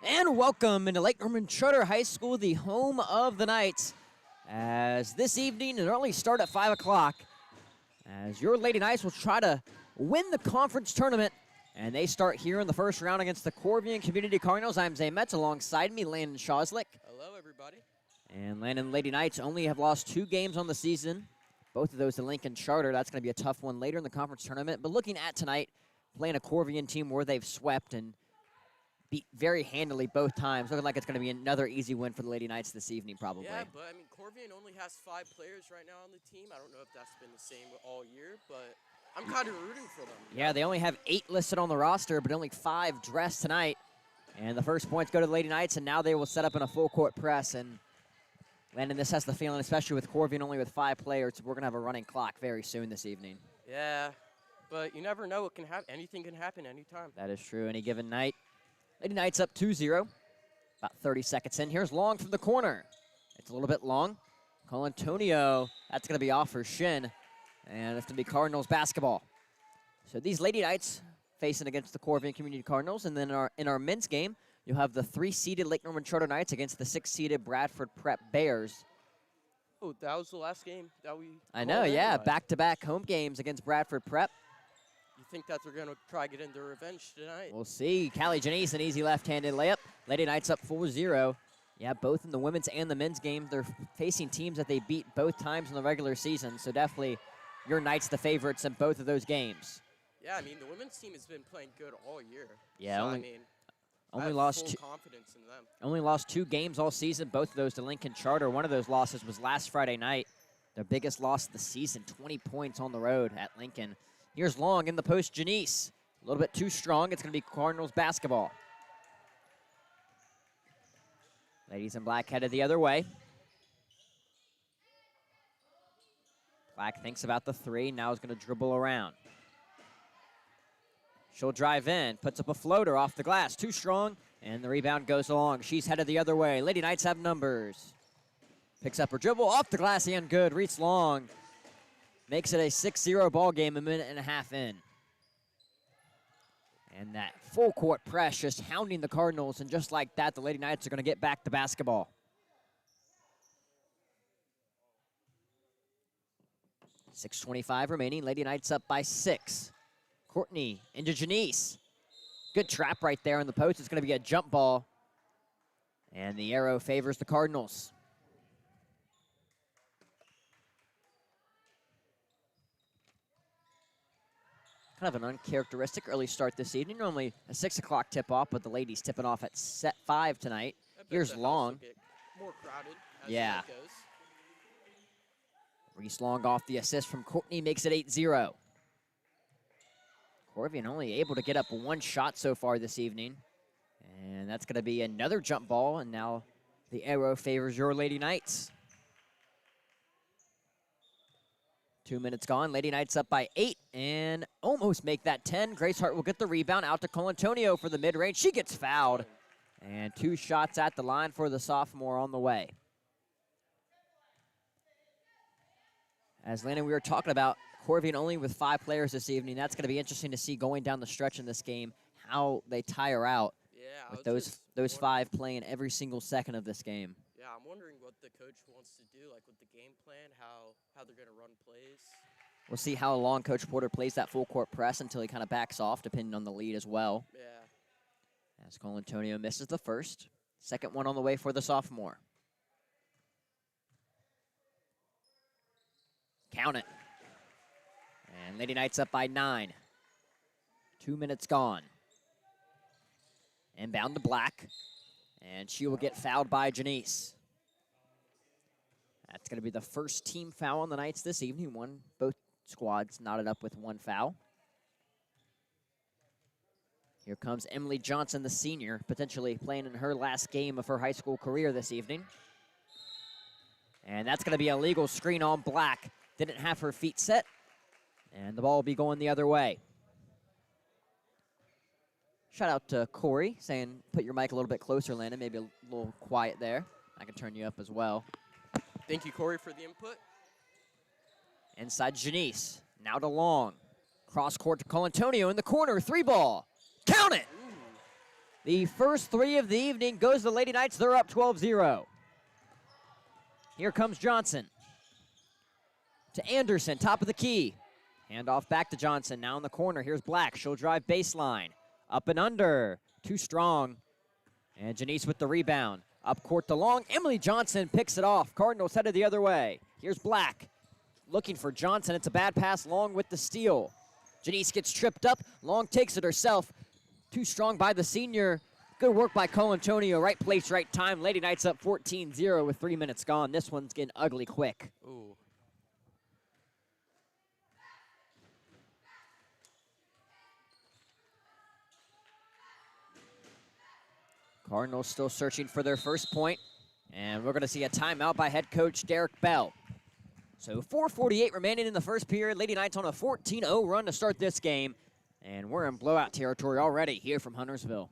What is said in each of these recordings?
And welcome into Lake Norman Charter High School, the home of the Knights. As this evening, an early start at 5 o'clock, as your Lady Knights will try to win the conference tournament. And they start here in the first round against the Corvian Community Cardinals. I'm Zay Metz, alongside me, Landon Shoslick. Hello, everybody. And Landon, Lady Knights only have lost 2 games on the season. Both of those to Lincoln Charter. That's going to be a tough one later in the conference tournament. But looking at tonight, playing a Corvian team where they've swept and beat very handily both times. Looking like it's going to be another easy win for the Lady Knights this evening, probably. Yeah, but I mean, Corvian only has 5 players right now on the team. I don't know if that's been the same all year, but I'm kind of rooting for them. Yeah, they only have 8 listed on the roster, but only 5 dressed tonight. And the first points go to the Lady Knights, and now they will set up in a full court press. And Landon, this has the feeling, especially with Corvian only with 5 players, we're going to have a running clock very soon this evening. Yeah, but you never know. It can happen. Anything can happen anytime. That is true. Any given night. Lady Knights up 2-0. About 30 seconds in. Here's Long from the corner. It's a little bit long. Colantonio, that's going to be off for shin. And it's going to be Cardinals basketball. So these Lady Knights facing against the Corvian Community Cardinals. And then in our men's game, you'll have the 3-seeded Lake Norman Charter Knights against the 6-seeded Bradford Prep Bears. Oh, that was the last game that we I know, yeah. Back-to-back home games against Bradford Prep. You think that they're going to try getting their revenge tonight? We'll see. Callie Janice, an easy left-handed layup. Lady Knights up 4-0. Yeah, both in the women's and the men's game, they're facing teams that they beat both times in the regular season. So definitely your Knights the favorites in both of those games. Yeah, I mean, the women's team has been playing good all year. Yeah, so, only, I mean, only I have lost full confidence in them. Only lost 2 games all season, both of those to Lincoln Charter. One of those losses was last Friday night. Their biggest loss of the season, 20 points on the road at Lincoln. Here's Long in the post, Janice. A little bit too strong. It's going to be Cardinals basketball. Ladies in black headed the other way. Black thinks about the 3, now is going to dribble around. She'll drive in, puts up a floater off the glass, too strong, and the rebound goes along. She's headed the other way. Lady Knights have numbers. Picks up her dribble, off the glass and good. Reads Long. Makes it a 6-0 ball game, a minute and a half in. And that full court press just hounding the Cardinals, and just like that, the Lady Knights are going to get back the basketball. .6:25 remaining. Lady Knights up by 6. Courtney into Janice. Good trap right there on the post. It's going to be a jump ball. And the arrow favors the Cardinals. Kind of an uncharacteristic early start this evening. Normally a 6 o'clock tip-off, but the ladies tipping off at set 5 tonight. Here's Long. More crowded as yeah. the night goes. Reese Long off the assist from Courtney makes it 8-0. Corvian only able to get up 1 shot so far this evening. And that's going to be another jump ball, and now the arrow favors your Lady Knights. 2 minutes gone. Lady Knights up by 8 and almost make that 10. Grace Hart will get the rebound out to Colantonio for the mid-range. She gets fouled. And 2 shots at the line for the sophomore on the way. As Landon, we were talking about Corvian only with 5 players this evening. That's going to be interesting to see going down the stretch in this game how they tire out with those 5 playing every single second of this game. Yeah, I'm wondering what the coach wants to do, like with the game plan, how they're going to run plays. We'll see how long Coach Porter plays that full court press until he kind of backs off, depending on the lead as well. Yeah. As Colantonio misses the first. Second one on the way for the sophomore. Count it. And Lady Knights up by 9. 2 minutes gone. Inbound to Black. And she will get fouled by Janice. That's going to be the first team foul on the Knights this evening. Both squads knotted up with 1 foul. Here comes Emily Johnson, the senior, potentially playing in her last game of her high school career this evening. And that's going to be a legal screen on Black. Didn't have her feet set. And the ball will be going the other way. Shout out to Corey saying, put your mic a little bit closer, Landon. Maybe a little quiet there. I can turn you up as well. Thank you, Corey, for the input. Inside Janice. Now to Long. Cross court to Colantonio in the corner. 3 ball. Count it! The first three of the evening goes to the Lady Knights. They're up 12-0. Here comes Johnson. To Anderson, top of the key. Hand off back to Johnson. Now in the corner. Here's Black. She'll drive baseline. Up and under. Too strong. And Janice with the rebound. Up court to Long. Emily Johnson picks it off. Cardinals headed the other way. Here's Black. Looking for Johnson. It's a bad pass. Long with the steal. Janice gets tripped up. Long takes it herself. Too strong by the senior. Good work by Colantonio. Right place, right time. Lady Knights up 14-0 with 3 minutes gone. This one's getting ugly quick. Ooh. Cardinals still searching for their first point, and we're going to see a timeout by head coach Derek Bell. So 4:48 remaining in the first period. Lady Knights on a 14-0 run to start this game, and we're in blowout territory already here from Huntersville.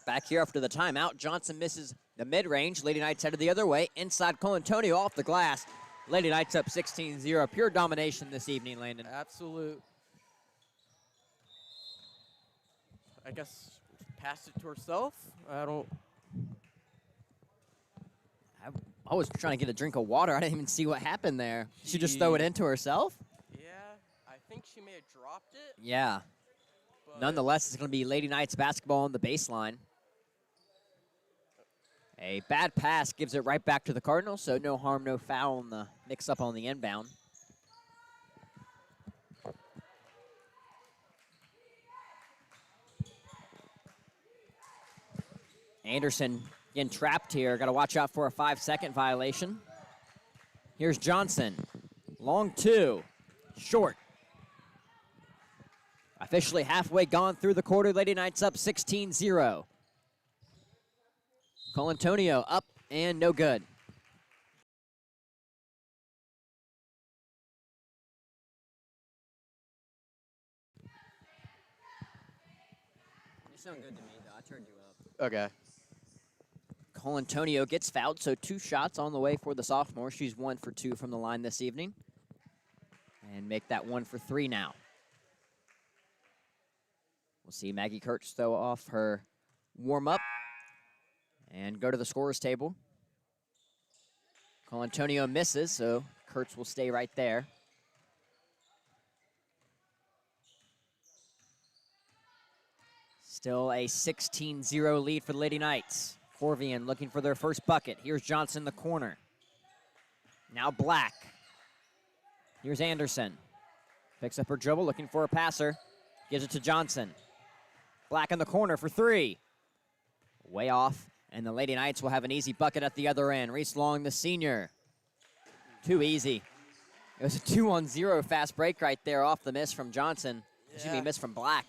Back here after the timeout, Johnson misses the mid-range. Lady Knights headed the other way. Inside Colantonio off the glass. Lady Knights up 16-0. Pure domination this evening, Landon. Absolute. I guess passed it to herself. I was trying to get a drink of water. I didn't even see what happened there. She just throw it into herself? Yeah, I think she may have dropped it. Yeah. Nonetheless, it's going to be Lady Knights basketball on the baseline. A bad pass gives it right back to the Cardinals, so no harm, no foul on the mix-up on the inbound. Anderson getting trapped here. Got to watch out for a 5-second violation. Here's Johnson. Long two. Short. Officially halfway gone through the quarter. Lady Knights up 16-0. Colantonio up and no good. You sound good to me, though. I turned you up. Okay. Colantonio gets fouled, so 2 shots on the way for the sophomore. She's 1 for 2 from the line this evening. And make that 1 for 3 now. We'll see Maggie Kurtz throw off her warm-up and go to the scorer's table. Colantonio misses, so Kurtz will stay right there. Still a 16-0 lead for the Lady Knights. Corvian looking for their first bucket. Here's Johnson in the corner. Now Black. Here's Anderson. Picks up her dribble, looking for a passer. Gives it to Johnson. Black in the corner for 3. Way off, and the Lady Knights will have an easy bucket at the other end. Reese Long, the senior. Too easy. It was a 2-on-0 fast break right there off the miss from Johnson. Excuse me, miss from Black.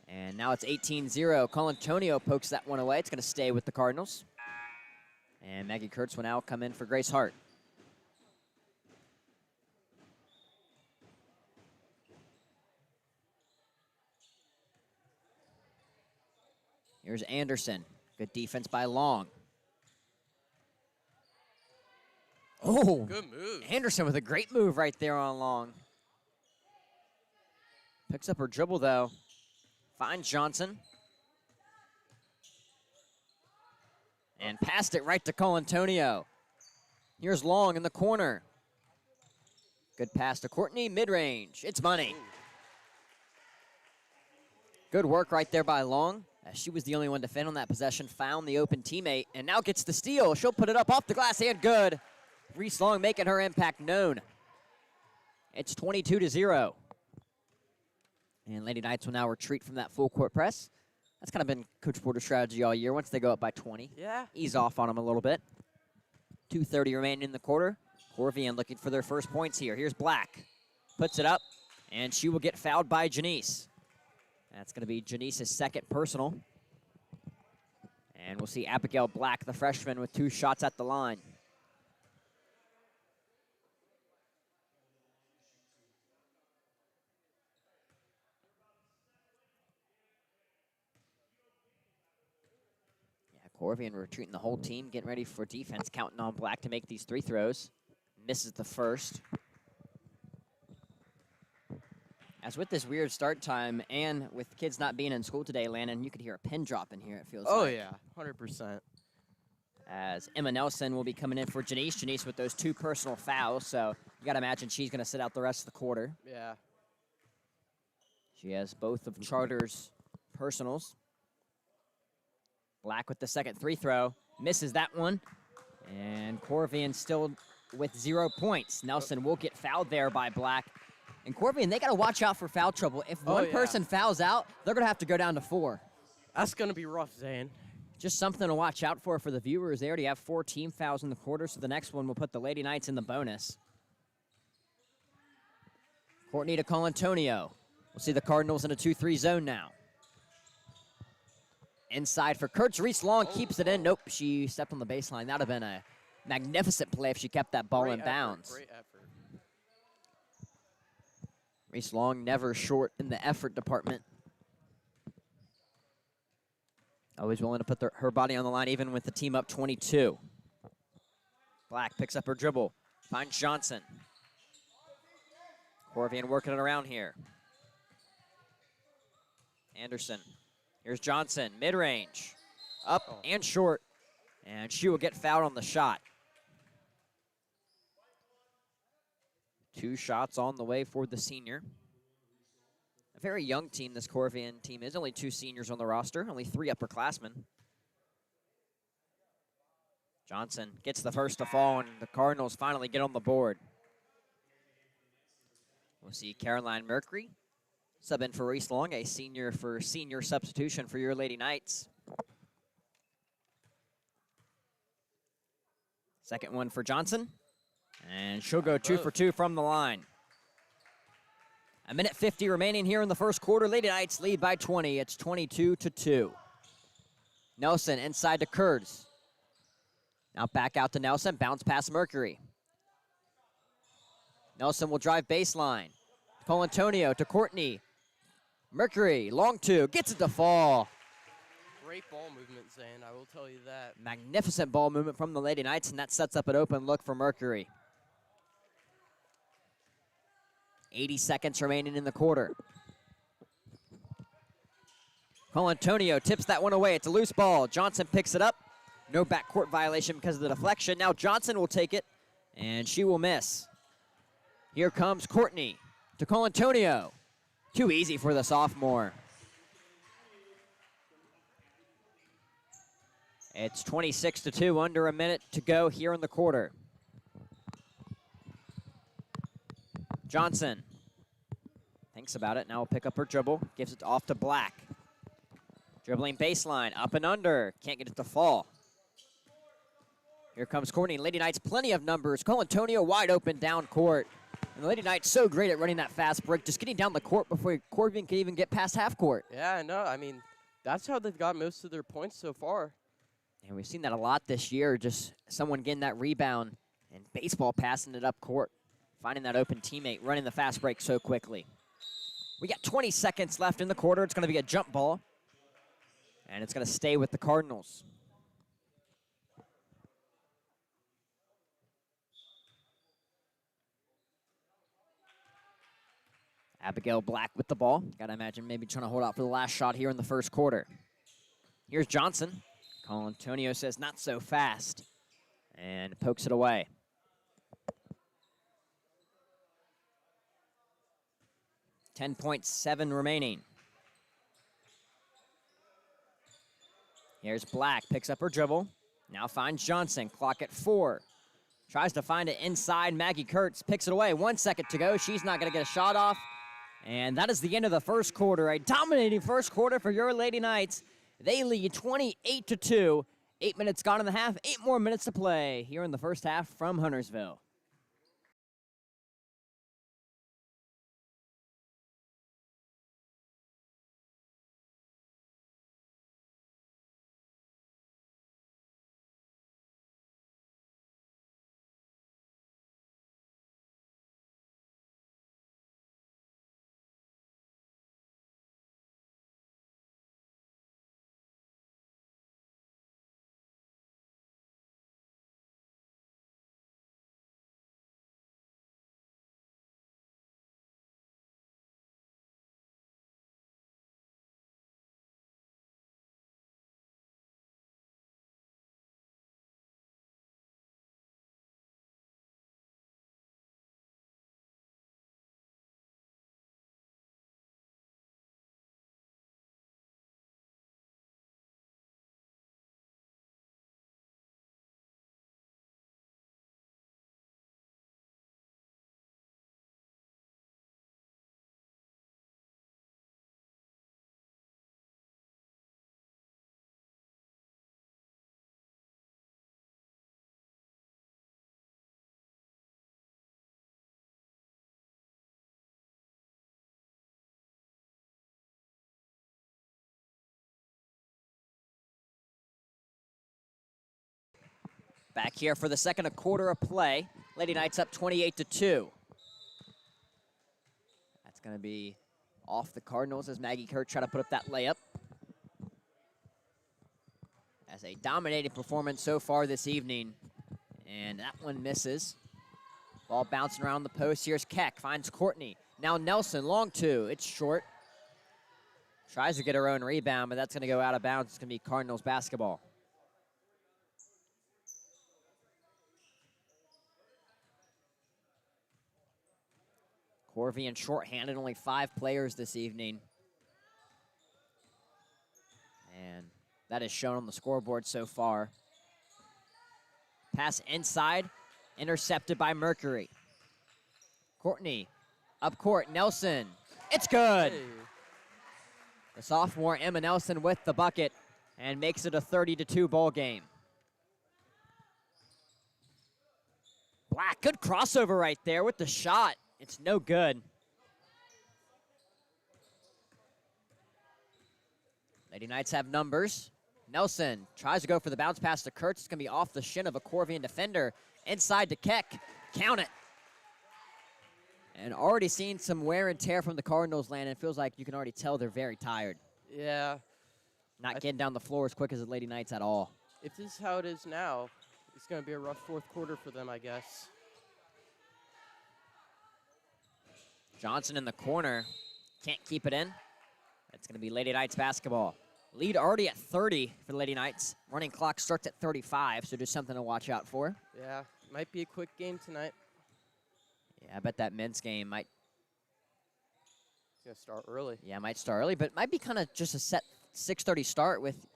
And now it's 18-0. Colantonio pokes that one away. It's going to stay with the Cardinals. And Maggie Kurtz will now come in for Grace Hart. Here's Anderson. Good defense by Long. Oh, good move. Anderson with a great move right there on Long. Picks up her dribble, though. Finds Johnson. And passed it right to Colantonio. Here's Long in the corner. Good pass to Courtney, mid-range. It's money. Good work right there by Long. She was the only one to defend on that possession, found the open teammate, and now gets the steal. She'll put it up off the glass and good. Reese Long making her impact known. It's 22-0. And Lady Knights will now retreat from that full court press. That's kind of been Coach Porter's strategy all year. Once they go up by 20, Yeah. ease off on them a little bit. 2:30 remaining in the quarter. Corvian looking for their first points here. Here's Black. Puts it up, and she will get fouled by Janice. That's going to be Janice's second personal. And we'll see Abigail Black, the freshman, with 2 shots at the line. Corvian retreating the whole team, getting ready for defense, counting on Black to make these 3 throws. Misses the first. As with this weird start time and with kids not being in school today, Landon, you could hear a pin drop in here, it feels like. Oh, yeah, 100%. As Emma Nelson will be coming in for Janice. Janice with those 2 personal fouls, so you got to imagine she's going to sit out the rest of the quarter. Yeah. She has both of Charter's personals. Black with the second 3 throw, misses that one. And Corvian still with 0 points. Nelson will get fouled there by Black. And Corvian, they got to watch out for foul trouble. If one person fouls out, they're going to have to go down to 4. That's going to be rough, Zane. Just something to watch out for the viewers. They already have 4 team fouls in the quarter, so the next one will put the Lady Knights in the bonus. Courtney to Colantonio. We'll see the Cardinals in a 2-3 zone now. Inside for Kurtz. Reese Long keeps it in. Nope, she stepped on the baseline. That would have been a magnificent play if she kept that ball in bounds. Great effort. Reese Long never short in the effort department. Always willing to put her body on the line, even with the team up 22. Black picks up her dribble, finds Johnson. Corvian working it around here. Anderson. Here's Johnson, mid-range, up and short, and she will get fouled on the shot. 2 shots on the way for the senior. A very young team, this Corvian team is. Only 2 seniors on the roster, only 3 upperclassmen. Johnson gets the first to fall, and the Cardinals finally get on the board. We'll see Caroline Mercury sub in for Reese Long, a senior for senior substitution for your Lady Knights. Second one for Johnson. And she'll go 2 for 2 from the line. 1:50 remaining here in the first quarter. Lady Knights lead by 20. It's 22-2. Nelson inside to Kurtz. Now back out to Nelson. Bounce past Mercury. Nelson will drive baseline. Colantonio to Courtney. Mercury, long 2, gets it to fall. Great ball movement, Zane, I will tell you that. Magnificent ball movement from the Lady Knights, and that sets up an open look for Mercury. 80 seconds remaining in the quarter. Colantonio tips that one away. It's a loose ball. Johnson picks it up. No backcourt violation because of the deflection. Now Johnson will take it, and she will miss. Here comes Courtney to Colantonio. Too easy for the sophomore. It's 26-2, under a minute to go here in the quarter. Johnson thinks about it. Now will pick up her dribble. Gives it off to Black. Dribbling baseline, up and under. Can't get it to fall. Here comes Courtney. Lady Knights, plenty of numbers. Colantonio wide open down court. And the Lady Knights so great at running that fast break, just getting down the court before Corvian can even get past half court. Yeah, I know. I mean, that's how they've got most of their points so far. And we've seen that a lot this year, just someone getting that rebound and baseball passing it up court, finding that open teammate, running the fast break so quickly. We got 20 seconds left in the quarter. It's going to be a jump ball, and it's going to stay with the Cardinals. Abigail Black with the ball. Got to imagine maybe trying to hold out for the last shot here in the first quarter. Here's Johnson. Colantonio says not so fast and pokes it away. .7 remaining. Here's Black, picks up her dribble. Now finds Johnson, clock at 4. Tries to find it inside. Maggie Kurtz picks it away. 1 second to go. She's not going to get a shot off. And that is the end of the first quarter. A dominating first quarter for your Lady Knights. They lead 28-2. 8 minutes gone in the half. 8 more minutes to play here in the first half from Huntersville. Back here for the second quarter of play. Lady Knights up 28-2. That's going to be off the Cardinals as Maggie Kurtz try to put up that layup. As a dominating performance so far this evening. And that one misses. Ball bouncing around the post. Here's Keck, finds Courtney. Now Nelson, long two. It's short. Tries to get her own rebound, but that's going to go out of bounds. It's going to be Cardinals basketball. Corvian shorthanded, only 5 players this evening. And that is shown on the scoreboard so far. Pass inside, intercepted by Mercury. Courtney, up court, Nelson. It's good. Hey. The sophomore Emma Nelson with the bucket and makes it a 30-2 ball game. Black, good crossover right there with the shot. It's no good. Lady Knights have numbers. Nelson tries to go for the bounce pass to Kurtz. It's going to be off the shin of a Corvian defender. Inside to Keck. Count it. And already seeing some wear and tear from the Cardinals land. It feels like you can already tell they're very tired. Yeah. Not getting down the floor as quick as the Lady Knights at all. If this is how it is now, it's going to be a rough fourth quarter for them, I guess. Johnson in the corner. Can't keep it in. That's going to be Lady Knights basketball. Lead already at 30 for the Lady Knights. Running clock starts at 35, so just something to watch out for. Yeah, might be a quick game tonight. Yeah, I bet that men's game might. It's going to start early. Yeah, might start early, but it might be kind of just a set 6:30 start with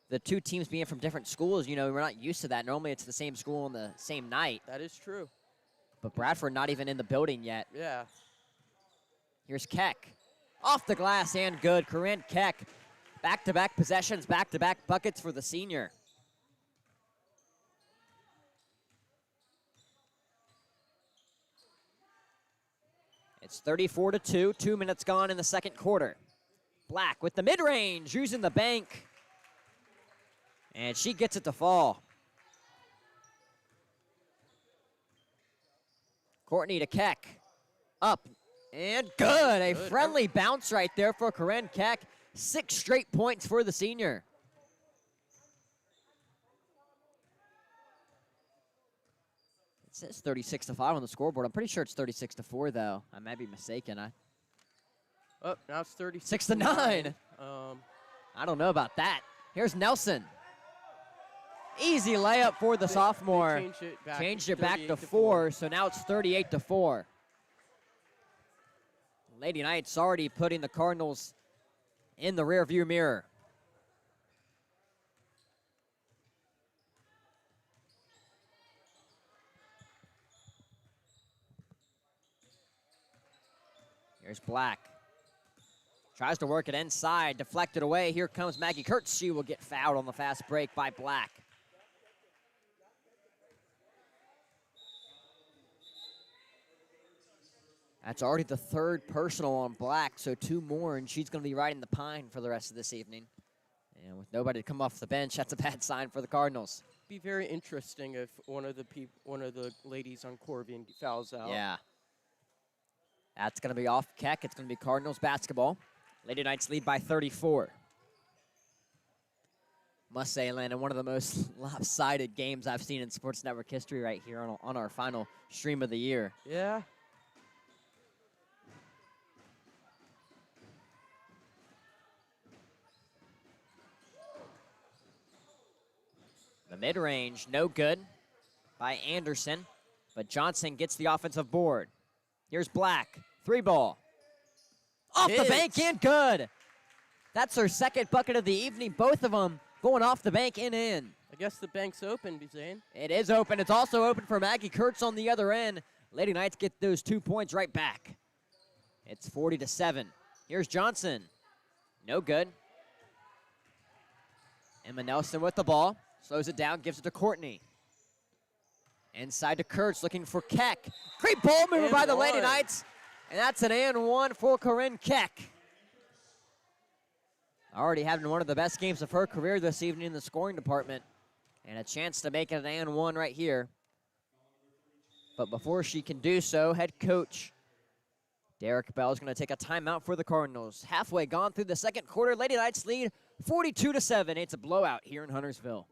the two teams being from different schools. You know, we're not used to that. Normally it's the same school on the same night. That is true. But Bradford not even in the building yet. Yeah. Here's Keck. Off the glass and good. Corinne Keck. Back-to-back possessions, back-to-back buckets for the senior. It's 34-2, 2 minutes gone in the second quarter. Black with the mid-range, using the bank. And she gets it to fall. Courtney to Keck. Up and good. A friendly bounce right there for Corinne Keck. 6 straight points for the senior. It says 36-5 on the scoreboard. I'm pretty sure it's 36-4 though. I might be mistaken. Oh, now it's 36 6 to 9. I I don't know about that. Here's Nelson. Easy layup for the sophomore. Changed it back to 4, so now it's 38-4. Lady Knights already putting the Cardinals in the rearview mirror. Here's Black. Tries to work it inside, deflected away. Here comes Maggie Kurtz. She will get fouled on the fast break by Black. That's already the third personal on Black, so 2 more, and she's going to be riding the pine for the rest of this evening. And with nobody to come off the bench, that's a bad sign for the Cardinals. Be very interesting if one of the ladies on Corvian fouls out. Yeah. That's going to be off Keck. It's going to be Cardinals basketball. Lady Knights lead by 34. Must say, Landon, one of the most lopsided games I've seen in Sports Network history right here on our final stream of the year. Yeah. The mid-range, no good by Anderson, but Johnson gets the offensive board. Here's Black, 3-ball. Off the bank and good. That's her second bucket of the evening. Both of them going off the bank and in. I guess the bank's open, Zane. It is open. It's also open for Maggie Kurtz on the other end. Lady Knights get those 2 points right back. It's 40-7. Here's Johnson. No good. Emma Nelson with the ball. Slows it down, gives it to Courtney. Inside to Kurtz, looking for Keck. Great ball mover by the Lady Knights. And that's an and 1 for Corinne Keck. Already having one of the best games of her career this evening in the scoring department. And a chance to make it an and 1 right here. But before she can do so, head coach Derek Bell is going to take a timeout for the Cardinals. Halfway gone through the second quarter, Lady Knights lead 42-7. It's a blowout here in Huntersville.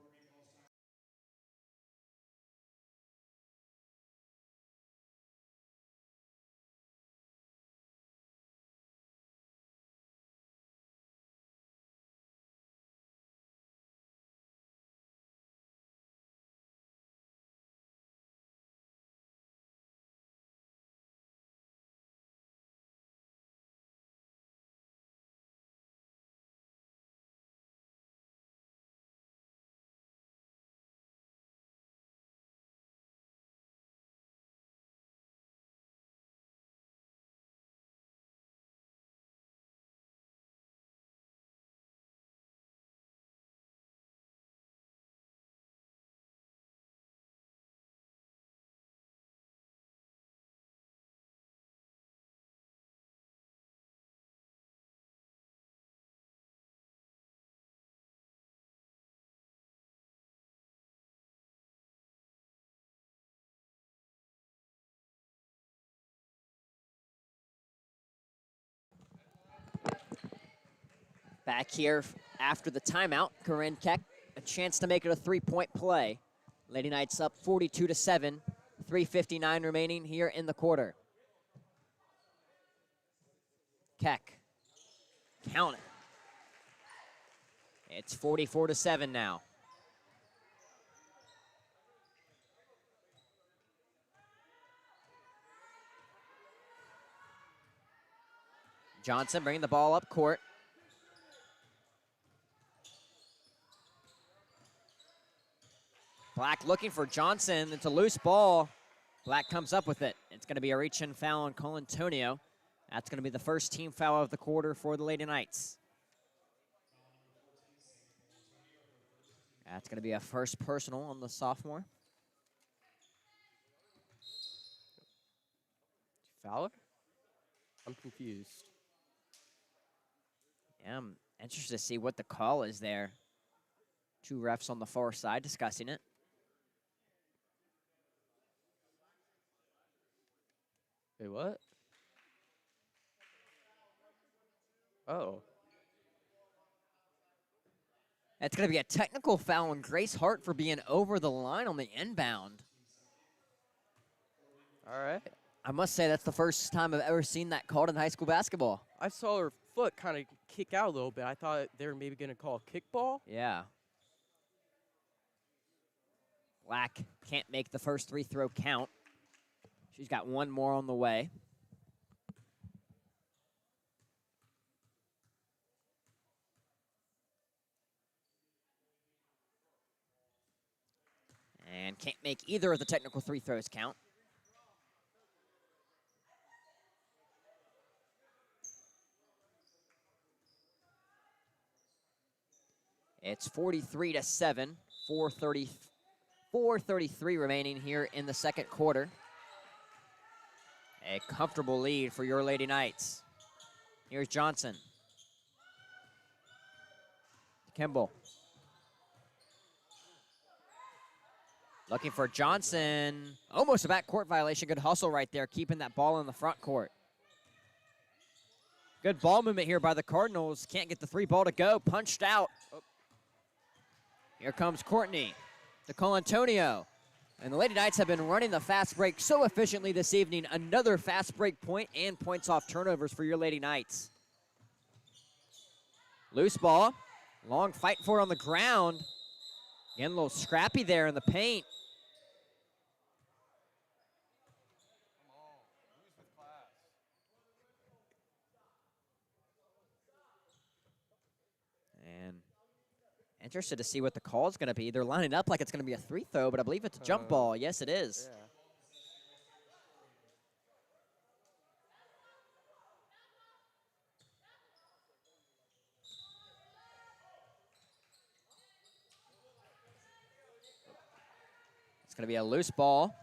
Back here after the timeout, Corinne Keck, a chance to make it a 3-point play. Lady Knights up 42-7, 3:59 remaining here in the quarter. Keck, count it. It's 44-7 now. Johnson bringing the ball up court. Black looking for Johnson. It's a loose ball. Black comes up with it. It's going to be a reach-in foul on Colantonio. That's going to be the first team foul of the quarter for the Lady Knights. That's going to be a first personal on the sophomore. Fowler? I'm confused. Yeah, I'm interested to see what the call is there. 2 refs on the far side discussing it. Wait, what? Oh. That's going to be a technical foul on Grace Hart for being over the line on the inbound. All right. I must say that's the first time I've ever seen that called in high school basketball. I saw her foot kind of kick out a little bit. I thought they were maybe going to call a kickball. Yeah. Black can't make the first 3 throw count. She's got 1 more on the way. And can't make either of the technical 3 throws count. It's 43-7, 4:33 remaining here in the second quarter. A comfortable lead for your Lady Knights. Here's Johnson. Kimball. Looking for Johnson. Almost a backcourt violation. Good hustle right there, keeping that ball in the front court. Good ball movement here by the Cardinals. Can't get the three ball to go. Punched out. Oh. Here comes Courtney to Colantonio. And the Lady Knights have been running the fast break so efficiently this evening. Another fast break point and points off turnovers for your Lady Knights. Loose ball. Long fight for it on the ground. Again, a little scrappy there in the paint. And interested to see what the call is going to be. They're lining up like it's going to be a free throw, but I believe it's a jump ball. Yes, it is. Yeah. It's going to be a loose ball.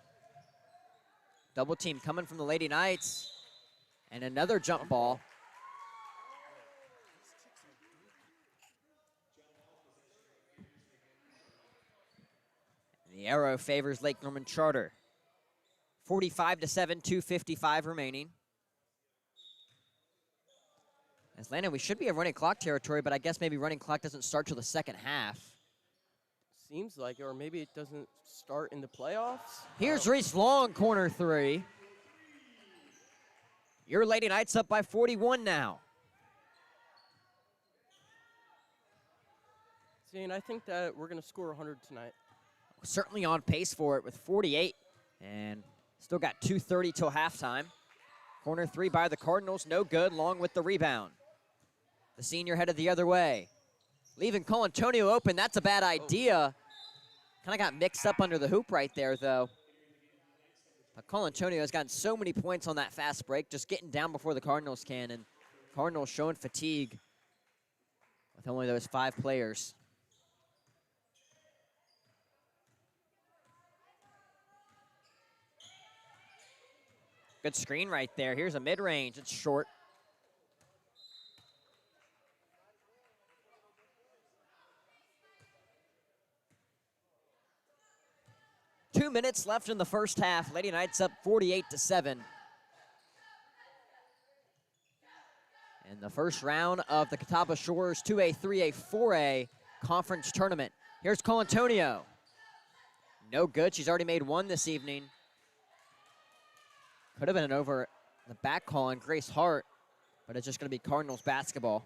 Double team coming from the Lady Knights. And another jump ball. The arrow favors Lake Norman Charter. 45-7, 2:55 remaining. As Landon, we should be at running clock territory, but I guess maybe running clock doesn't start till the second half. Seems like it, or maybe it doesn't start in the playoffs. Here's Reese Long, corner three. Your Lady Knights up by 41 now. See, and I think that we're going to score 100 tonight. Certainly on pace for it with 48. And still got 2:30 till halftime. Corner three by the Cardinals, no good, Long with the rebound. The senior headed the other way. Leaving Colantonio open, that's a bad idea. Kind of got mixed up under the hoop right there, though. But Colantonio has gotten so many points on that fast break, just getting down before the Cardinals can, and Cardinals showing fatigue with only those 5 players. Good screen right there. Here's a mid-range. It's short. Two minutes left in the first half. Lady Knights up 48-7. In the first round of the Catawba Shores 2A, 3A, 4A conference tournament. Here's Colantonio. No good. She's already made one this evening. Could have been an over the back call on Grace Hart, but it's just going to be Cardinals basketball.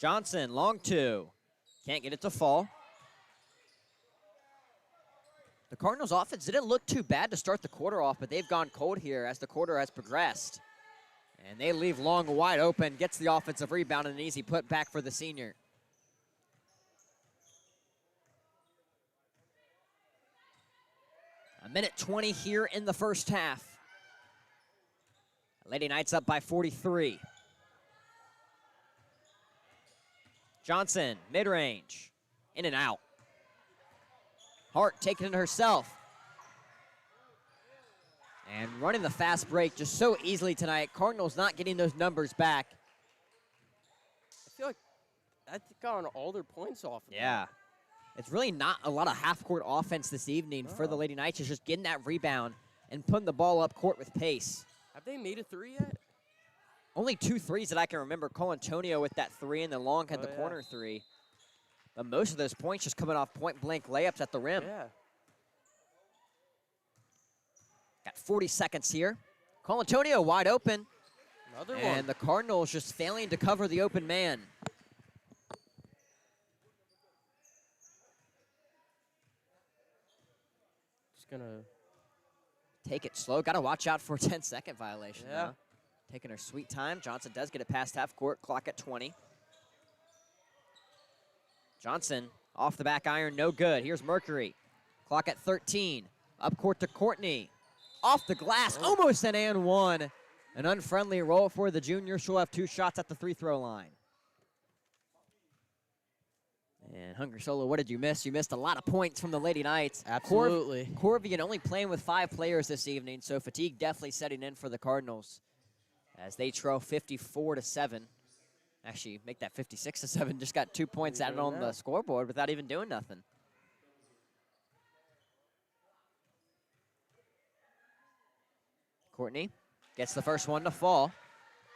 Johnson, long two. Can't get it to fall. The Cardinals offense didn't look too bad to start the quarter off, but they've gone cold here as the quarter has progressed. And they leave Long wide open, gets the offensive rebound, and an easy put back for the senior. A minute 20 here in the first half. Lady Knights up by 43. Johnson, mid-range, in and out. Hart taking it herself. And running the fast break just so easily tonight. Cardinals not getting those numbers back. I feel like that's gotten all their points off of Yeah. them. It's really not a lot of half-court offense this evening for the Lady Knights. It's just getting that rebound and putting the ball up court with pace. Have they made a three yet? Only 2 threes that I can remember. Colantonio with that 3, and then Long had the corner 3. But most of those points just coming off point-blank layups at the rim. Yeah. Got 40 seconds here. Colantonio wide open. Another one. And the Cardinals just failing to cover the open man. Just gonna take it slow. Got to watch out for a 10-second violation. Yeah. Though. Taking her sweet time. Johnson does get it past half court. Clock at 20. Johnson off the back iron, no good. Here's Mercury. Clock at 13. Up court to Courtney. off the glass, almost an and one. An unfriendly roll for the junior. She'll have 2 shots at the free throw line. And Hungry Solo, what did you miss? You missed a lot of points from the Lady Knights. Absolutely. Corvian only playing with 5 players this evening, so fatigue definitely setting in for the Cardinals as they trail 54-7. Actually, make that 56-7. Just got 2 points added on the scoreboard without even doing nothing. Courtney gets the first one to fall.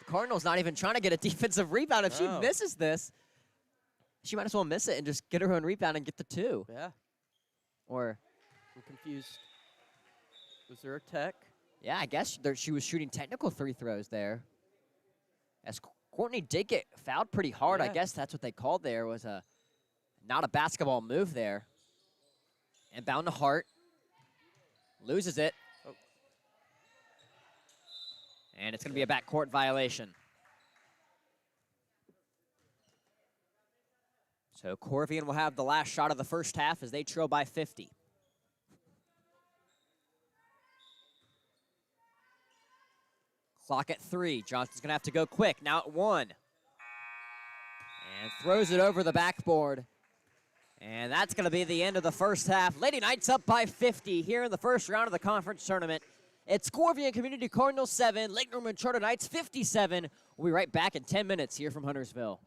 The Cardinals not even trying to get a defensive rebound. If she misses this, she might as well miss it and just get her own rebound and get the 2. Yeah. Or, I'm confused. Was there a tech? yeah, I guess she was shooting technical free throws there. As Courtney did get fouled pretty hard. I guess that's what they called there, was not a basketball move there. And bound to Hart. Loses it. Oh. And it's going to be a backcourt violation. So Corvian will have the last shot of the first half as they trail by 50. Clock at 3. Johnson's going to have to go quick. Now at 1. And throws it over the backboard. And that's going to be the end of the first half. Lady Knights up by 50 here in the first round of the conference tournament. It's Corvian Community Cardinals 7, Lake Norman Charter Knights 57. We'll be right back in 10 minutes here from Huntersville.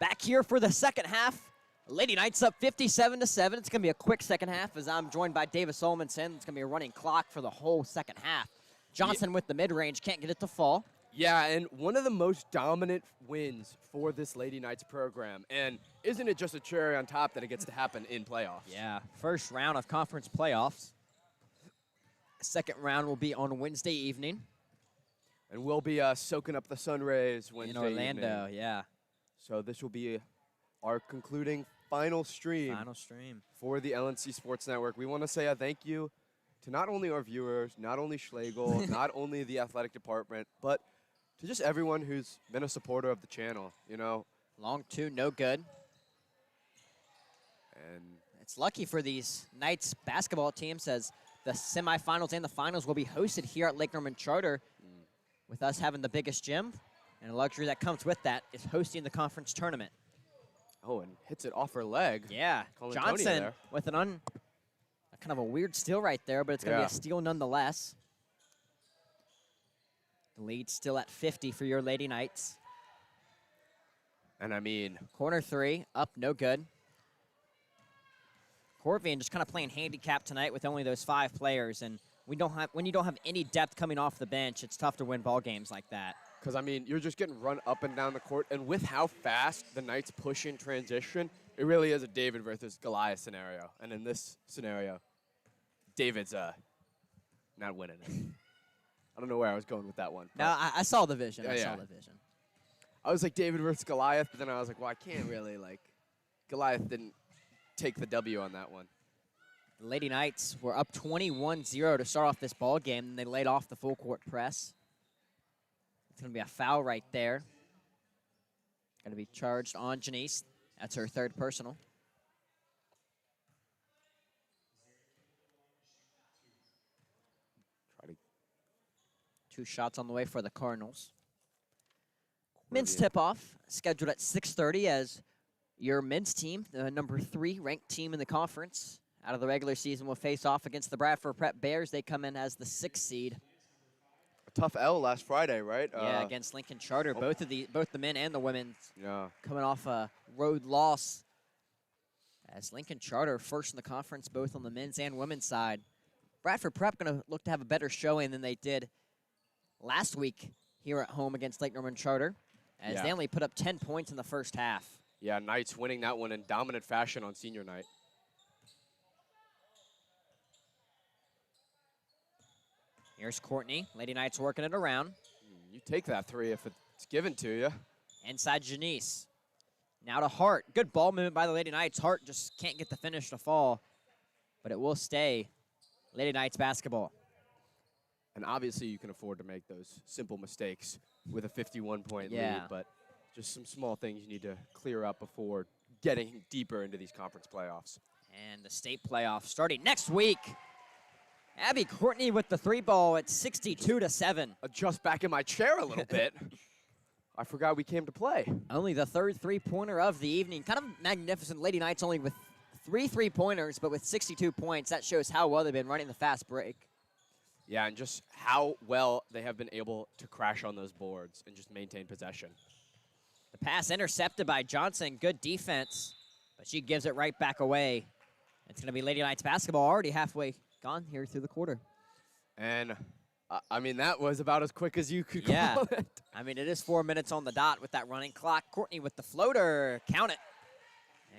Back here for the second half. Lady Knights up 57-7. It's going to be a quick second half as I'm joined by Davis Olmanson. It's going to be a running clock for the whole second half. Johnson with the mid-range, can't get it to fall. Yeah, and one of the most dominant wins for this Lady Knights program. And isn't it just a cherry on top that it gets to happen in playoffs? Yeah, first round of conference playoffs. Second round will be on Wednesday evening. And we'll be soaking up the sun rays Wednesday in Orlando, evening. yeah. So this will be our concluding final stream for the LNC Sports Network. We want to say a thank you to not only our viewers, not only Schlegel, not only the athletic department, but to just everyone who's been a supporter of the channel, you know. Long two, no good. And it's lucky for these Knights basketball teams as the semifinals and the finals will be hosted here at Lake Norman Charter with us having the biggest gym. And a luxury that comes with that is hosting the conference tournament. Oh, and hits it off her leg. Yeah, Johnson with an kind of a weird steal right there, but it's going to be a steal nonetheless. The lead still at 50 for your Lady Knights. And I mean, corner three, up, no good. Corvian just kind of playing handicap tonight with only those 5 players, and when you don't have any depth coming off the bench, it's tough to win ball games like that. Because, I mean, you're just getting run up and down the court, and with how fast the Knights push in transition, it really is a David versus Goliath scenario. And in this scenario, David's not winning it. I don't know where I was going with that one. No, I saw the vision. Yeah, I saw the vision. I was like David versus Goliath, but then I was like, well, I can't really, like, Goliath didn't take the W on that one. The Lady Knights were up 21-0 to start off this ball game, and they laid off the full court press. It's going to be a foul right there. Going to be charged on Janice. That's her third personal. Two shots on the way for the Cardinals. Men's tip-off scheduled at 6:30 as your men's team, the number 3 ranked team in the conference, out of the regular season will face off against the Bradford Prep Bears. They come in as the 6th seed. A tough L last Friday, right? Yeah, against Lincoln Charter. Both the men and the women Yeah. coming off a road loss. As Lincoln Charter first in the conference, both on the men's and women's side. Bradford Prep going to look to have a better showing than they did last week here at home against Lake Norman Charter, as they only put up 10 points in the first half. Yeah, Knights winning that one in dominant fashion on senior night. Here's Courtney. Lady Knights working it around. You take that 3 if it's given to you. Inside Janice. Now to Hart. Good ball movement by the Lady Knights. Hart just can't get the finish to fall, but it will stay Lady Knights basketball. And obviously you can afford to make those simple mistakes with a 51-point lead, but just some small things you need to clear up before getting deeper into these conference playoffs. And the state playoffs starting next week. Abby Courtney with the 3 ball at 62-7. Adjust back in my chair a little bit. I forgot we came to play. Only the 3rd 3-pointer of the evening. Kind of magnificent. Lady Knights only with 3 3-pointers, but with 62 points. That shows how well they've been running the fast break. Yeah, and just how well they have been able to crash on those boards and just maintain possession. The pass intercepted by Johnson. Good defense, but she gives it right back away. It's going to be Lady Knights basketball already halfway gone here through the quarter. And, I mean, that was about as quick as you could call it. I mean, it is 4 minutes on the dot with that running clock. Courtney with the floater. Count it.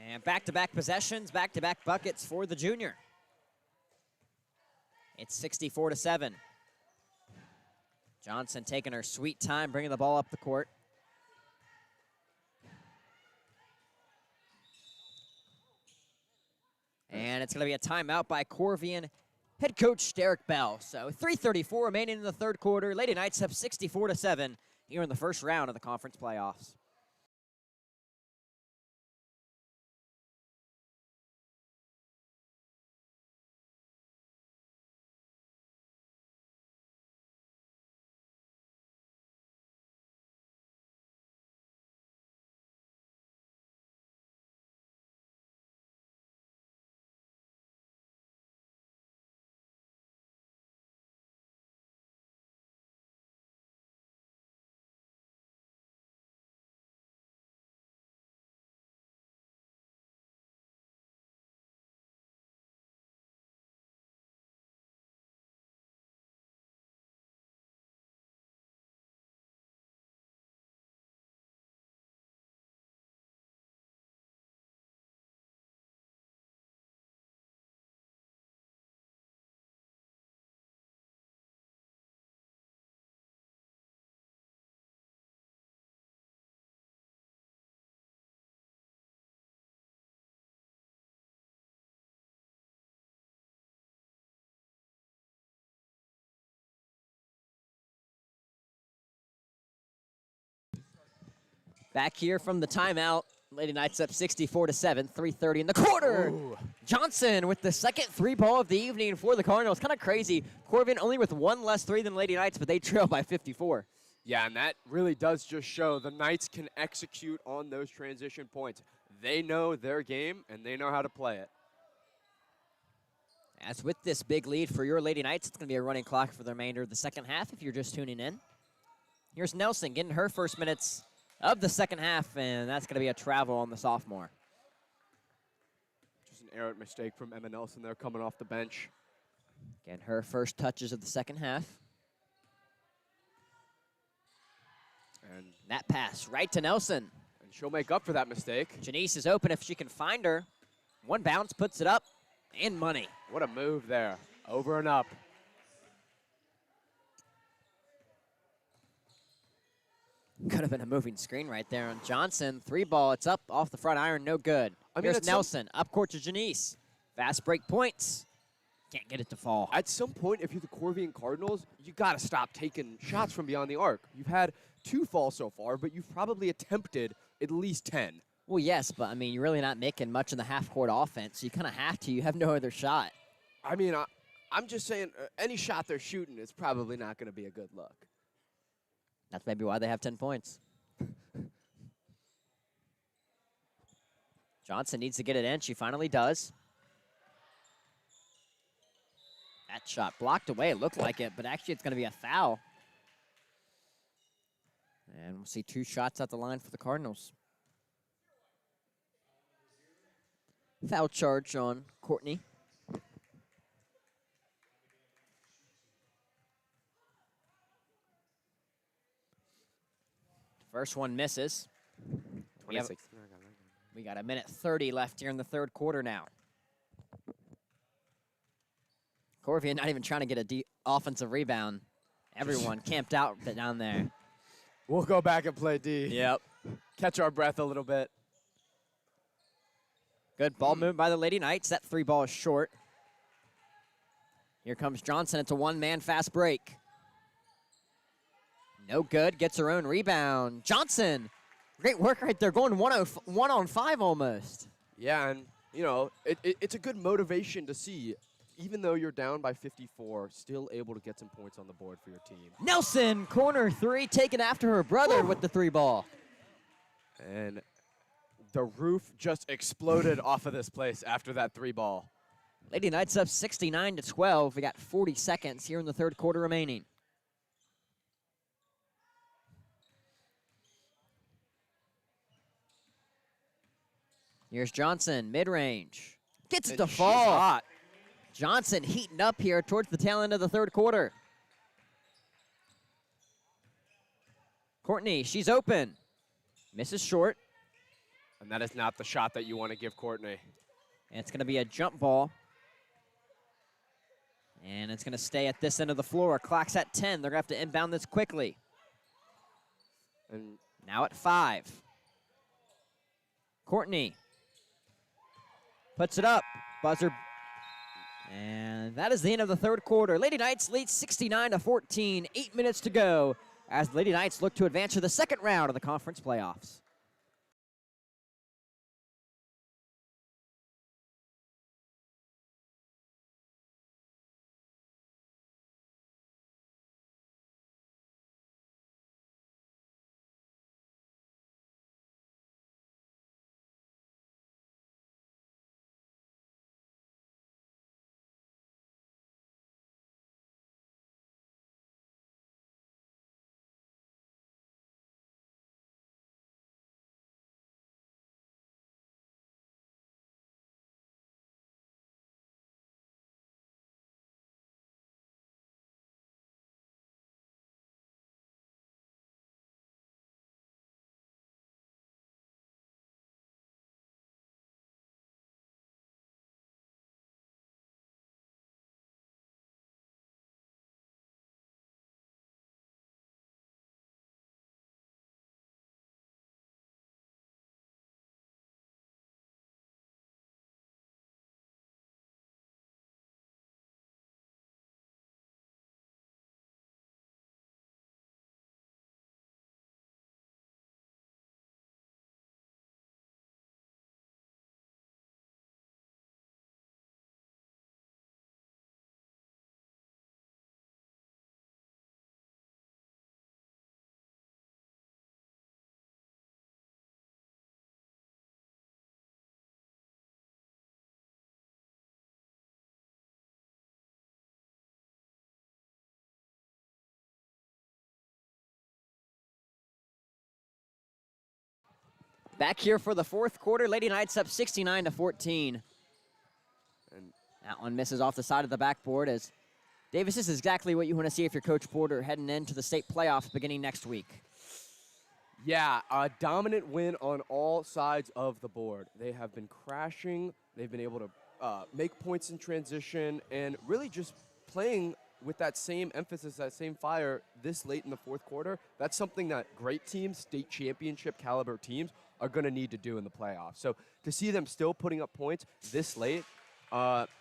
And back-to-back possessions, back-to-back buckets for the junior. It's 64-7. Johnson taking her sweet time, bringing the ball up the court. And it's going to be a timeout by Corvian head coach Derek Bell. So 3:34 remaining in the third quarter. Lady Knights up 64-7 here in the first round of the conference playoffs. Back here from the timeout. Lady Knights up 64-7, 3:30 in the quarter. Ooh. Johnson with the second three ball of the evening for the Cardinals. Kind of crazy. Corvian only with one less three than Lady Knights, but they trail by 54. Yeah, and that really does just show the Knights can execute on those transition points. They know their game, and they know how to play it. As with this big lead for your Lady Knights, it's going to be a running clock for the remainder of the second half if you're just tuning in. Here's Nelson getting her first minutes of the second half, and that's going to be a travel on the sophomore. Just an errant mistake from Emma Nelson there coming off the bench. Again, her first touches of the second half. And That pass right to Nelson. she'll make up for that mistake. Janice is open if she can find her. One bounce puts it up, and money. What a move there. Over and up. Could have been a moving screen right there on Johnson. Three ball, it's up off the front iron, no good. I mean, Here's at some- Nelson, up court to Janice. Fast break points. Can't get it to fall. At some point, if you're the Corvian Cardinals, you got to stop taking shots from beyond the arc. You've had 2 falls so far, but you've probably attempted at least 10. Well, yes, but I mean, you're really not making much in the half-court offense, so you kind of have to. You have no other shot. I mean, I'm just saying, any shot they're shooting is probably not going to be a good look. That's maybe why they have 10 points. Johnson needs to get it in. She finally does. That shot blocked away. It looked like it, but actually it's going to be a foul. And we'll see 2 shots at the line for the Cardinals. Foul charge on Courtney. First one misses. We have- 26. We got 1:30 left here in the third quarter now. Corvian not even trying to get a offensive rebound. Everyone camped out down there. We'll go back and play D. Yep. Catch our breath a little bit. Good ball move by the Lady Knights. That 3 ball is short. Here comes Johnson. It's a one-man fast break. No good. Gets her own rebound. Johnson. Great work right there. Going 1-on-5 almost. Yeah, and, you know, it's a good motivation to see, even though you're down by 54, still able to get some points on the board for your team. Nelson, corner 3, taken after her brother with the 3 ball. And the roof just exploded off of this place after that 3 ball. Lady Knights up 69-12. We got 40 seconds here in the third quarter remaining. Here's Johnson, mid-range. Gets it to She's fall. hot. Johnson heating up here towards the tail end of the third quarter. Courtney, she's open. Misses short. And that is not the shot that you want to give Courtney. And it's going to be a jump ball. And it's going to stay at this end of the floor. Clock's at 10. They're going to have to inbound this quickly. And Now at 5. Courtney puts it up. Buzzer. And that is the end of the third quarter. Lady Knights lead 69-14. 8 minutes to go as Lady Knights look to advance to the second round of the conference playoffs. Back here for the fourth quarter, Lady Knights up 69-14. And That one misses off the side of the backboard as Davis, this is exactly what you want to see if you're Coach Porter heading into the state playoffs beginning next week. yeah, a dominant win on all sides of the board. They have been crashing. They've been able to make points in transition and really just playing with that same emphasis, that same fire this late in the fourth quarter. That's something that great teams, state championship caliber teams, are going to need to do in the playoffs. So to see them still putting up points this late,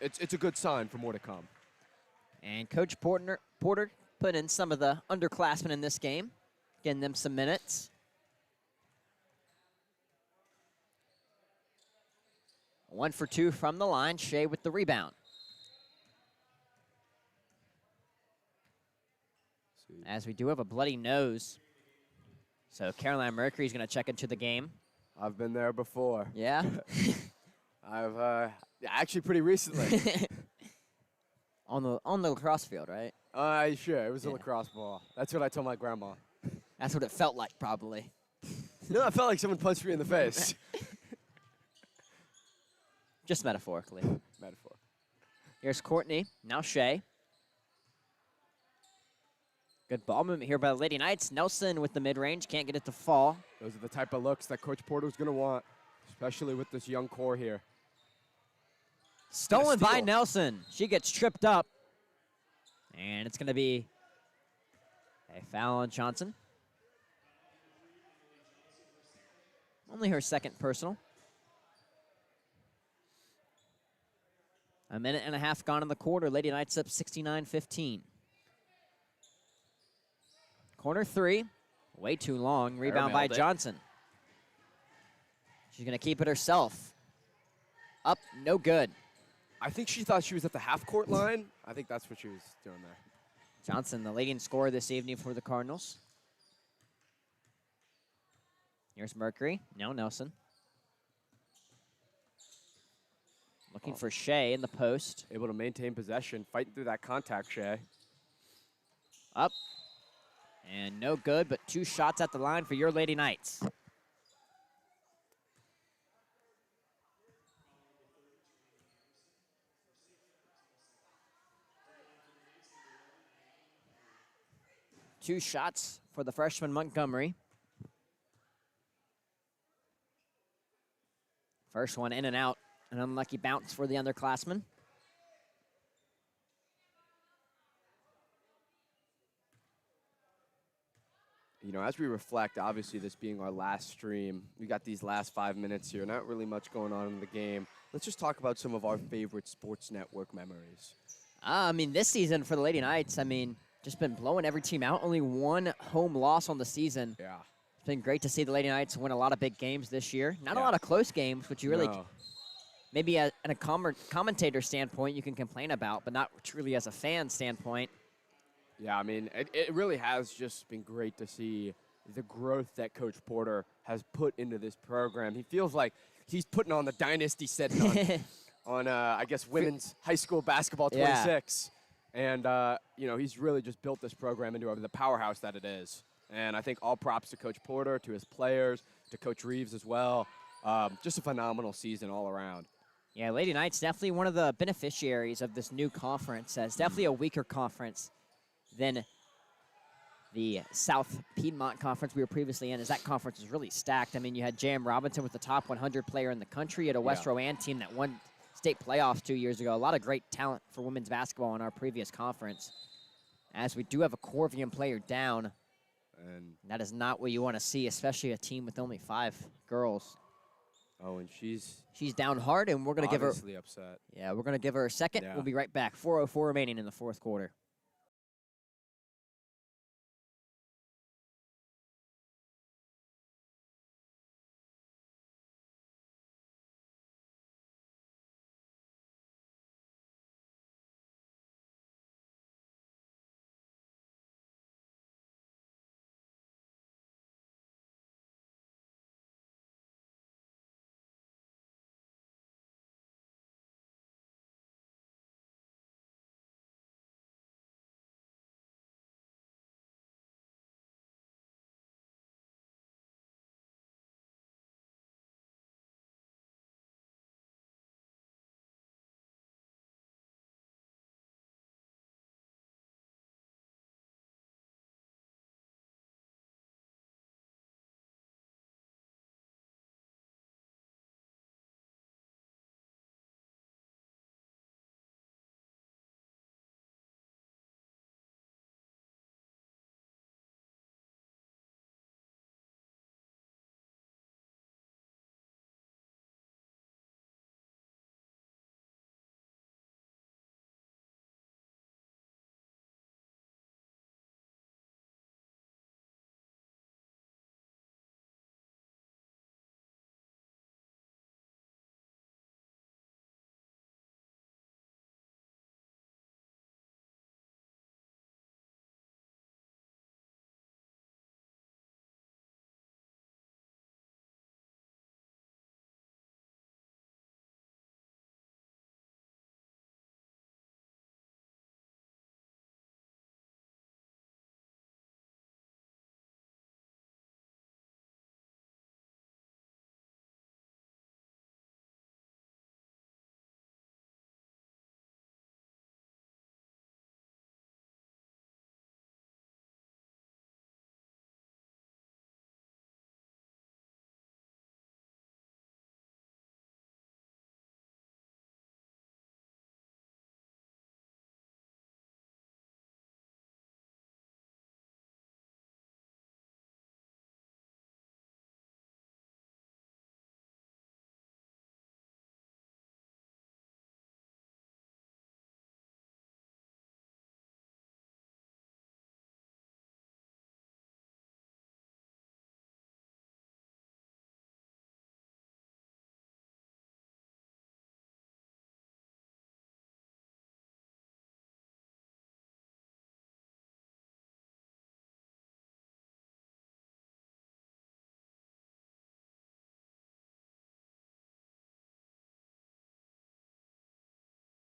it's a good sign for more to come. And Coach Porter put in some of the underclassmen in this game, getting them some minutes. One for two from the line. Shea with the rebound. As we do have a bloody nose. So Caroline Mercury is going to check into the game. I've been there before. Yeah? I've actually pretty recently. on the lacrosse field, right? Sure, it was a Yeah. lacrosse ball. That's what I told my grandma. That's what it felt like, probably. No, I felt like someone punched me in the face. Just metaphorically. Metaphor. Here's Courtney. Now Shea. Good ball movement here by the Lady Knights. Nelson with the mid-range. Can't get it to fall. Those are the type of looks that Coach Porter's going to want, especially with this young core here. Stolen by steal. Nelson. She gets tripped up. And it's going to be a foul on Johnson. Only her second personal. A minute and a half gone in the quarter. Lady Knights up 69-15. Corner three. Way too long. Rebound by Airmailed it. Johnson. She's going to keep it herself. Up, no good. I think she thought she was at the half-court line. I think that's what she was doing there. Johnson, the leading scorer this evening for the Cardinals. Here's Mercury. Now Nelson. Looking for Shea in the post. Able to maintain possession, fighting through that contact, Shea. Up. And no good, but two shots at the line for your Lady Knights. Two shots for the freshman Montgomery. First one in and out. An unlucky bounce for the underclassmen. You know, as we reflect, obviously this being our last stream, we got these last 5 minutes here. Not really much going on in the game. Let's just talk about some of our favorite sports network memories. I mean, this season for the Lady Knights, I mean, just been blowing every team out. Only one home loss on the season. Yeah. It's been great to see the Lady Knights win a lot of big games this year. Not a Yeah. lot of close games, which you really, No. maybe in a commentator standpoint, you can complain about, but not truly as a fan standpoint. Yeah, I mean, it really has just been great to see the growth that Coach Porter has put into this program. He feels like he's putting on the dynasty setting on I guess, women's high school basketball 26. And, you know, he's really just built this program into the powerhouse that it is. And I think all props to Coach Porter, to his players, to Coach Reeves as well. Just a phenomenal season all around. Yeah, Lady Knights definitely one of the beneficiaries of this new conference. It's definitely a weaker conference than the South Piedmont Conference we were previously in, as that conference is really stacked. I mean, you had J.M. Robinson with the top 100 player in the country at a West Rowan team that won state playoffs 2 years ago. A lot of great talent for women's basketball in our previous conference. As we do have a Corvian player down, And that is not what you want to see, especially a team with only 5 girls. oh, and she's She's down hard, and we're going to give her. obviously upset. Yeah, we're going to give her a second. Yeah. We'll be right back. 4:04 remaining in the fourth quarter.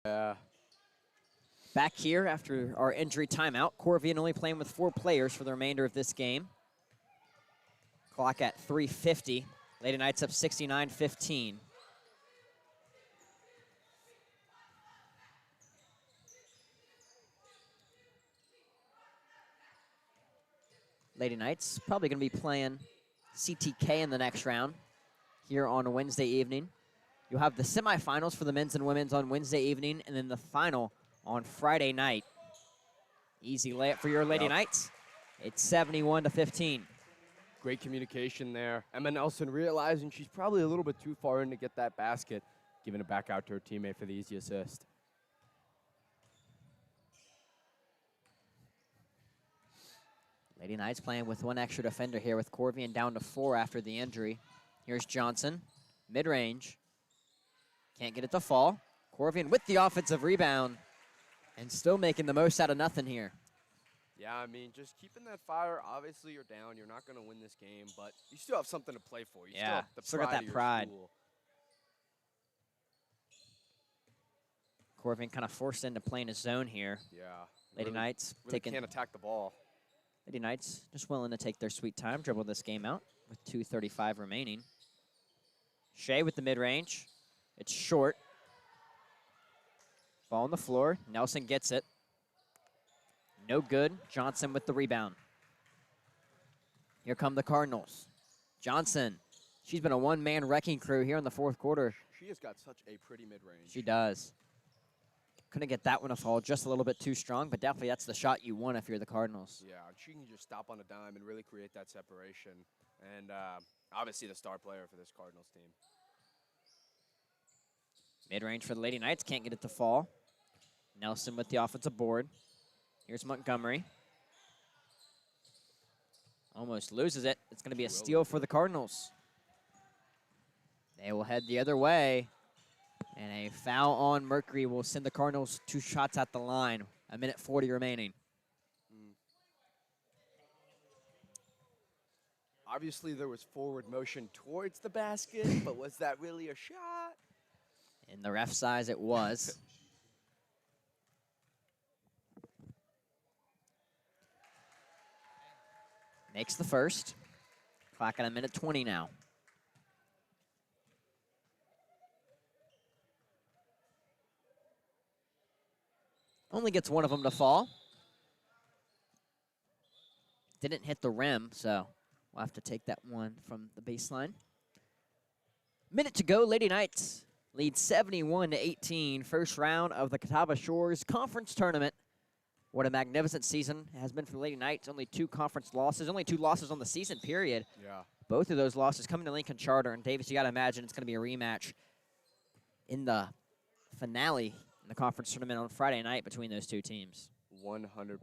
Yeah. Back here after our injury timeout, Corvian only playing with 4 players for the remainder of this game. Clock at 3:50. Lady Knights up 69-15. Lady Knights probably going to be playing CTK in the next round here on a Wednesday evening. You'll have the semifinals for the men's and women's on Wednesday evening, and then the final on Friday night. Easy layup for your Lady Knights. It's 71-15. Great communication there. Emma Nelson realizing she's probably a little bit too far in to get that basket, giving it back out to her teammate for the easy assist. Lady Knights playing with 1 extra defender here with Corvian down to 4 after the injury. Here's Johnson, mid-range. Can't get it to fall. Corvian with the offensive rebound and still making the most out of nothing here. Yeah, I mean, just keeping that fire. Obviously, you're down. You're not going to win this game, but you still have something to play for. You still have the still got pride that of your pride. school. Corvian kind of forced into playing his zone here. Yeah. Lady Knights really taking. can't attack the ball. Lady Knights just willing to take their sweet time, dribble this game out with 2:35 remaining. Shea with the mid-range. It's short. Ball on the floor. Nelson gets it. No good. Johnson with the rebound. Here come the Cardinals. Johnson. She's been a one-man wrecking crew here in the 4th quarter. She has got such a pretty mid-range. She does. Couldn't get that one to fall, just a little bit too strong, but definitely that's the shot you want if you're the Cardinals. Yeah, she can just stop on a dime and really create that separation. And obviously the star player for this Cardinals team. Mid-range for the Lady Knights, can't get it to fall. Nelson with the offensive board. Here's Montgomery. Almost loses it. It's going to be a steal for the Cardinals. They will head the other way. And a foul on Mercury will send the Cardinals 2 shots at the line. 1:40 remaining. Obviously, there was forward motion towards the basket, but was that really a shot? In the ref's eyes, it was. Makes the first. Clock at 1:20 now. Only gets one of them to fall. Didn't hit the rim, so we'll have to take that one from the baseline. Minute to go. Lady Knights lead 71-18. First round of the Catawba Shores Conference Tournament. What a magnificent season it has been for the Lady Knights. Only 2 conference losses. Only 2 losses on the season, period. Yeah. Both of those losses coming to Lincoln Charter. And Davis, you got to imagine it's going to be a rematch in the finale in the conference tournament on Friday night between those 2 teams. 100%.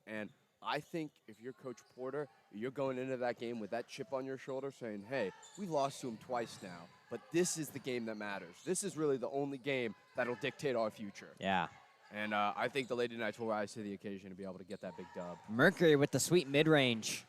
And I think if you're Coach Porter, you're going into that game with that chip on your shoulder saying, hey, we've lost to him twice now, but this is the game that matters. This is really the only game that'll dictate our future. Yeah. And I think the Lady Knights will rise to the occasion to be able to get that big dub. Mercury with the sweet mid-range.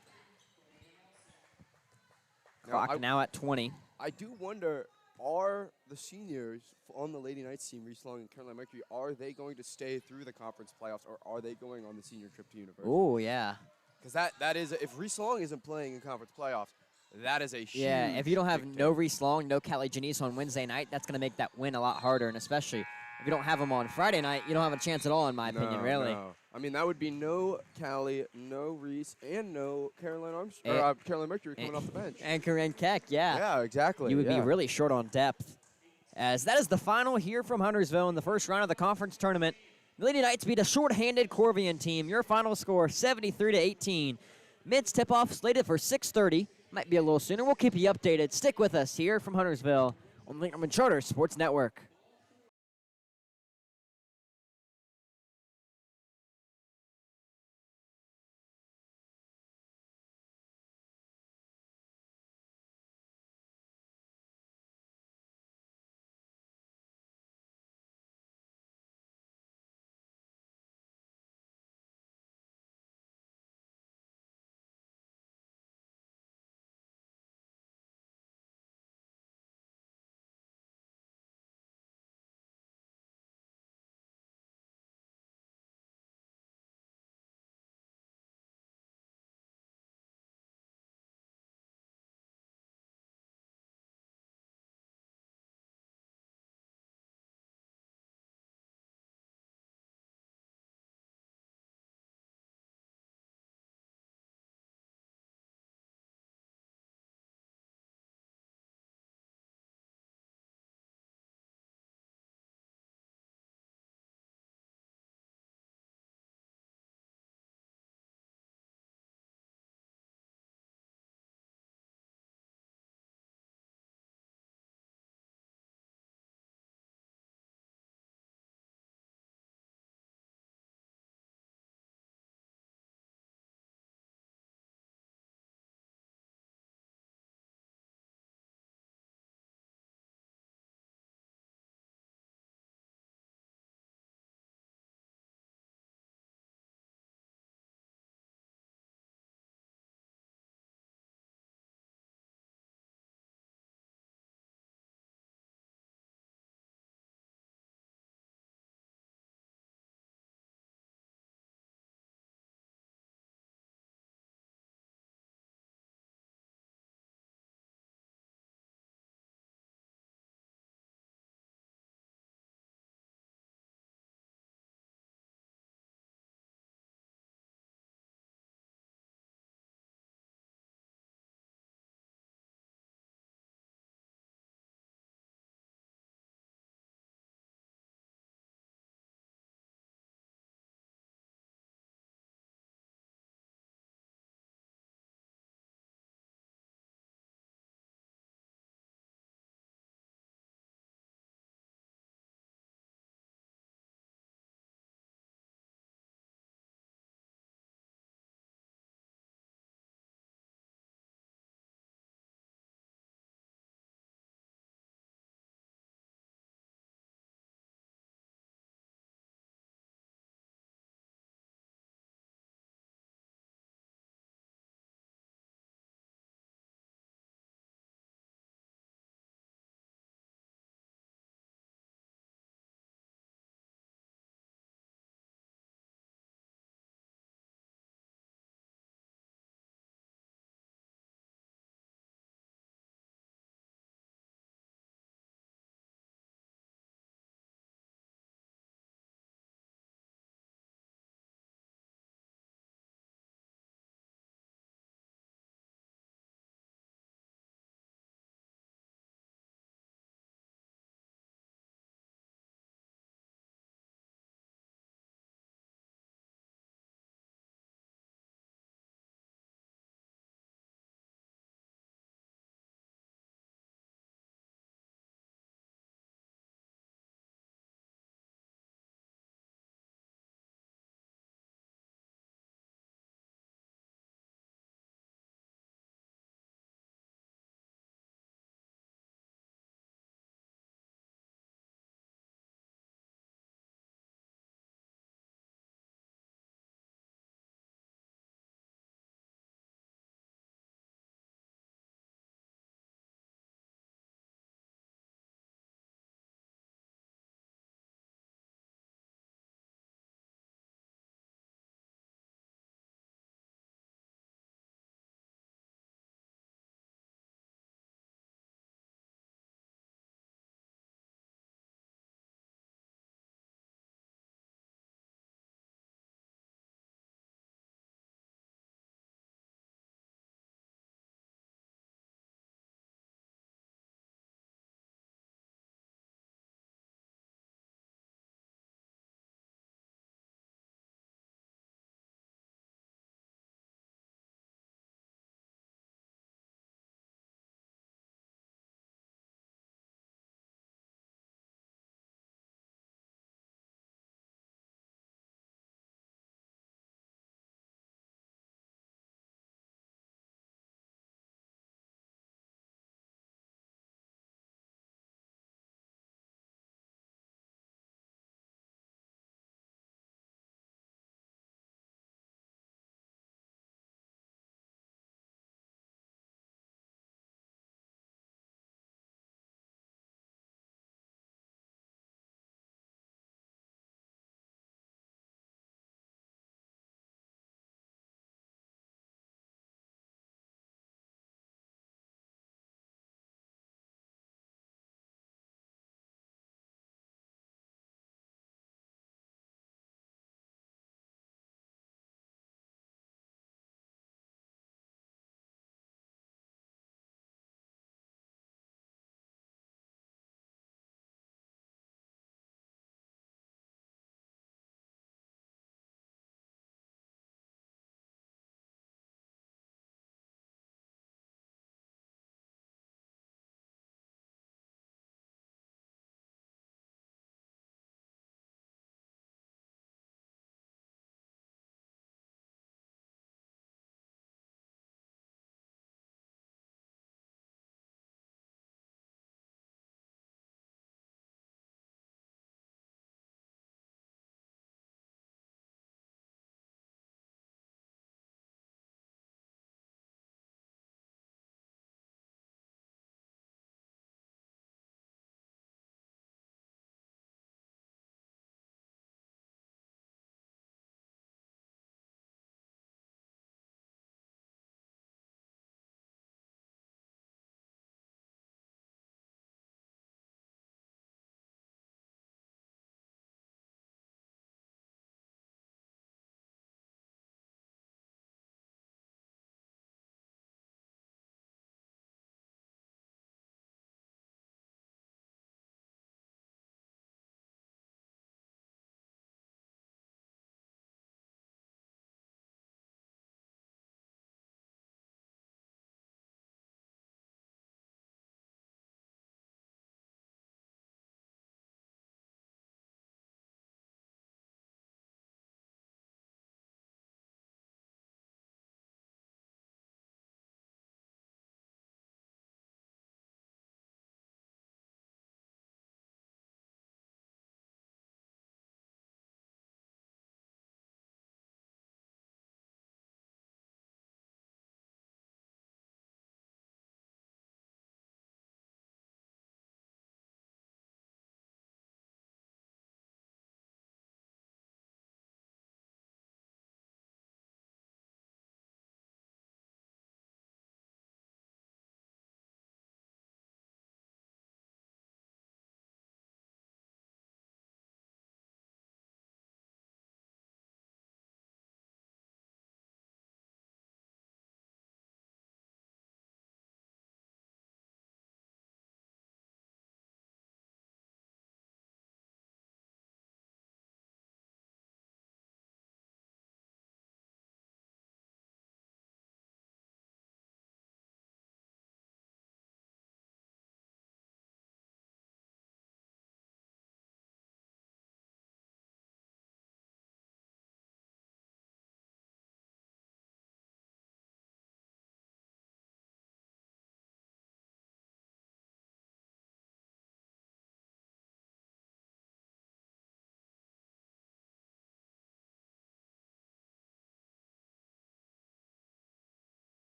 Clock now at 20. I do wonder, are the seniors on the Lady Knights team, Reese Long and Caroline Mercury, are they going to stay through the conference playoffs, or are they going on the senior trip to university? Oh, yeah. Because that is, if Reese Long isn't playing in conference playoffs, that is a huge Yeah, if you don't have big no thing. Reese Long, no Callie Janice on Wednesday night, that's going to make that win a lot harder, and especially if you don't have them on Friday night, you don't have a chance at all, in my opinion, really. No. I mean, that would be no Callie, no Reese, and no Caroline Armstrong, Caroline Mercury coming off the bench. Anchor and Keck, yeah. Yeah, exactly. You would be really short on depth. As that is the final here from Huntersville in the first round of the conference tournament. The Lady Knights beat a short-handed Corvian team. Your final score, 73-18. Men's tip-off slated for 6:30. Might be a little sooner. We'll keep you updated. Stick with us here from Huntersville on Lincoln Charter Sports Network.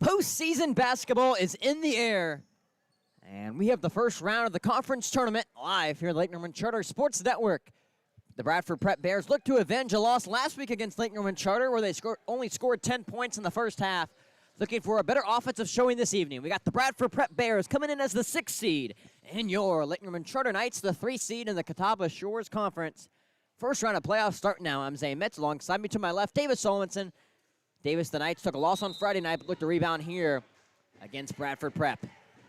Postseason basketball is in the air. And we have the first round of the conference tournament live here at Lake Norman Charter Sports Network. The Bradford Prep Bears look to avenge a loss last week against Lake Norman Charter where they only scored 10 points in the first half. Looking for a better offensive showing this evening. We got the Bradford Prep Bears coming in as the 6th seed. And your Lake Norman Charter Knights, the 3 seed in the Catawba Shores Conference. First round of playoffs starting now. I'm Zay Metz. Alongside me to my left, Davis Solonson. Davis, the Knights took a loss on Friday night, but looked to rebound here against Bradford Prep.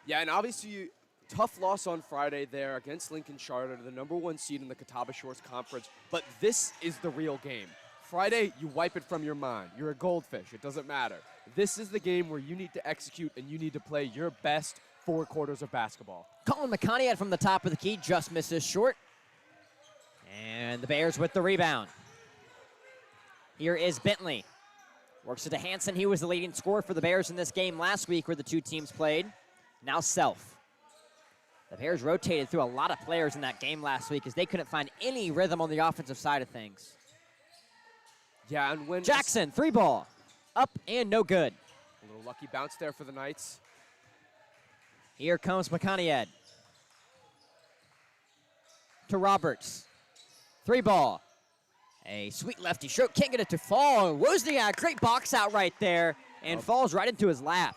Yeah, and obviously, tough loss on Friday there against Lincoln Charter, the #1 seed in the Catawba Shores Conference. But this is the real game. Friday, you wipe it from your mind. You're a goldfish. It doesn't matter. This is the game where you need to execute and you need to play your best 4 quarters of basketball. Colin McConaughey from the top of the key just misses short. And the Bears with the rebound. Here is Bentley. Works it to Hansen. He was the leading scorer for the Bears in this game last week where the 2 teams played. Now Self. The Bears rotated through a lot of players in that game last week as they couldn't find any rhythm on the offensive side of things. Yeah, and when Jackson, 3 ball. Up and no good. A little lucky bounce there for the Knights. Here comes McConaughey. To Roberts. 3 ball. A sweet lefty stroke. Can't get it to fall. Wozniak, great box out right there. And falls right into his lap.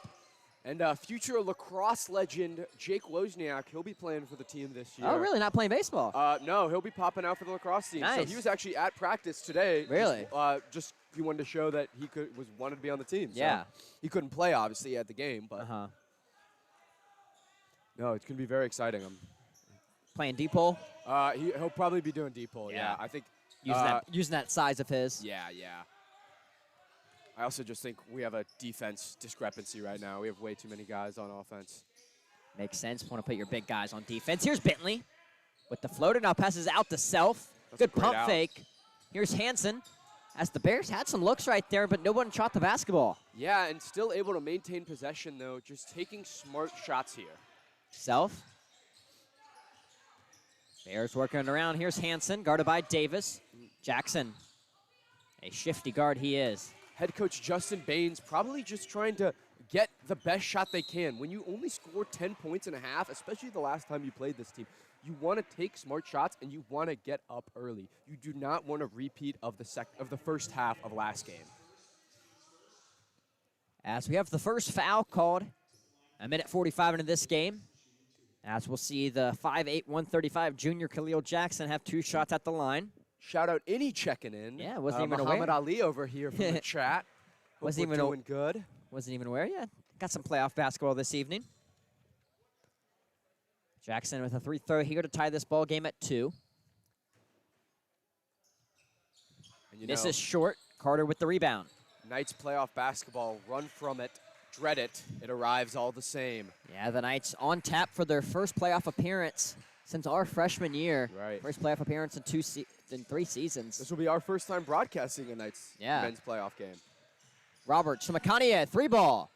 And future lacrosse legend Jake Wozniak, he'll be playing for the team this year. Oh, really? Not playing baseball? No, he'll be popping out for the lacrosse team. Nice. So he was actually at practice today. Really? Just he wanted to show that he wanted to be on the team. Yeah. So he couldn't play obviously at the game, but no, it's gonna be very exciting. Playing deep hole? He'll probably be doing deep hole. Yeah, I think Using that size of his. Yeah. I also just think we have a defense discrepancy right now. We have way too many guys on offense. Makes sense. Want to put your big guys on defense. Here's Bentley with the floater. Now passes out to Self. Good pump fake. Here's Hansen. As the Bears had some looks right there, but no one shot the basketball. Yeah, and still able to maintain possession, though. Just taking smart shots here. Self. Bears working around. Here's Hansen, guarded by Davis. Jackson. A shifty guard he is. Head coach Justin Baines probably just trying to get the best shot they can. When you only score 10 points and a half, especially the last time you played this team, you want to take smart shots and you want to get up early. You do not want a repeat of the first half of last game. As we have the first foul called, 1:45 into this game. As we'll see the 5'8", 135 junior Khalil Jackson have 2 shots at the line. Shout out any checking in. Yeah, wasn't even Muhammad aware. Ali over here from the chat. Wasn't even doing good. Wasn't even aware yet. Got some playoff basketball this evening. Jackson with a 3 throw here to tie this ball game at 2. And This is short. Carter with the rebound. Knights playoff basketball. Run from it. Dread it. It arrives all the same. Yeah, the Knights on tap for their first playoff appearance since our freshman year. Right. First playoff appearance in 3 seasons. This will be our first time broadcasting a Knights men's playoff game. Roberts to McConaughey, 3 ball.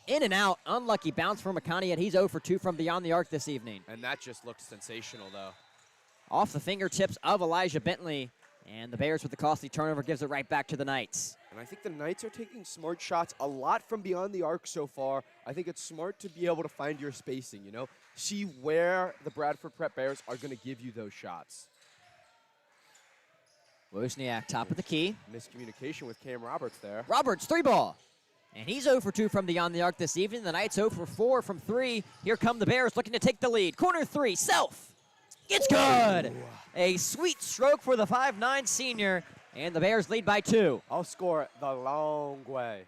In and out. Unlucky bounce for McConaughey. He's 0 for 2 from beyond the arc this evening. And that just looked sensational, though. Off the fingertips of Elijah Bentley. And the Bears with the costly turnover gives it right back to the Knights. And I think the Knights are taking smart shots a lot from beyond the arc so far. I think it's smart to be able to find your spacing, you know? See where the Bradford Prep Bears are going to give you those shots. Wozniak, top of the key. Miscommunication with Cam Roberts there. Roberts, 3 ball. And he's 0 for 2 from beyond the arc this evening. The Knights 0 for 4 from 3. Here come the Bears looking to take the lead. Corner 3, Self. It's good. A sweet stroke for the 5'9" senior. And the Bears lead by 2. I'll score it the long way.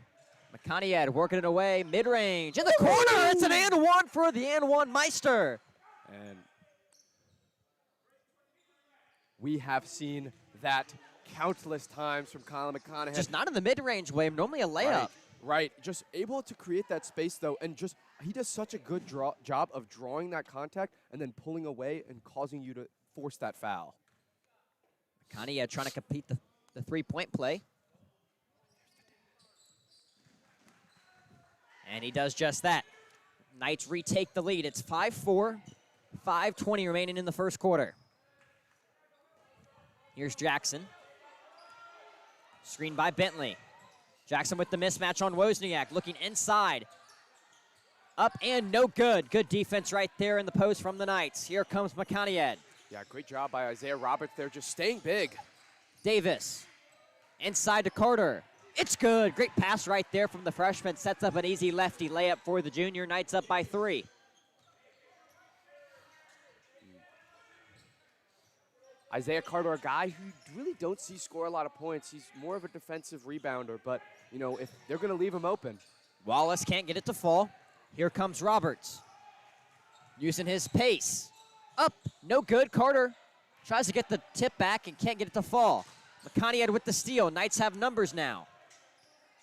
McConaughey working it away, mid-range. In the corner, it's an and 1 for the and 1 Meister. And we have seen that countless times from Colin McConaughey. Just not in the mid-range way, normally a layup. Right, just able to create that space, though, and just he does such a good job of drawing that contact and then pulling away and causing you to force that foul. McConaughey trying to complete the 3-point play. And he does just that. Knights retake the lead. It's 5-4, 5:20 remaining in the first quarter. Here's Jackson. Screened by Bentley. Jackson with the mismatch on Wozniak, looking inside. Up and no good. Good defense right there in the post from the Knights. Here comes Makaniad. Yeah, great job by Isaiah Roberts there, just staying big. Davis, inside to Carter. It's good. Great pass right there from the freshman. Sets up an easy lefty layup for the junior. Knights up by 3. Isaiah Carter, a guy who you really don't see score a lot of points. He's more of a defensive rebounder, but, you know, if they're going to leave him open. Wallace can't get it to fall. Here comes Roberts. Using his pace. Up, no good. Carter tries to get the tip back and can't get it to fall. Makaniad with the steal. Knights have numbers now.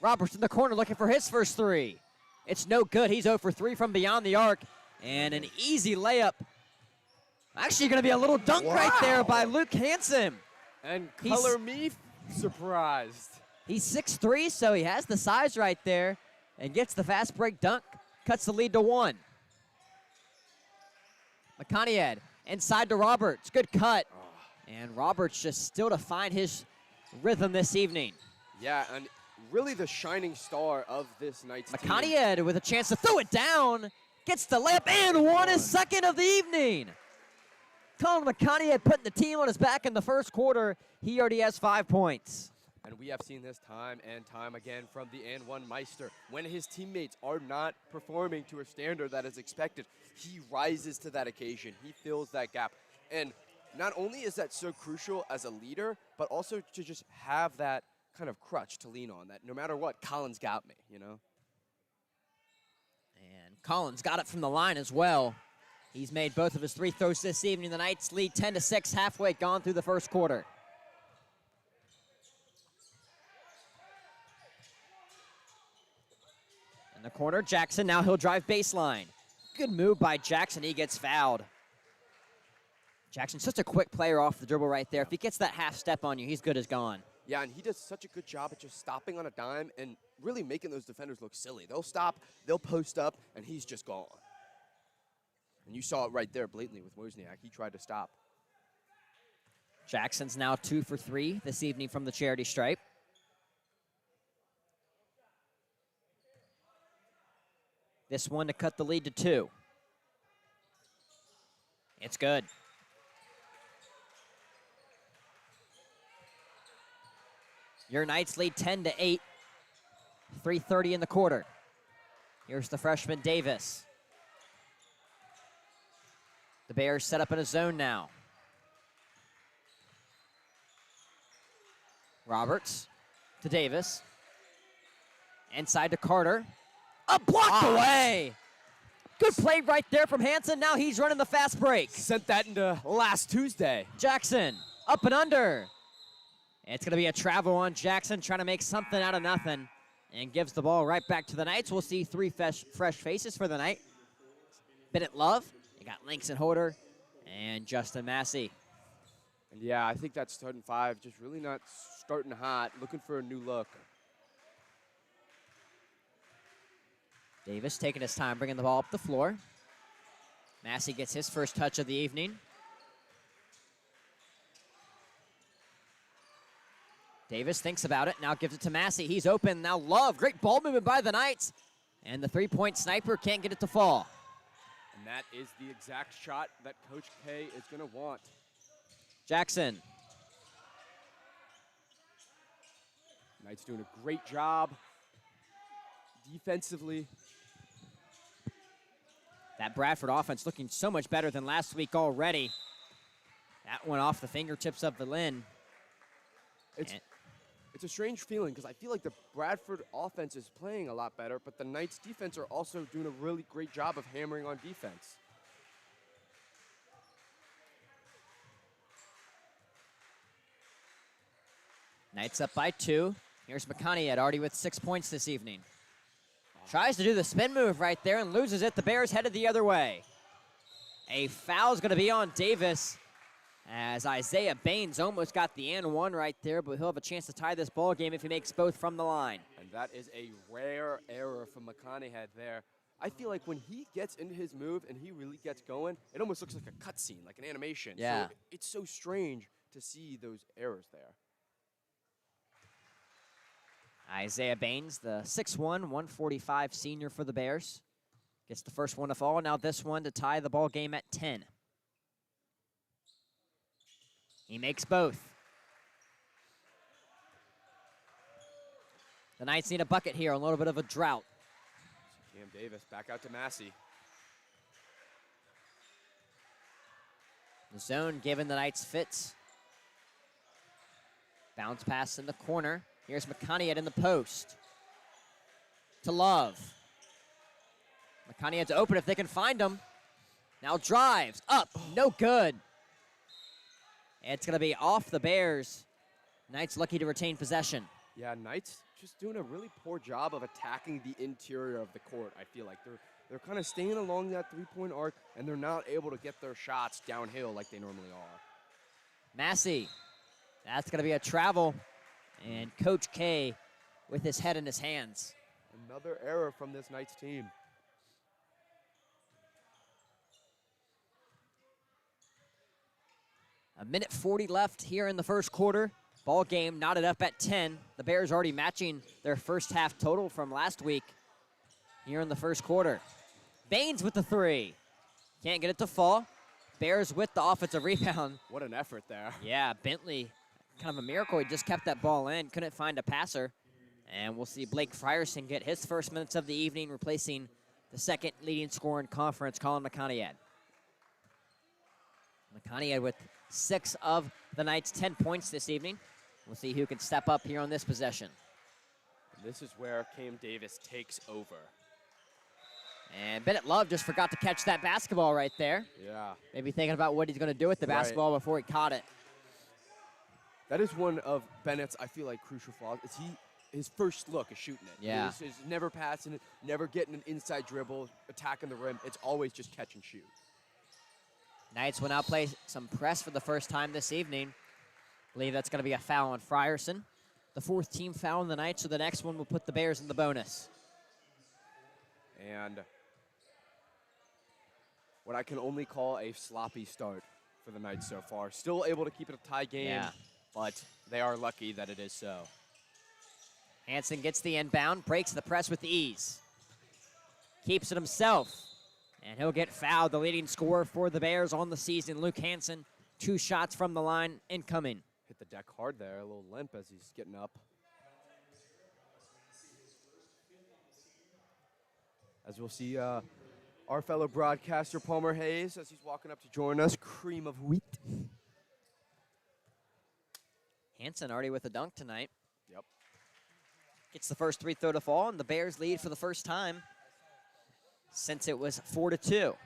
Roberts in the corner looking for his first 3. It's no good. He's 0 for 3 from beyond the arc. And an easy layup. Actually going to be a little dunk right there by Luke Hansen. And color me surprised. He's 6'3", so he has the size right there and gets the fast break dunk. Cuts the lead to 1. Makaniad inside to Roberts. Good cut. And Roberts just still to find his rhythm this evening. Yeah, and really the shining star of this Knights team. Makaniad with a chance to throw it down. Gets the layup and won his second of the evening. Colin Makaniad putting the team on his back in the first quarter. He already has 5 points. And we have seen this time and time again from the and one Meister. When his teammates are not performing to a standard that is expected, he rises to that occasion. He fills that gap. And not only is that so crucial as a leader, but also to just have that kind of crutch to lean on, that no matter what, Colin's got me, you know? And Collins got it from the line as well. He's made both of his 3 throws this evening. The Knights lead 10-6, halfway gone through the first quarter. In the corner, Jackson, now he'll drive baseline. Good move by Jackson, he gets fouled. Jackson's just a quick player off the dribble right there. If he gets that half step on you, he's good as gone. Yeah, and he does such a good job at just stopping on a dime and really making those defenders look silly. They'll stop, they'll post up, and he's just gone. And you saw it right there blatantly with Wozniak. He tried to stop. Jackson's now 2 for 3 this evening from the charity stripe. This one to cut the lead to 2. It's good. Your Knights lead 10-8. 3:30 in the quarter. Here's the freshman Davis. The Bears set up in a zone now. Roberts to Davis. Inside to Carter. A block away. Good play right there from Hansen. Now he's running the fast break. Sent that into last Tuesday. Jackson up and under. It's going to be a travel on Jackson, trying to make something out of nothing, and gives the ball right back to the Knights. We'll see 3 fresh faces for the night. Bennett Love. You got Langston Holder and Justin Massey. And yeah, I think that starting 5 just really not starting hot, looking for a new look. Davis taking his time, bringing the ball up the floor. Massey gets his first touch of the evening. Davis thinks about it, now gives it to Massey. He's open, now Love. Great ball movement by the Knights. And the 3-point sniper can't get it to fall. And that is the exact shot that Coach K is going to want. Jackson. Knights doing a great job defensively. That Bradford offense looking so much better than last week already. That one off the fingertips of Velin. It's a strange feeling because I feel like the Bradford offense is playing a lot better, but the Knights defense are also doing a really great job of hammering on defense. Knights up by 2. Here's Makaniad, already with 6 points this evening. Tries to do the spin move right there and loses it. The Bears headed the other way. A foul's going to be on Davis as Isaiah Baines almost got the and one right there, but he'll have a chance to tie this ball game if he makes both from the line. And that is a rare error from McConaughey there. I feel like when he gets into his move and he really gets going, it almost looks like a cutscene, like an animation. Yeah. So it's so strange to see those errors there. Isaiah Baines, the 6'1", 145 senior for the Bears, gets the first one to fall. Now this one to tie the ball game at 10. He makes both. The Knights need a bucket here, a little bit of a drought. Cam Davis back out to Massey. The zone giving the Knights fits. Bounce pass in the corner. Here's McConaughey in the post. To Love. McConaughey to open if they can find him. Now drives up, no good. It's going to be off the Bears. Knights lucky to retain possession. Yeah, Knights just doing a really poor job of attacking the interior of the court. I feel like they're kind of staying along that three-point arc, and they're not able to get their shots downhill like they normally are. Massey, that's going to be a travel, and Coach K with his head in his hands. Another error from this Knights team. A minute 40 left here in the first quarter. Ball game knotted up at 10. The Bears already matching their first half total from last week here in the first quarter. Baines with the three. Can't get it to fall. Bears with the offensive rebound. What an effort there. Yeah, Bentley, kind of a miracle. He just kept that ball in, couldn't find a passer. And we'll see Blake Frierson get his first minutes of the evening, replacing the second leading scorer in conference, Colin McConaughey. McConaughey with 6 of the Knights' 10 points this evening. We'll see who can step up here on this possession. This is where Cam Davis takes over. And Bennett Love just forgot to catch that basketball right there. Yeah. Maybe thinking about what he's going to do with the basketball before he caught it. That is one of Bennett's, I feel like, crucial flaws. Is his first look is shooting it. Yeah. He's never passing it, never getting an inside dribble, attacking the rim. It's always just catch and shoot. Knights will now play some press for the first time this evening. Believe that's going to be a foul on Frierson. The 4th team foul on the Knights, so the next one will put the Bears in the bonus. And what I can only call a sloppy start for the Knights so far. Still able to keep it a tie game, but they are lucky that it is so. Hansen gets the inbound, breaks the press with ease. Keeps it himself, and he'll get fouled. The leading scorer for the Bears on the season, Luke Hansen. 2 shots from the line incoming. Hit the deck hard there, a little limp as he's getting up. As we'll see our fellow broadcaster, Palmer Hayes, as he's walking up to join us, cream of wheat. Hansen already with a dunk tonight. Yep. Gets the first free throw to fall, and the Bears lead for the first time since it was 4-2.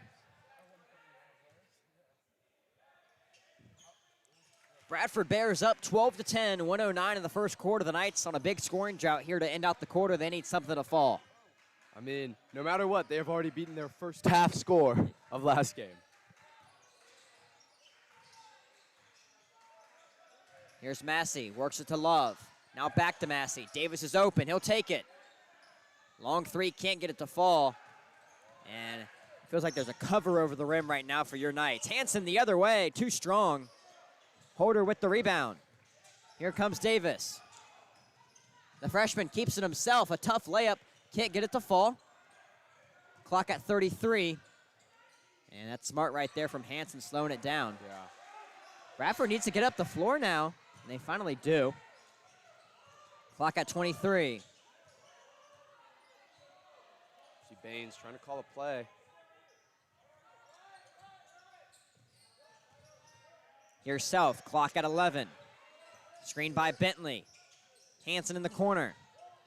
Bradford Bears up 12-10, 1:09 in the first quarter. The Knights on a big scoring drought here to end out the quarter. They need something to fall. I mean, no matter what, they have already beaten their first half score of last game. Here's Massey, works it to Love. Now back to Massey. Davis is open, he'll take it. Long three, can't get it to fall. And it feels like there's a cover over the rim right now for your Knights. Hansen the other way, too strong. Holder with the rebound. Here comes Davis. The freshman keeps it himself, a tough layup. Can't get it to fall. Clock at 33. And that's smart right there from Hansen, slowing it down. Yeah. Bradford needs to get up the floor now, and they finally do. Clock at 23. See Baines trying to call a play. Here's South, clock at 11. Screen by Bentley. Hansen in the corner.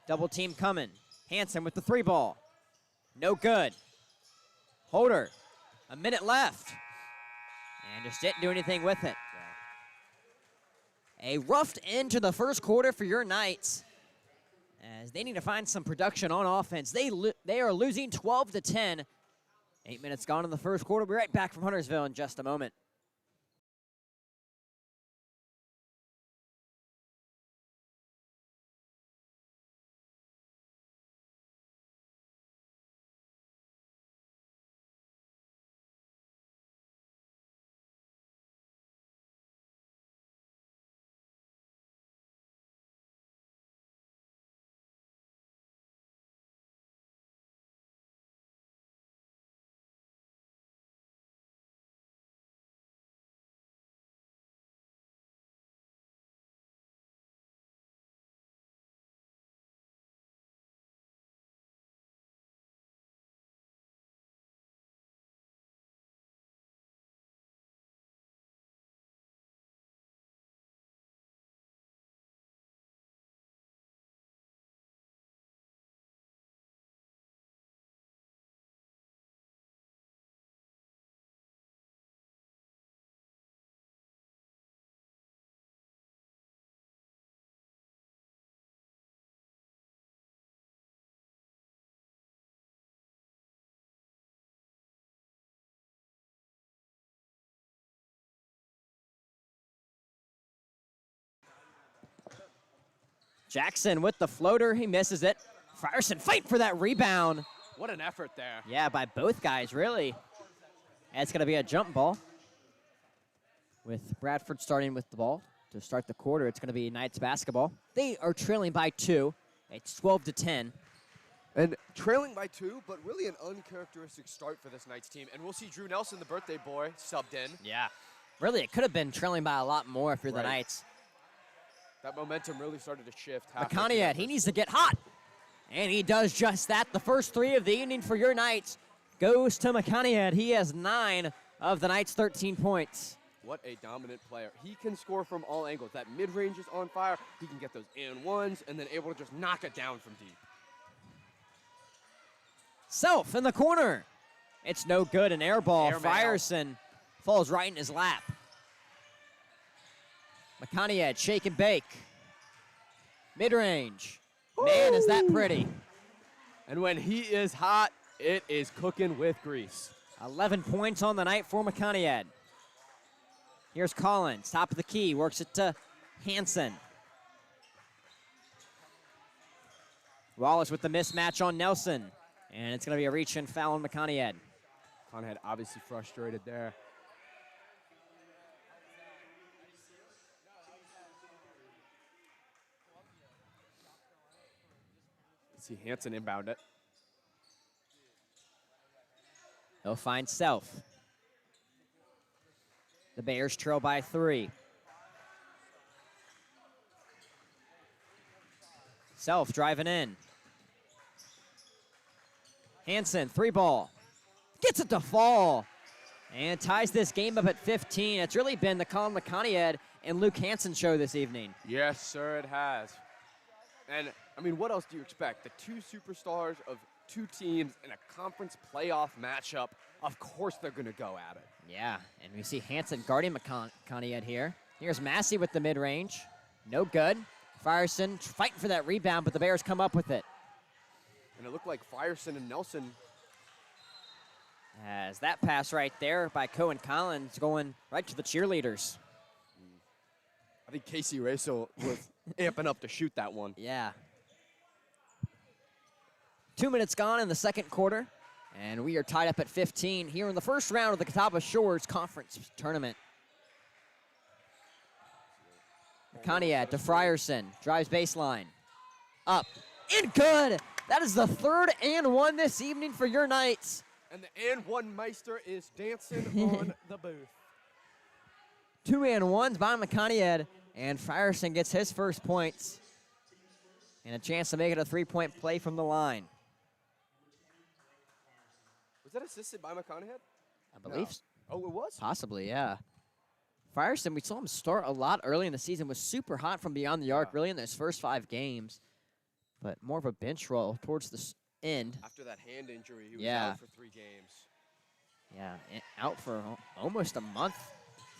Double team coming. Hansen with the 3 ball. No good. Holder, a minute left. And just didn't do anything with it. A roughed end to the first quarter for your Knights, as they need to find some production on offense. They are losing 12-10. 8 minutes gone in the first quarter. We'll be right back from Huntersville in just a moment. Jackson with the floater. He misses it. Frierson fighting for that rebound. What an effort there. Yeah, by both guys, really. And it's going to be a jump ball. With Bradford starting with the ball to start the quarter, it's going to be Knights basketball. They are trailing by 2. It's 12-10. And trailing by 2, but really an uncharacteristic start for this Knights team. And we'll see Drew Nelson, the birthday boy, subbed in. Yeah. Really, it could have been trailing by a lot more if you're the Right. Knights. That momentum really started to shift. McConaughey, he needs to get hot. And he does just that. The first 3 of the evening for your Knights goes to McConaughey. He has 9 of the Knights' 13 points. What a dominant player. He can score from all angles. That mid-range is on fire. He can get those and ones and then able to just knock it down from deep. Self in the corner. It's no good. An air ball. Airmail. Frierson falls right in his lap. McConaughey, shake and bake. Mid-range. Man, is that pretty. And when he is hot, it is cooking with grease. 11 points on the night for McConaughey. Here's Collins, top of the key, works it to Hansen. Wallace with the mismatch on Nelson. And it's going to be a reach and foul on McConaughey. Conhead obviously frustrated there. See Hansen inbound it. He'll find Self. The Bears trail by 3. Self driving in. Hansen, 3 ball. Gets it to fall. And ties this game up at 15. It's really been the Colin McConaughey and Luke Hansen show this evening. Yes, sir, it has. And, I mean, what else do you expect? The 2 superstars of 2 teams in a conference playoff matchup. Of course they're going to go at it. Yeah, and we see Hansen guarding McConaughey here. Here's Massey with the mid-range. No good. Frierson fighting for that rebound, but the Bears come up with it. And it looked like Frierson and Nelson. As that pass right there by Cohen Collins going right to the cheerleaders. I think Casey Raso was amping up to shoot that one. Yeah. 2 minutes gone in the second quarter, and we are tied up at 15 here in the first round of the Catawba Shores Conference Tournament. McConaughey to Frierson, drives baseline, up, and good! That is the 3rd and 1 this evening for your Knights. And the and one Meister is dancing on the booth. 2 and 1s by McConaughey, and Frierson gets his first points. And a chance to make it a 3-point play from the line. Was that assisted by McConaughey? I believe so. Oh, it was? Possibly, yeah. Frierson, we saw him start a lot early in the season, was super hot from beyond the arc, really in those first 5 games. But more of a bench role towards the end. After that hand injury, he was Yeah. out for 3 games. Yeah, out for almost a month,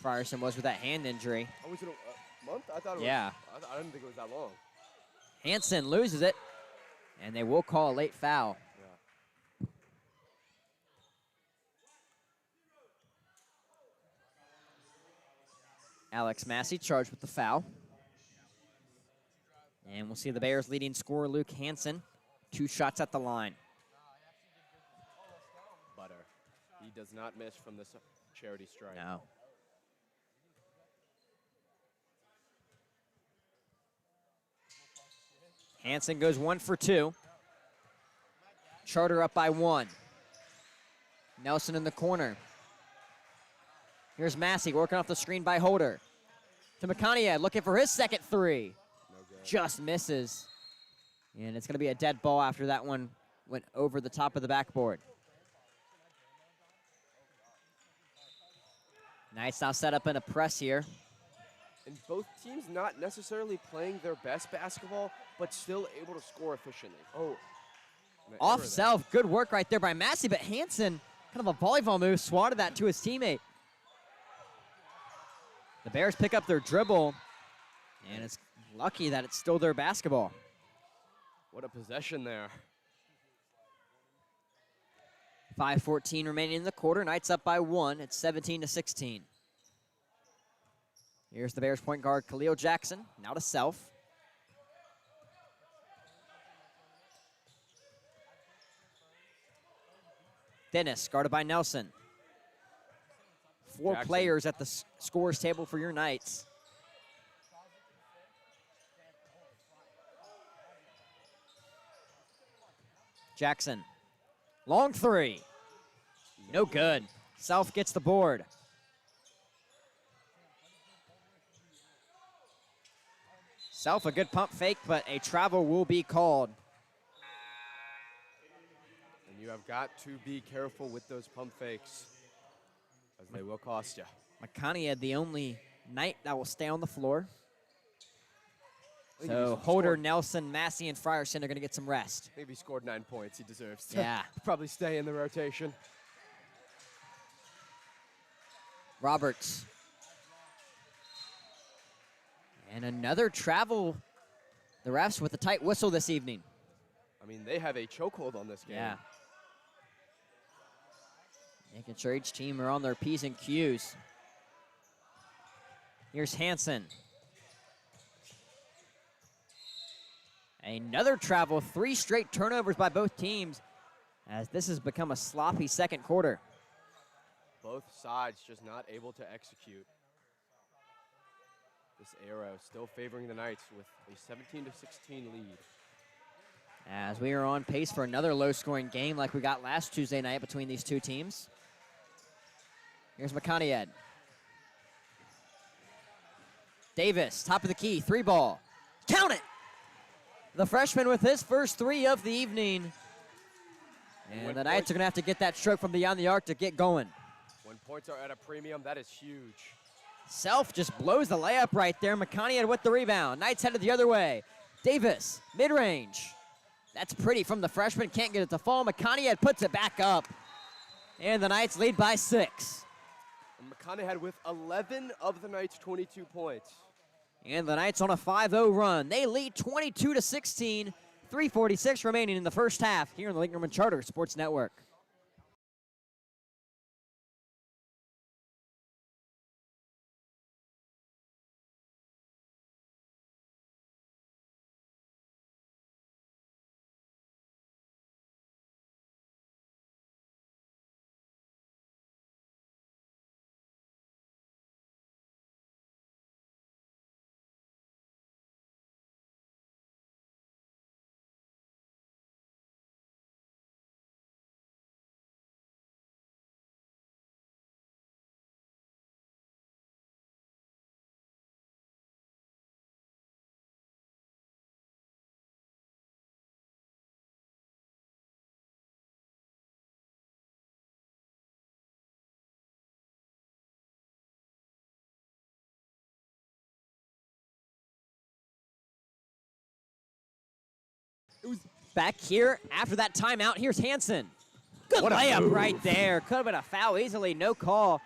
Frierson was with that hand injury. Oh, was it a month? I thought it Yeah. was. I didn't think it was that long. Hansen loses it, and they will call a late foul. Yeah. Alex Massey charged with the foul. And we'll see the Bears leading scorer, Luke Hansen, 2 shots at the line. Butter. He does not miss from this charity stripe. No. Hansen goes 1 for 2. Charter up by 1. Nelson in the corner. Here's Massey working off the screen by Holder. To McConaughey looking for his second 3. No good. Just misses. And it's going to be a dead ball after that one went over the top of the backboard. Knights now set up in a press here. And both teams not necessarily playing their best basketball, but still able to score efficiently. Oh. an Off error there. self, good work right there by Massey, but Hansen, kind of a volleyball move, swatted that to his teammate. The Bears pick up their dribble, and it's lucky that it's still their basketball. What a possession there. 5:14 remaining in the quarter. Knights up by 1. It's 17-16. Here's the Bears point guard, Khalil Jackson, now to Self. Dennis, guarded by Nelson. Four Jackson. players at the scores table for your Knights. Jackson, long three. No good. South gets the board. South a good pump fake, but a travel will be called. And you have got to be careful with those pump fakes, as they will cost you. McConaughey had the only Knight that will stay on the floor. I think if So he Holder, scored- Nelson, Massey, and Frierson are going to get some rest. I think if he scored 9 points, he deserves to Yeah. probably stay in the rotation. Roberts. And another travel. The refs with a tight whistle this evening. I mean, they have a chokehold on this game. Yeah. Making sure each team are on their P's and Q's. Here's Hansen. Another travel, 3 straight turnovers by both teams, as this has become a sloppy second quarter. Both sides just not able to execute. This arrow still favoring the Knights with a 17-16 lead. As we are on pace for another low-scoring game like we got last Tuesday night between these two teams. Here's McConaughey. Davis, top of the key, 3 ball. Count it! The freshman with his first 3 of the evening. And When the Knights points- are going to have to get that stroke from beyond the arc to get going. When points are at a premium, that is huge. Self just blows the layup right there. McConaughey with the rebound. Knights headed the other way. Davis, mid-range. That's pretty from the freshman. Can't get it to fall. McConaughey puts it back up. And the Knights lead by 6. And McConaughey had with 11 of the Knights' 22 points. And the Knights on a 5-0 run. They lead 22-16. 3:46 remaining in the first half here on the Lake Norman Charter Sports Network. Back here after that timeout, here's Hansen. Good What a layup move. right there. Could have been a foul easily, no call.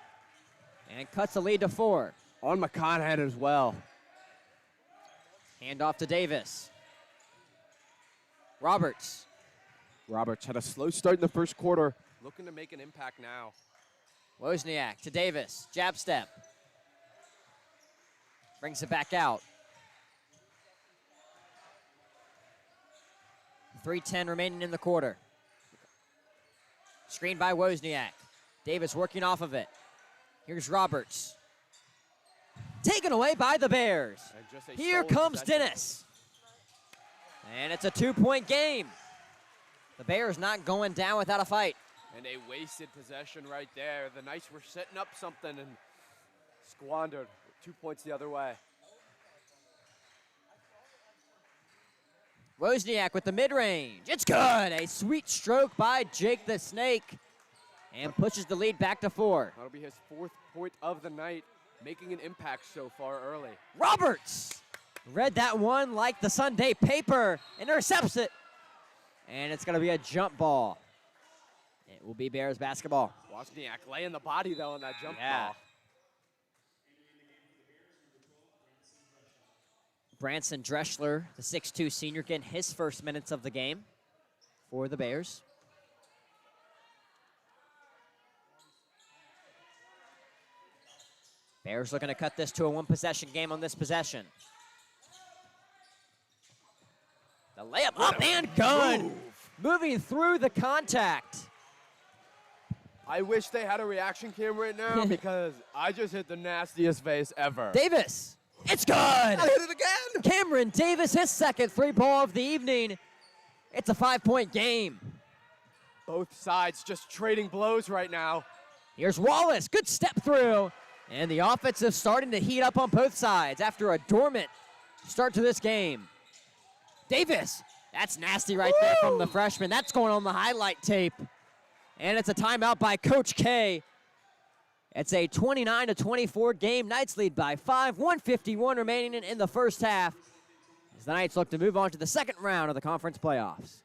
And cuts the lead to 4. On McConaughey as well. Hand off to Davis. Roberts. Roberts had a slow start in the first quarter. Looking to make an impact now. Wozniak to Davis. Jab step. Brings it back out. 3:10 remaining in the quarter. Screened by Wozniak. Davis working off of it. Here's Roberts. Taken away by the Bears. And just a Here solid comes possession. Dennis. And it's a 2-point game. The Bears not going down without a fight. And a wasted possession right there. The Knights were setting up something and squandered. 2 points the other way. Wozniak with the mid-range. It's good. A sweet stroke by Jake the Snake. And pushes the lead back to 4. That'll be his 4th point of the night, making an impact so far early. Roberts read that one like the Sunday paper. Intercepts it. And it's going to be a jump ball. It will be Bears basketball. Wozniak laying the body, though, on that jump Yeah. ball. Branson Dreschler, the 6'2 senior, getting his first minutes of the game for the Bears. Bears looking to cut this to a 1-possession game on this possession. The layup up and good. Moving through the contact. I wish they had a reaction cam right now because I just hit the nastiest face ever. Davis. It's good. I hit it again. Cameron Davis, his second three-ball of the evening. It's a 5-point game. Both sides just trading blows right now. Here's Wallace. Good step through. And the offense is starting to heat up on both sides after a dormant start to this game. Davis. That's nasty right there from the freshman. That's going on the highlight tape. And it's a timeout by Coach K. It's a 29-24 game. Knights lead by 5. 1:51 remaining in the first half as the Knights look to move on to the second round of the conference playoffs.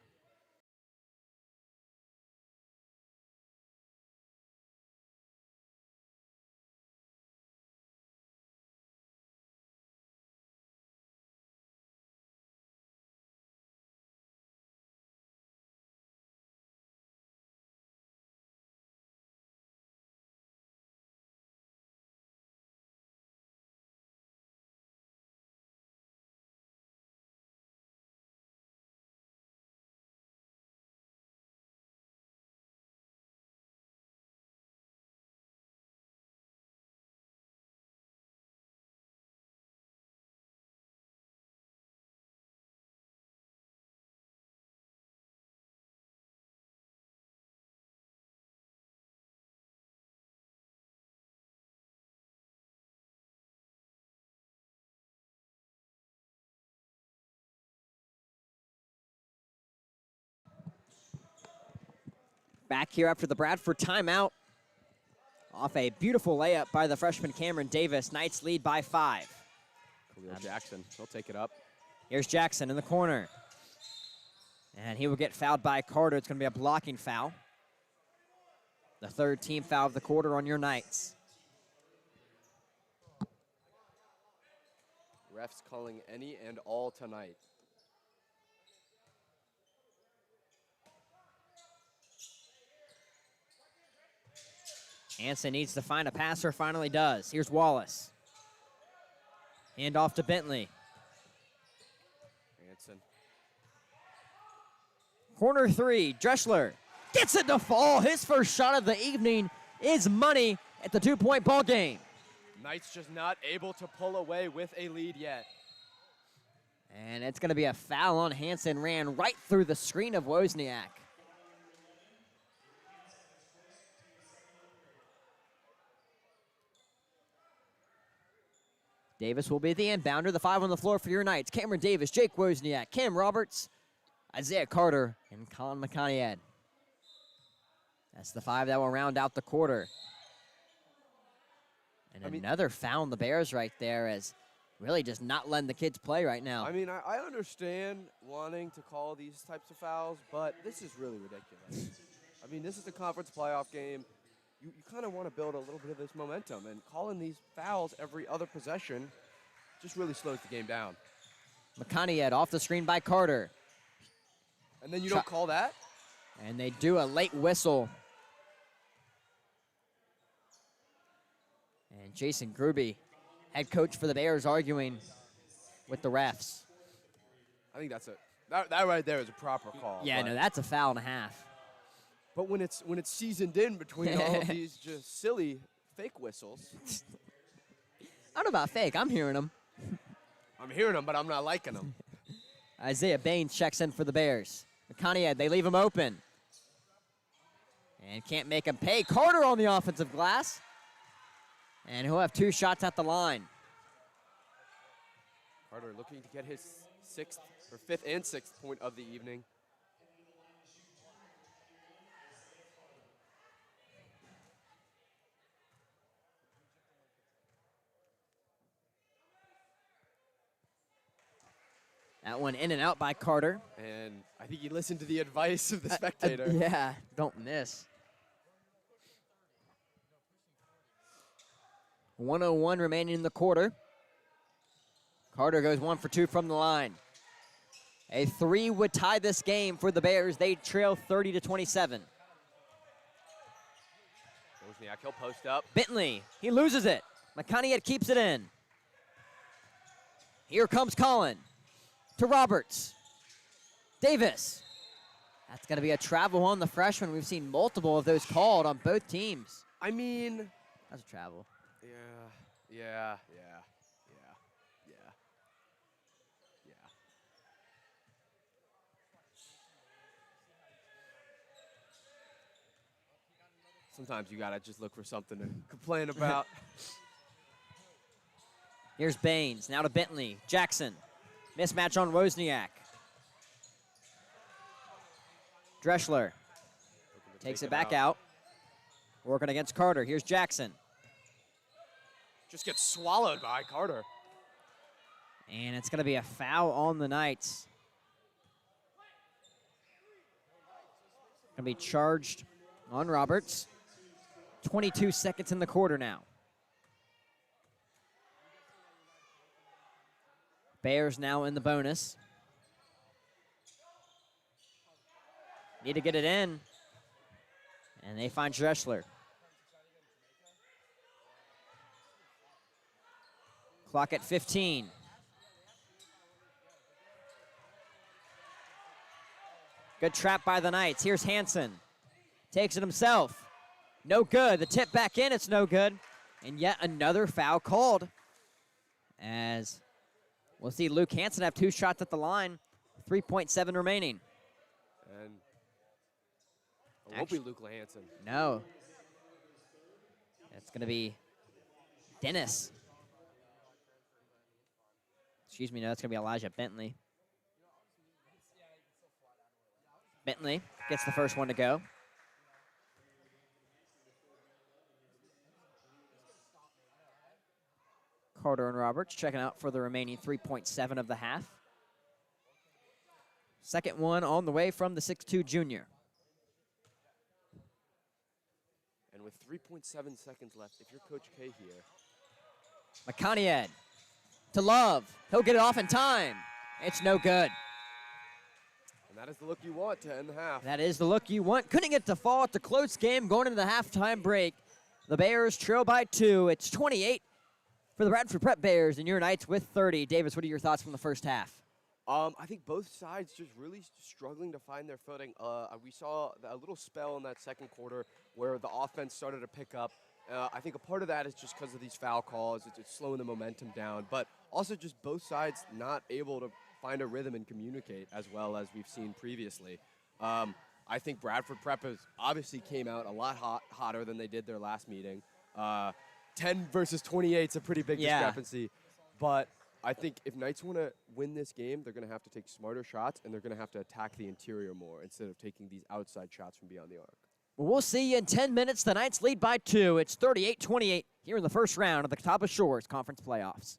Back here after the Bradford timeout. Off a beautiful layup by the freshman Cameron Davis. Knights lead by 5. Khalil Jackson, he'll take it up. Here's Jackson in the corner. And he will get fouled by Carter. It's going to be a blocking foul. The third team foul of the quarter on your Knights. Refs calling any and all tonight. Hansen needs to find a passer, finally does. Here's Wallace. Hand off to Bentley. Hansen. Corner 3, Dreschler gets it to fall. His first shot of the evening is money at the 2-point ball game. Knights just not able to pull away with a lead yet. And it's going to be a foul on Hansen. Ran right through the screen of Wozniak. Davis will be the inbounder. The 5 on the floor for your Knights. Cameron Davis, Jake Wozniak, Cam Roberts, Isaiah Carter, and Colin McConaughey. That's the 5 that will round out the quarter. And another foul on the Bears right there, as really just not letting the kids play right now. I mean, I understand wanting to call these types of fouls, but this is really ridiculous. I mean, this is the conference playoff game. You kind of want to build a little bit of this momentum, and calling these fouls every other possession just really slows the game down. McConaughey off the screen by Carter. And then you don't call that? And they do a late whistle. And Jason Gruby, head coach for the Bears, arguing with the refs. I think that right there is a proper call. Yeah, no, that's a foul and a half. But when it's seasoned in between all of these just silly fake whistles. I don't know about fake. I'm hearing them. I'm hearing them, but I'm not liking them. Isaiah Baines checks in for the Bears. McConaughey, they leave him open. And can't make him pay. Carter on the offensive glass. And he'll have 2 shots at the line. Carter looking to get his 5th and 6th point of the evening. That one in and out by Carter. And I think he listened to the advice of the spectator. Yeah, don't miss. 1:01 remaining in the quarter. Carter goes 1 for 2 from the line. A 3 would tie this game for the Bears. They trail 30-27. Wozniak, he'll post up. Bentley, he loses it. McConaughey keeps it in. Here comes Colin to Roberts. Davis. That's going to be a travel on the freshman. We've seen multiple of those called on both teams. I mean, That's a travel. yeah, yeah, yeah, yeah, yeah, yeah. Sometimes you gotta just look for something to complain about. Here's Baines, now to Bentley. Jackson, mismatch on Wozniak. Dreschler takes it back out. Working against Carter. Here's Jackson. Just gets swallowed by Carter. And it's going to be a foul on the Knights. Going to be charged on Roberts. 22 seconds in the quarter now. Bears now in the bonus. Need to get it in. And they find Dreschler. Clock at 15. Good trap by the Knights. Here's Hansen. Takes it himself. No good. The tip back in, it's no good. And yet another foul called. As we'll see Luke Hansen have 2 shots at the line. 3.7 remaining. And it won't be Luke Hansen. No. It's going to be Dennis. Excuse me, no, it's going to be Elijah Bentley. Bentley gets the first one to go. Carter and Roberts checking out for the remaining 3.7 of the half. Second one on the way from the 6'2 junior. And with 3.7 seconds left, if you're Coach K here. McConaughey to Love. He'll get it off in time. It's no good. And that is the look you want to end the half. That is the look you want. Couldn't get to fall. It's a close game going into the halftime break. The Bears trail by 2. It's 28 for the Bradford Prep Bears, and your Knights with 30. Davis, what are your thoughts from the first half? I think both sides just really struggling to find their footing. We saw a little spell in that second quarter where the offense started to pick up. I think a part of that is just because of these foul calls. It's slowing the momentum down. But also just both sides not able to find a rhythm and communicate as well as we've seen previously. I think Bradford Prep has obviously came out a lot hotter than they did their last meeting. 10 versus 28 is a pretty big discrepancy. But I think if Knights want to win this game, they're going to have to take smarter shots, and they're going to have to attack the interior more instead of taking these outside shots from beyond the arc. Well, we'll see you in 10 minutes. The Knights lead by 2. It's 38-28 here in the first round of the Catawba Shores Conference Playoffs.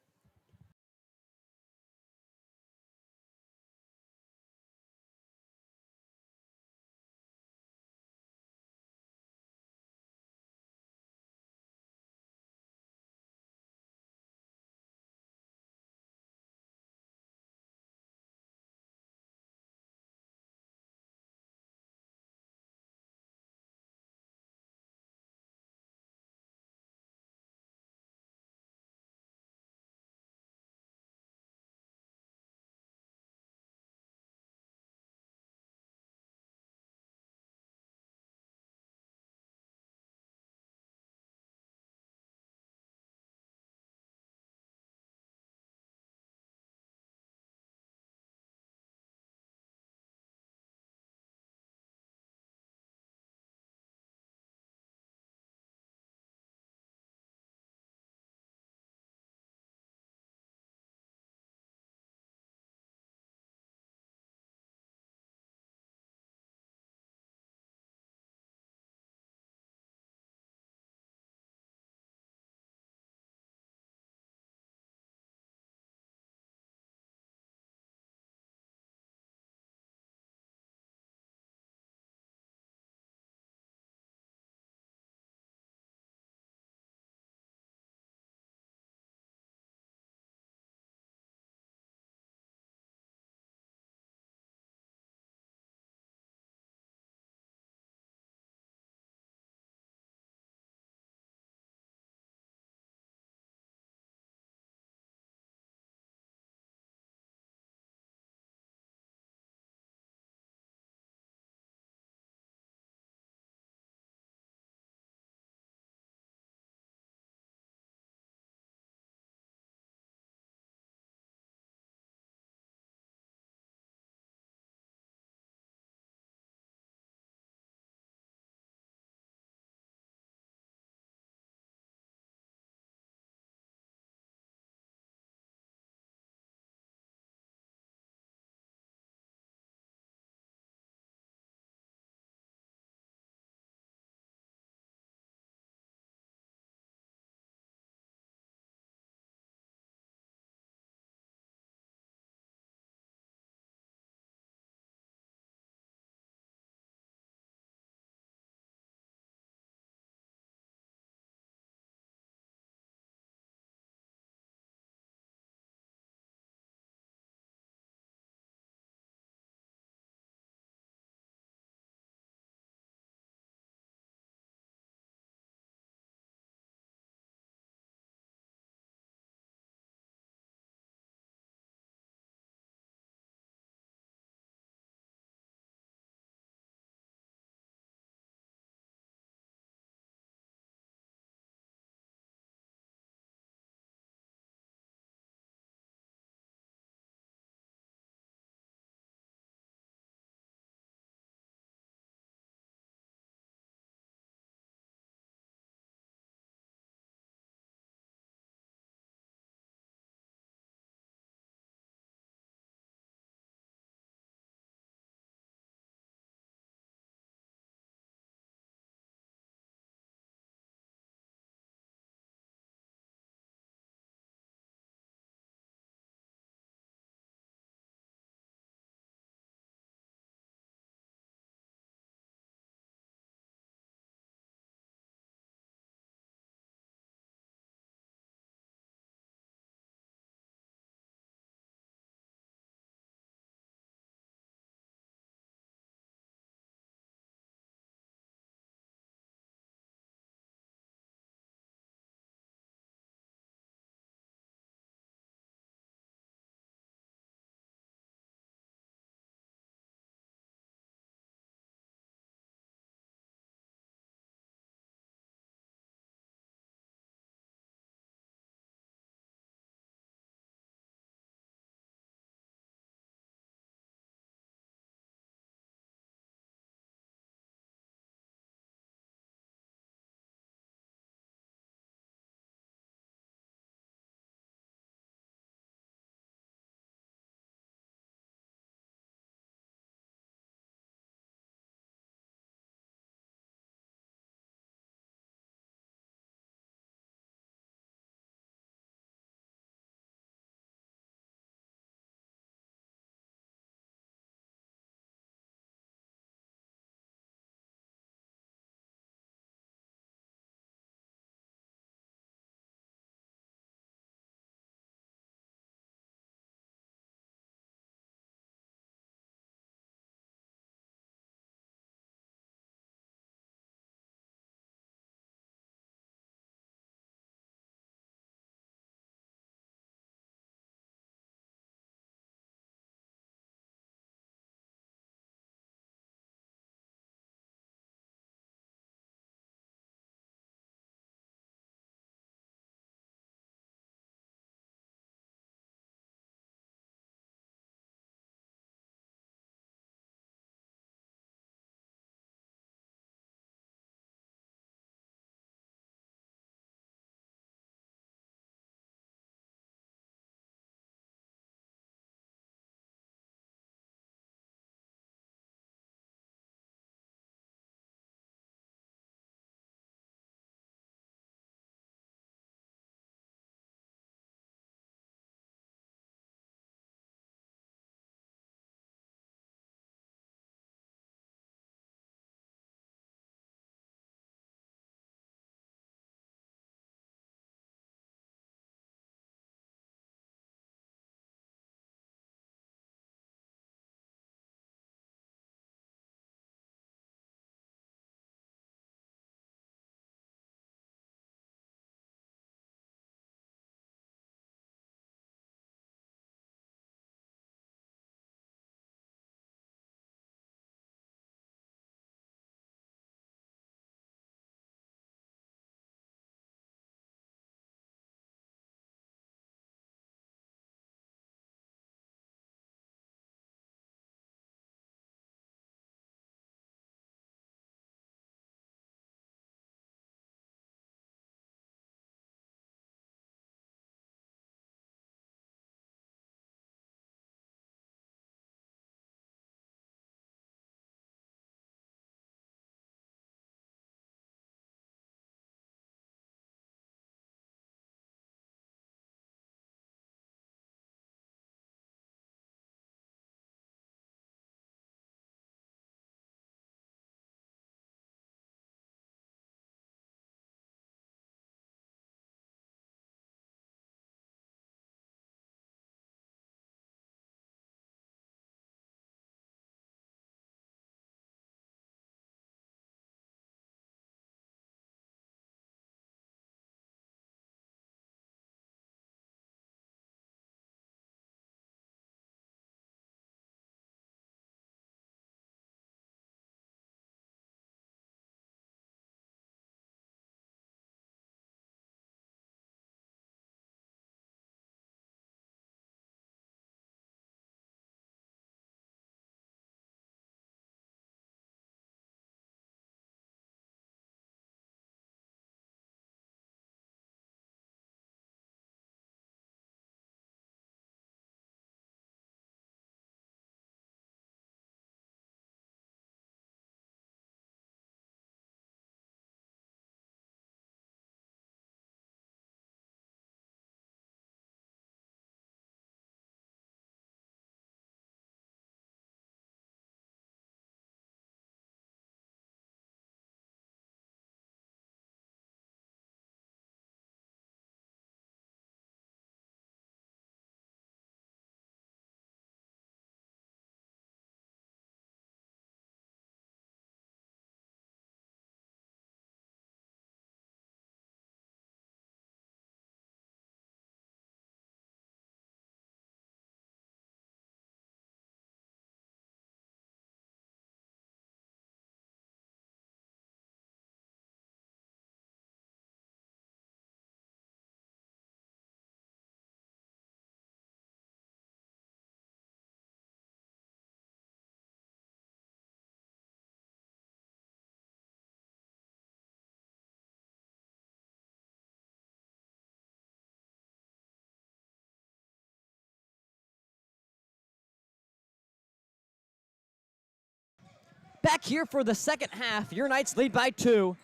Back here for the second half. Your Knights lead by 2.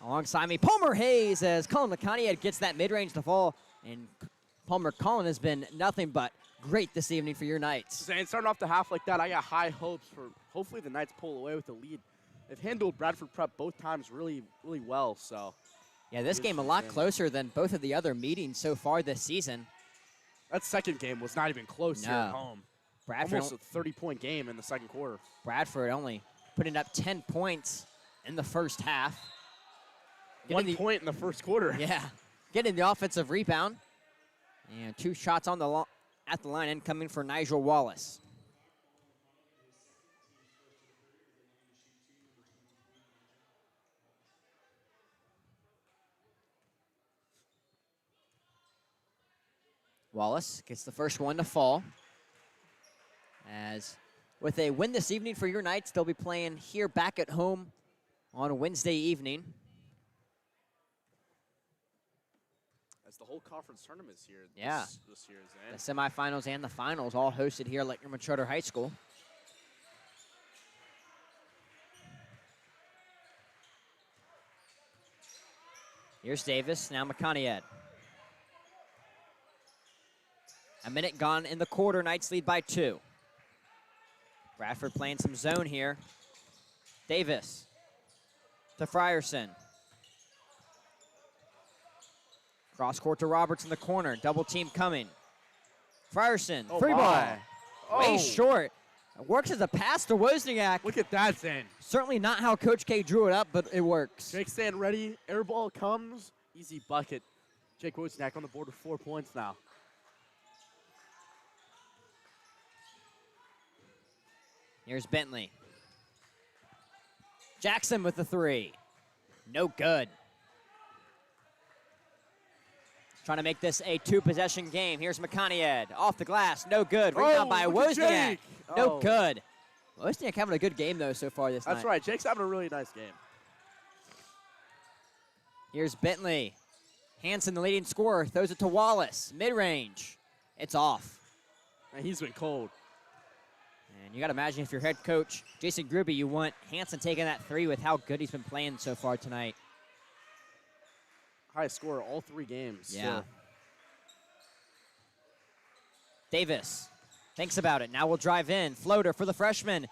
Alongside me, Palmer Hayes, as Colin McConaughey gets that mid-range to fall. And Palmer Colin has been nothing but great this evening for your Knights. And starting off the half like that, I got high hopes for hopefully the Knights pull away with the lead. They've handled Bradford Prep both times really, really well. So yeah, this game a lot closer than both of the other meetings so far this season. That second game was not even close here at home. Bradford, almost a 30-point game in the second quarter. Bradford only putting up 10 points in the first half. 1 point in the first quarter. Yeah, getting the offensive rebound. And 2 shots on the at the line incoming for Nigel Wallace. Wallace gets the first one to fall. As with a win this evening for your Knights, they'll be playing here back at home on a Wednesday evening. As the whole conference tournament is here this year. The semifinals and the finals all hosted here at Lakeland Charter High School. Here's Davis, now McConaughey. A minute gone in the quarter, Knights lead by 2. Bradford playing some zone here. Davis to Frierson. Cross court to Roberts in the corner. Double team coming. Frierson, free ball. Way short. It works as a pass to Wozniak. Look at that, Zane. Certainly not how Coach K drew it up, but it works. Jake stand ready. Air ball comes. Easy bucket. Jake Wozniak on the board with 4 points now. Here's Bentley. Jackson with the 3. No good. Trying to make this a 2-possession game. Here's McConaughey. Off the glass. No good. Rebound by Wozniak. No good. Wozniak having a good game, though, so far this night. That's right. Jake's having a really nice game. Here's Bentley. Hanson, the leading scorer, throws it to Wallace. Mid-range. It's off. And he's been cold. And you got to imagine if you're head coach Jason Gruby, you want Hanson taking that 3 with how good he's been playing so far tonight. Highest scorer all 3 games. Yeah. So. Davis thinks about it. Now we'll drive in. Floater for the freshman.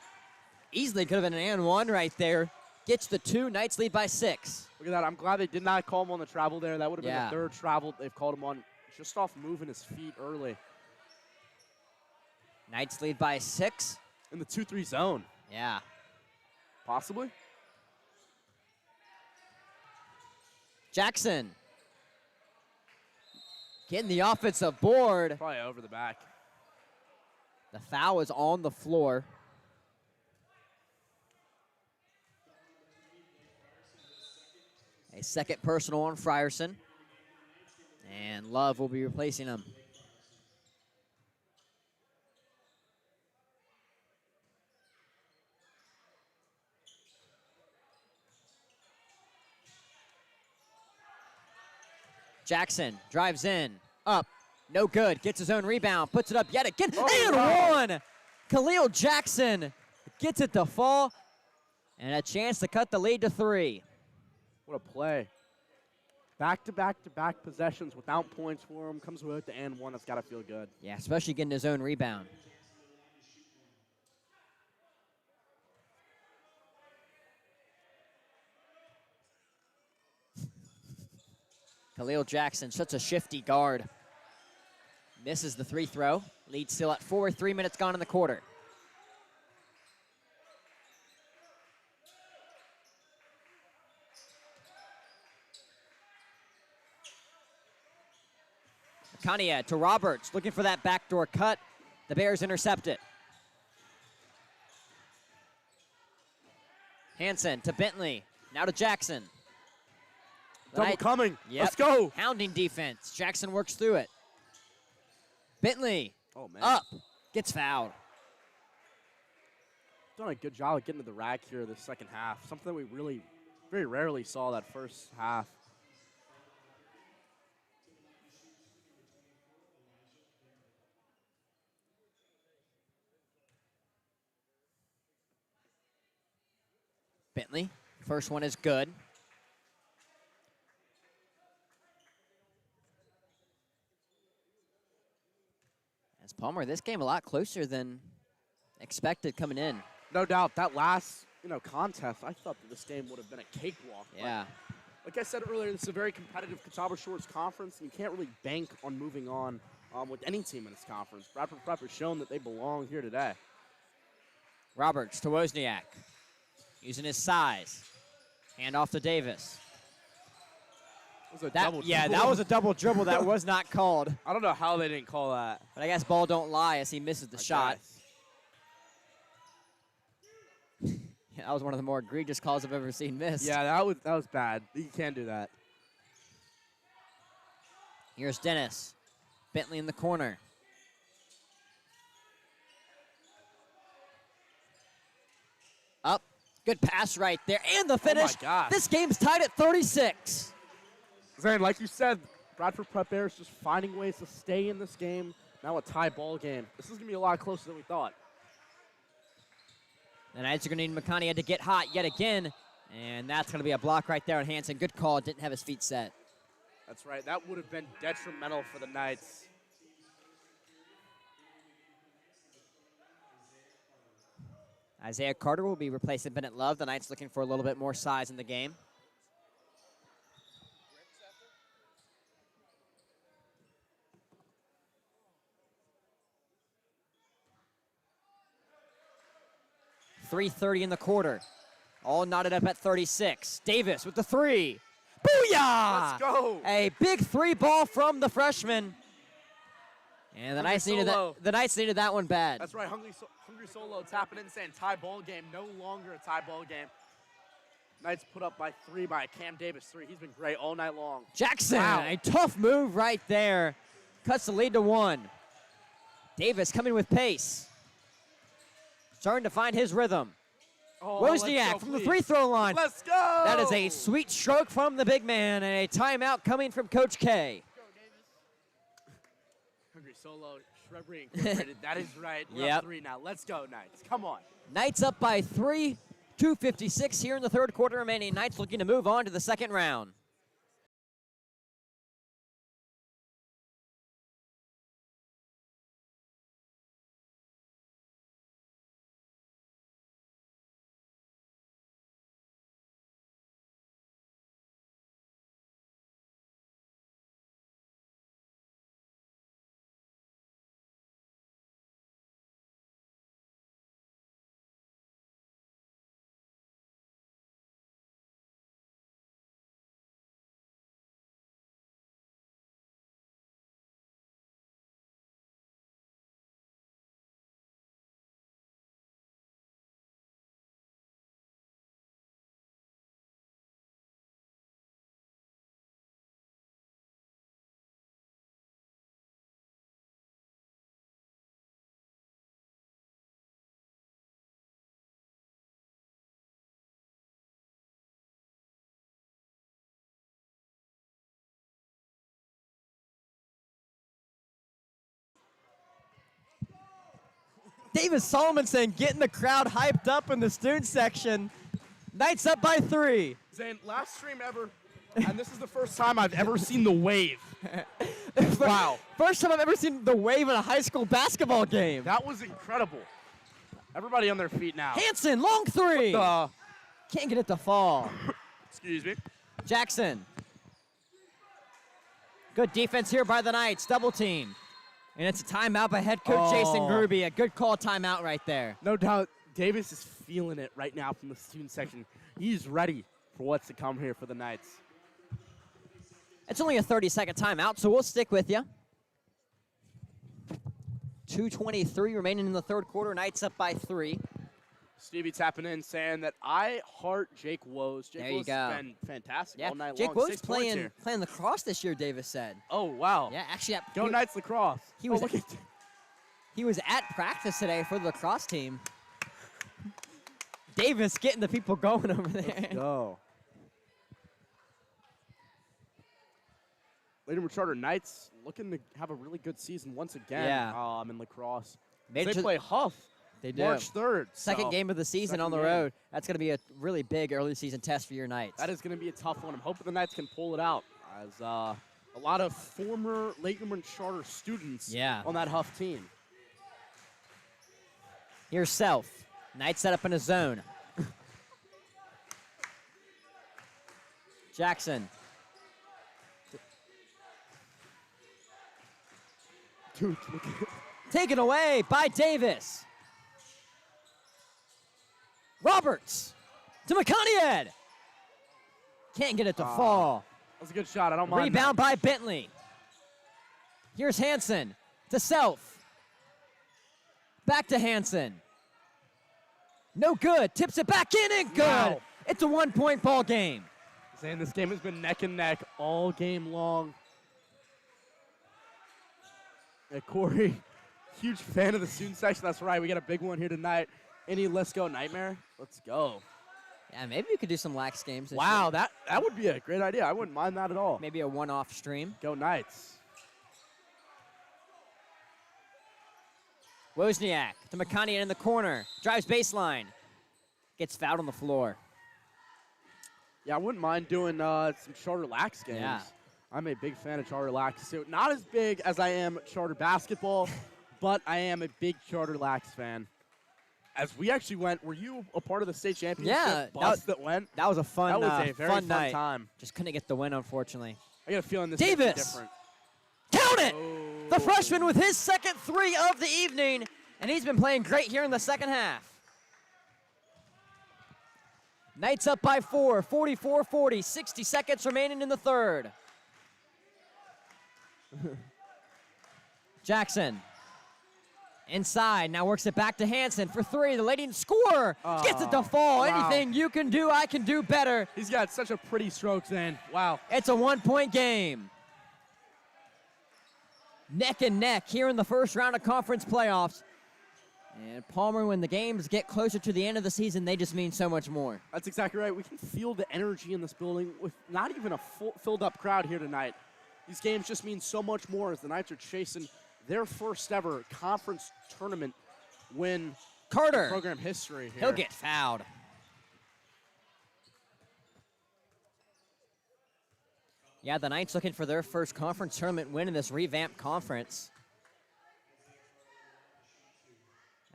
Easily could have been an and 1 right there. Gets the 2. Knights lead by 6. Look at that. I'm glad they did not call him on the travel there. That would have been the 3rd travel they've called him on just off moving his feet early. Knights lead by 6. In the 2-3 zone. Yeah. Possibly. Jackson getting the offensive board. Probably over the back. The foul is on the floor. A second personal on Frierson. And Love will be replacing him. Jackson drives in, up, no good, gets his own rebound, puts it up yet again, and 1! Khalil Jackson gets it to fall, and a chance to cut the lead to 3. What a play. Back-to-back-to-back possessions without points for him, comes away with the and 1, that's got to feel good. Yeah, especially getting his own rebound. Khalil Jackson, such a shifty guard. Misses the 3 throw. Lead still at 4, 3 minutes gone in the quarter. Kanye to Roberts, looking for that backdoor cut. The Bears intercept it. Hanson to Bentley, now to Jackson. Double coming. Yep. Let's go. Hounding defense. Jackson works through it. Bentley man. Up. Gets fouled. Done a good job of getting to the rack here the second half. Something that we really very rarely saw that first half. Bentley, first one is good. As Palmer, this game a lot closer than expected coming in. No doubt. That last, contest, I thought that this game would have been a cakewalk. Yeah. Like I said earlier, this is a very competitive Catawba Shores conference, and you can't really bank on moving on with any team in this conference. Bradford Prep has shown that they belong here today. Roberts to Wozniak, using his size. Hand off to Davis. That was a double dribble that was not called. I don't know how they didn't call that. But I guess ball don't lie as he misses the shot. Yeah, that was one of the more egregious calls I've ever seen missed. Yeah, that was bad. You can't do that. Here's Dennis. Bentley in the corner. Up. Good pass right there. And the finish. Oh my gosh. This game's tied at 36. Zane, like you said, Bradford Prep Bears just finding ways to stay in this game. Now a tie ball game. This is going to be a lot closer than we thought. The Knights are going to need Makania to get hot yet again. And that's going to be a block right there on Hansen. Good call. Didn't have his feet set. That's right. That would have been detrimental for the Knights. Isaiah Carter will be replacing Bennett Love. The Knights looking for a little bit more size in the game. .330 in the quarter. All knotted up at 36. Davis with the three. Booyah! Let's go. A big three ball from the freshman. And the Knights needed that. The Knights needed that one bad. That's right. Hungry Solo tapping in, saying tie ball game. No longer a tie ball game. Knights put up by 3 by Cam Davis. 3. He's been great all night long. Jackson, Wow. a tough move right there. Cuts the lead to 1. Davis coming with pace. Starting to find his rhythm. Oh, Wozniak from the free throw line. Let's go. That is a sweet stroke from the big man, and a timeout coming from Coach K. Hungry Solo, Shrubbery Incorporated. That is right. We're Yep. up 3 now. Let's go, Knights. Come on. Knights up by 3. 2:56 here in the third quarter remaining. Knights looking to move on to the second round. Davis Solomonson getting the crowd hyped up in the student section. Knights up by 3. Zane, last stream ever, and this is the first time I've ever seen the wave. Wow. First time I've ever seen the wave in a high school basketball game. That was incredible. Everybody on their feet now. Hansen, long 3. Can't get it to fall. Excuse me. Jackson. Good defense here by the Knights. Double team. And it's a timeout by head coach Jason Gruby. A good call timeout right there. No doubt Davis is feeling it right now from the student section. He's ready for what's to come here for the Knights. It's only a 30-second timeout, so we'll stick with you. 2:23 remaining in the third quarter. Knights up by 3. Stevie tapping in saying that I heart Jake Woes. Jake There you Woes go. has been fantastic all night Jake long. Wode's 6 points playing here. lacrosse this year, Davis said. Oh, wow. Yeah, actually, Go Knights lacrosse. He was, look at he was at practice today for the lacrosse team. Davis getting the people going over there. Go. Lady Charter Knights looking to have a really good season once again Yeah. in lacrosse. Made it They to- play Huff They do. March 3rd. Second so game of the season on the second game. road. That's going to be a really big early season test for your Knights. That is going to be a tough one. I'm hoping the Knights can pull it out, as a lot of former Lakeland Charter students on that Huff team. Here's Self. Knights set up in a zone. Jackson. Dude, look at Taken away by Davis. Roberts to McConaughey. Can't get it to fall. That was a good shot. I don't mind. Rebound by Bentley. Here's Hansen to Self. Back to Hansen. No good. Tips it back in and good. Wow. It's a 1-point ball game. Saying this game has been neck and neck all game long. Corey, huge fan of the student section. That's right. We got a big one here tonight. Any Let's Go Nightmare? Let's go. Yeah, maybe we could do some lax games this Wow, year. that would be a great idea. I wouldn't mind that at all. Maybe a one-off stream. Go Knights. Wozniak to McConaughey in the corner. Drives baseline. Gets fouled on the floor. Yeah, I wouldn't mind doing some Charter Lax games. Yeah. I'm a big fan of Charter Lax too. Not as big as I am Charter Basketball, but I am a big Charter Lax fan. As we actually went, were you a part of the state championship bus that went? That was a fun, That was a very fun night. time. Just couldn't get the win, unfortunately. I got a feeling this Davis. is different. Count it! Oh. The freshman with his second three of the evening, and he's been playing great here in the second half. Knights up by 4, 44-40, 60 seconds remaining in the third. Jackson. Inside, now works it back to Hansen for three. The leading scorer gets it to fall. Wow. Anything you can do, I can do better. He's got such a pretty strokes in. Wow. It's a 1-point game. Neck and neck here in the first round of conference playoffs. And Palmer, when the games get closer to the end of the season, they just mean so much more. That's exactly right. We can feel the energy in this building with not even a filled up crowd here tonight. These games just mean so much more as the Knights are chasing their first ever conference tournament win. Carter. In program history here. He'll get fouled. Yeah, the Knights looking for their first conference tournament win in this revamped conference.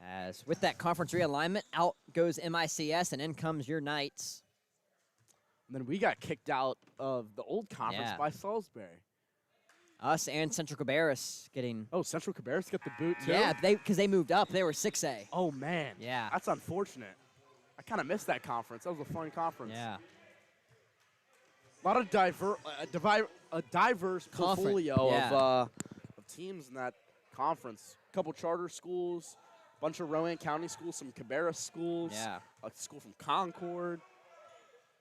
As with that conference realignment, out goes MICS and in comes your Knights. And then we got kicked out of the old conference by Salisbury. Us and Central Cabarrus getting... Oh, Central Cabarrus got the boot, too? Yeah, because they moved up. They were 6A. Oh, man. Yeah. That's unfortunate. I kind of missed that conference. That was a fun conference. Yeah. A lot of a diverse portfolio of teams in that conference. A couple charter schools, a bunch of Rowan County schools, some Cabarrus schools, a school from Concord.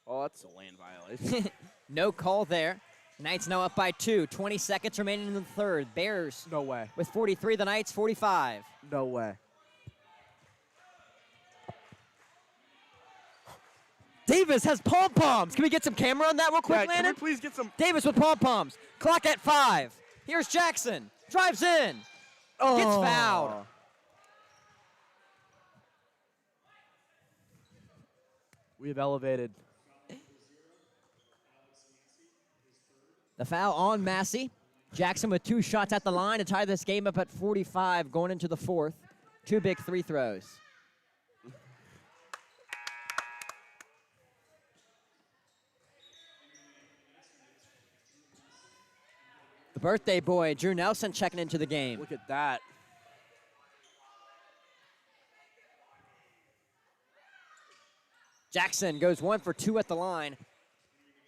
Oh, that's a lane violation. No call there. Knights now up by 2. 20 seconds remaining in the third. Bears. No way. With 43, the Knights 45. No way. Davis has pom-poms. Can we get some camera on that real quick, Can Landon? we please get some? Davis with pom-poms. Clock at 5. Here's Jackson. Drives in. Gets fouled. We have elevated. The foul on Massey. Jackson with 2 shots at the line to tie this game up at 45 going into the fourth. 2 big free throws. The birthday boy, Drew Nelson, checking into the game. Look at that. Jackson goes 1 for 2 at the line.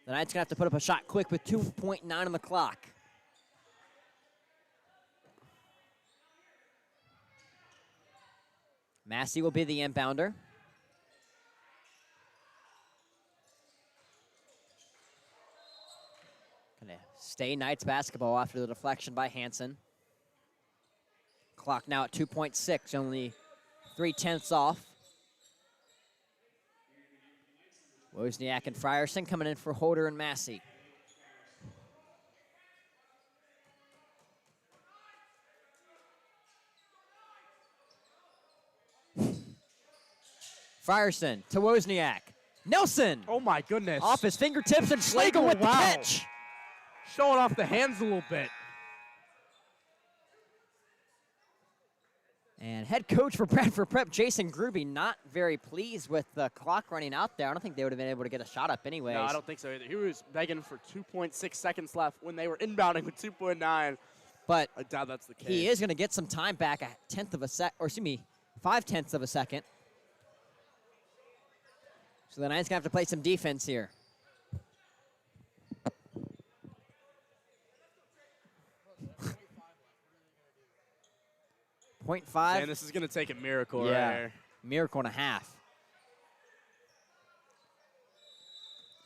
The Knights going to have to put up a shot quick with 2.9 on the clock. Massey will be the inbounder. Gonna stay Knights basketball after the deflection by Hansen. Clock now at 2.6, only 3/10 off. Wozniak and Frierson coming in for Holder and Massey. Frierson to Wozniak. Nelson Oh, my goodness. off his fingertips, and Schlegel with the Wow. catch. Showing off the hands a little bit. And head coach for Bradford Prep, Jason Gruby, not very pleased with the clock running out there. I don't think they would have been able to get a shot up anyways. No, I don't think so either. He was begging for 2.6 seconds left when they were inbounding with 2.9. But I doubt that's the case. he is going to get some time back, 5/10 of a second. So the Knights going to have to play some defense here. .5. And this is going to take a miracle Yeah. right here. Miracle and a half.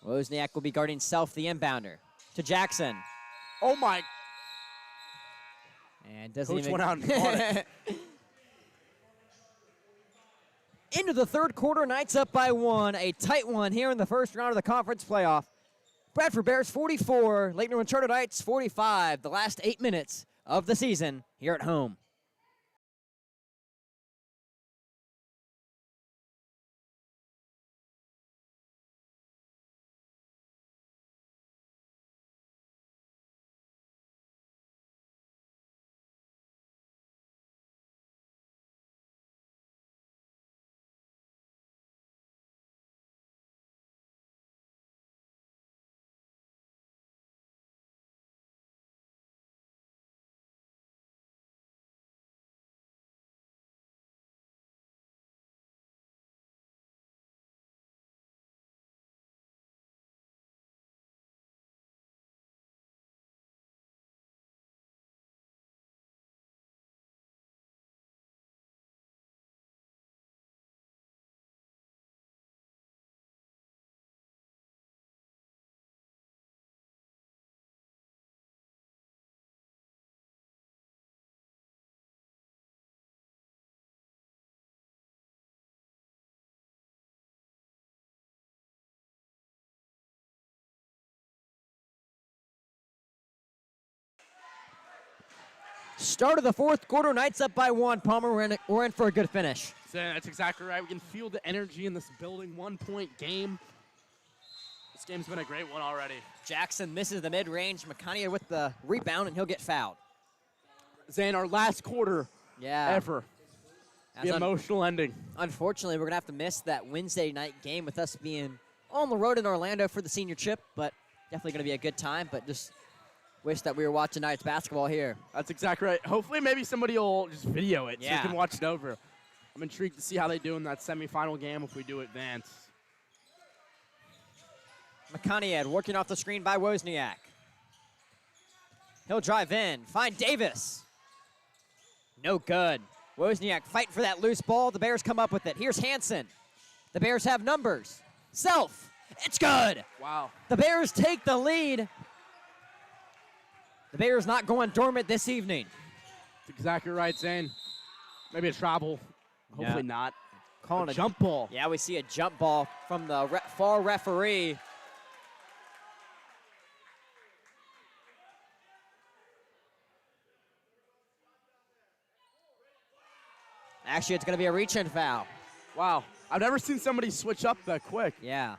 Wozniak will be guarding Self, the inbounder, to Jackson. Oh, my. And doesn't Coach even went out and caught it. Into the third quarter, Knights up by 1. A tight one here in the first round of the conference playoff. Bradford Bears 44, Lake Norman Charter Knights 45. The last 8 minutes of the season here at home. Start of the fourth quarter, Knights up by 1. Palmer, we're in for a good finish. So that's exactly right. We can feel the energy in this building. 1-point game. This game's been a great one already. Jackson misses the mid-range. McConaughey with the rebound, and he'll get fouled. Zane, our last quarter ever. As The emotional ending. Unfortunately, we're going to have to miss that Wednesday night game with us being on the road in Orlando for the senior chip, but definitely going to be a good time, but just wish that we were watching Knights basketball here. That's exactly right. Hopefully maybe somebody will just video it so Yeah. you can watch it over. I'm intrigued to see how they do in that semifinal game if we do advance. McConaughey working off the screen by Wozniak. He'll drive in, find Davis. No good. Wozniak fighting for that loose ball. The Bears come up with it. Here's Hansen. The Bears have numbers. Self. It's good. Wow. The Bears take the lead. The Bears not going dormant this evening. That's exactly right, Zane. Maybe a travel. Hopefully not. Calling a jump ball. Yeah, we see a jump ball from the far referee. Actually, it's going to be a reach-in foul. Wow. I've never seen somebody switch up that quick. Yeah.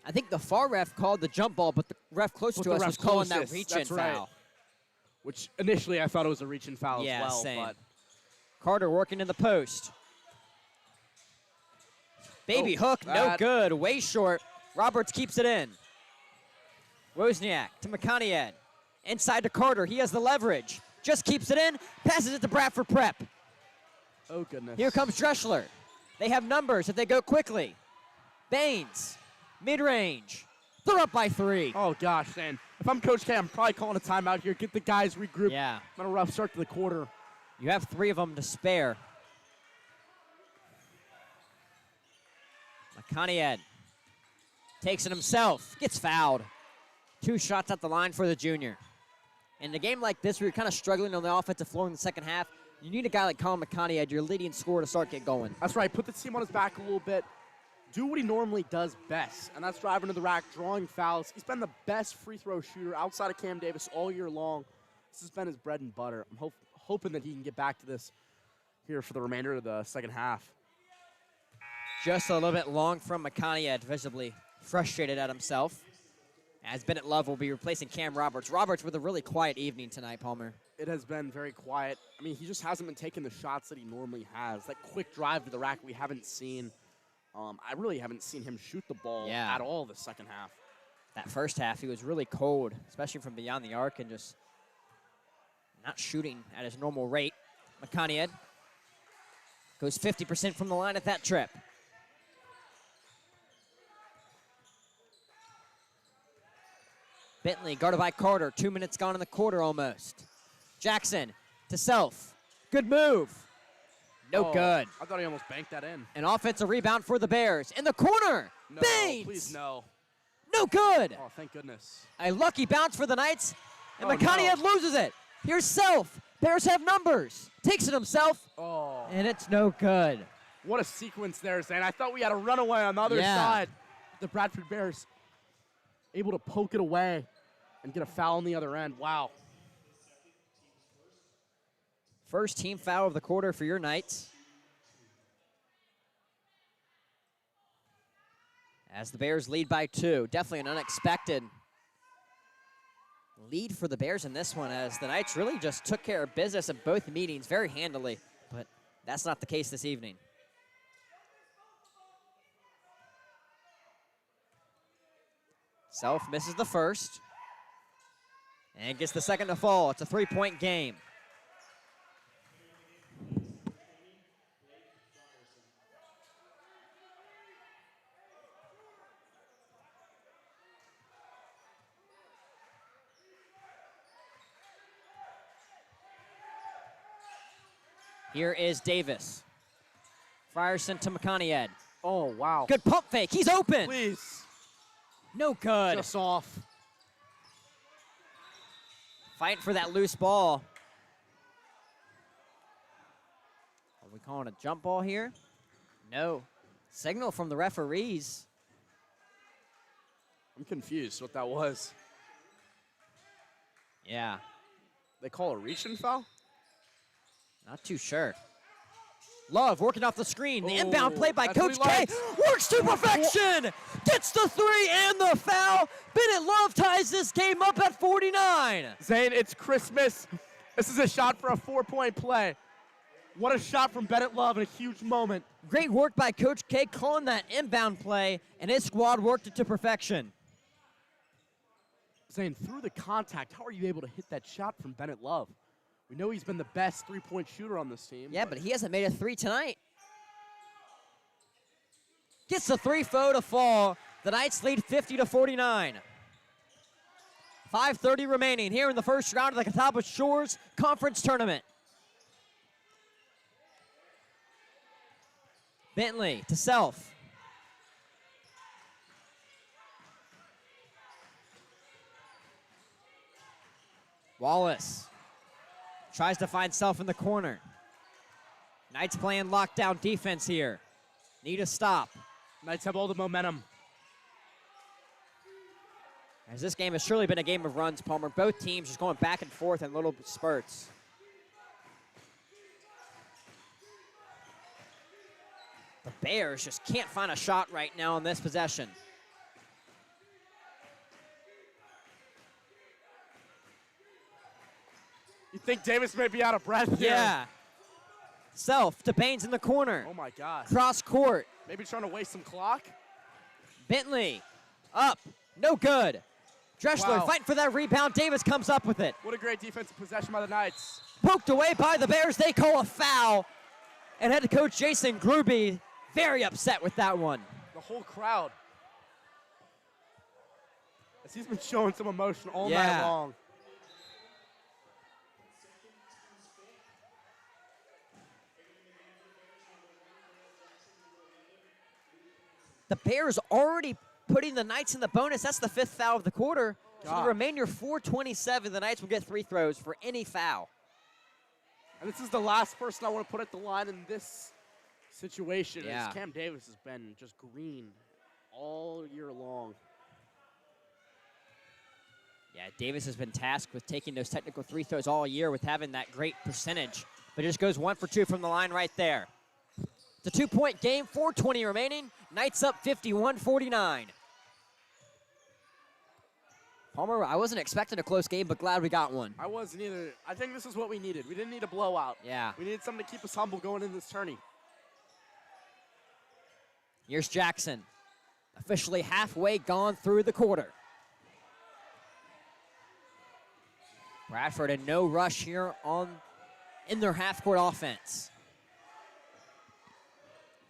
I think the far ref called the jump ball, but the ref closest to us was calling that reach-in foul. Right. Which initially I thought it was a reach-in foul Yeah, as well. same. But Carter working in the post. Baby hook, no good. Way short. Roberts keeps it in. Wozniak to McConaughey. Inside to Carter. He has the leverage. Just keeps it in. Passes it to Bradford Prep. Oh, goodness. Here comes Dreschler. They have numbers if they go quickly. Baines. Mid-range. They're up by 3. Oh, gosh, man. If I'm Coach K, I'm probably calling a timeout here. Get the guys regrouped. Yeah. On a rough start to the quarter. You have 3 of them to spare. McConaughey takes it himself. Gets fouled. 2 shots at the line for the junior. In a game like this where you're kind of struggling on the offensive floor in the second half, you need a guy like Colin McConaughey, your leading scorer, to start get going. That's right. Put the team on his back a little bit. Do what he normally does best, and that's driving to the rack, drawing fouls. He's been the best free throw shooter outside of Cam Davis all year long. This has been his bread and butter. I'm hoping that he can get back to this here for the remainder of the second half. Just a little bit long from Makaniad, visibly frustrated at himself. As Bennett Love will be replacing Cam Roberts. Roberts with a really quiet evening tonight, Palmer. It has been very quiet. I mean, he just hasn't been taking the shots that he normally has. That quick drive to the rack we haven't seen. I really haven't seen him shoot the ball at all the second half. That first half, he was really cold, especially from beyond the arc and just not shooting at his normal rate. Makaniad goes 50% from the line at that trip. Bentley guarded by Carter. 2 minutes gone in the quarter almost. Jackson to Self. Good move. No good. I thought he almost banked that in. An offensive rebound for the Bears. In the corner. No, Baines. please no. No good. Oh, thank goodness. A lucky bounce for the Knights. And Oh, Makaniad no. loses it. Here's Self. Bears have numbers. Takes it himself. Oh. And it's no good. What a sequence there, Zane. I thought we had a runaway on the other side. The Bradford Bears able to poke it away and get a foul on the other end. Wow. First team foul of the quarter for your Knights. As the Bears lead by 2. Definitely an unexpected lead for the Bears in this one, as the Knights really just took care of business in both meetings very handily. But that's not the case this evening. Self misses the first and gets the second to fall. It's a 3-point game. Here is Davis. Frierson to Makaniad. Oh, wow. Good pump fake. He's open. Please. No good. Just off. Fighting for that loose ball. Are we calling a jump ball here? No. Signal from the referees. I'm confused what that was. Yeah. They call a reach-in foul? Not too sure. Love working off the screen. The inbound play by that's what Coach he K. likes. Works to perfection. Gets the 3 and the foul. Bennett Love ties this game up at 49. Zane, it's Christmas. This is a shot for a 4-point play. What a shot from Bennett Love in a huge moment. Great work by Coach K calling that inbound play, and his squad worked it to perfection. Zane, through the contact, how are you able to hit that shot from Bennett Love? We know he's been the best 3-point shooter on this team. Yeah, but he hasn't made a 3 tonight. Gets the 3-0 to fall. The Knights lead 50-49. 5:30 remaining here in the first round of the Catawba Shores Conference Tournament. Bentley to Self. Wallace tries to find Self in the corner. Knights playing lockdown defense here. Need a stop. Knights have all the momentum. As this game has surely been a game of runs, Palmer. Both teams just going back and forth in little spurts. The Bears just can't find a shot right now in this possession. You think Davis may be out of breath here? Yeah. Self to Baines in the corner. Oh, my God. Cross court. Maybe trying to waste some clock? Bentley up. No good. Dreschler Wow. fighting for that rebound. Davis comes up with it. What a great defensive possession by the Knights. Poked away by the Bears. They call a foul. And head coach Jason Gruby very upset with that one. The whole crowd. As he's been showing some emotion all Yeah. night long. The Bears already putting the Knights in the bonus. That's the 5th foul of the quarter. So the God. remainder 4:27. The Knights will get 3 throws for any foul. And this is the last person I want to put at the line in this situation. Yeah. As Cam Davis has been just green all year long. Yeah, Davis has been tasked with taking those technical 3 throws all year with having that great percentage. But just goes 1 for 2 from the line right there. It's a 2-point game, 4:20 remaining. Knights up 51-49. Palmer, I wasn't expecting a close game, but glad we got one. I wasn't either. I think this is what we needed. We didn't need a blowout. Yeah. We needed something to keep us humble going in this tourney. Here's Jackson, officially halfway gone through the quarter. Bradford in no rush here in their half-court offense.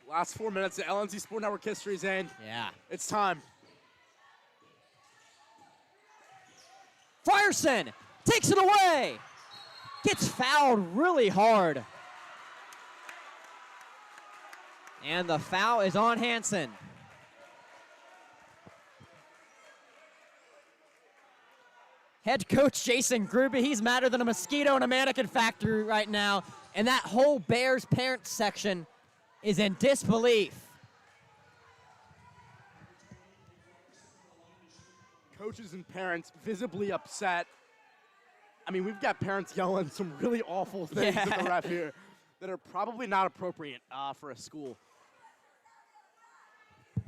Last 4 minutes of LNC Sport Network history, Zane. Yeah. It's time. Frierson takes it away. Gets fouled really hard. And the foul is on Hansen. Head coach Jason Gruby, he's madder than a mosquito in a mannequin factory right now. And that whole Bears parents section is in disbelief. Coaches and parents visibly upset. I mean, we've got parents yelling some really awful things at the ref here that are probably not appropriate for a school.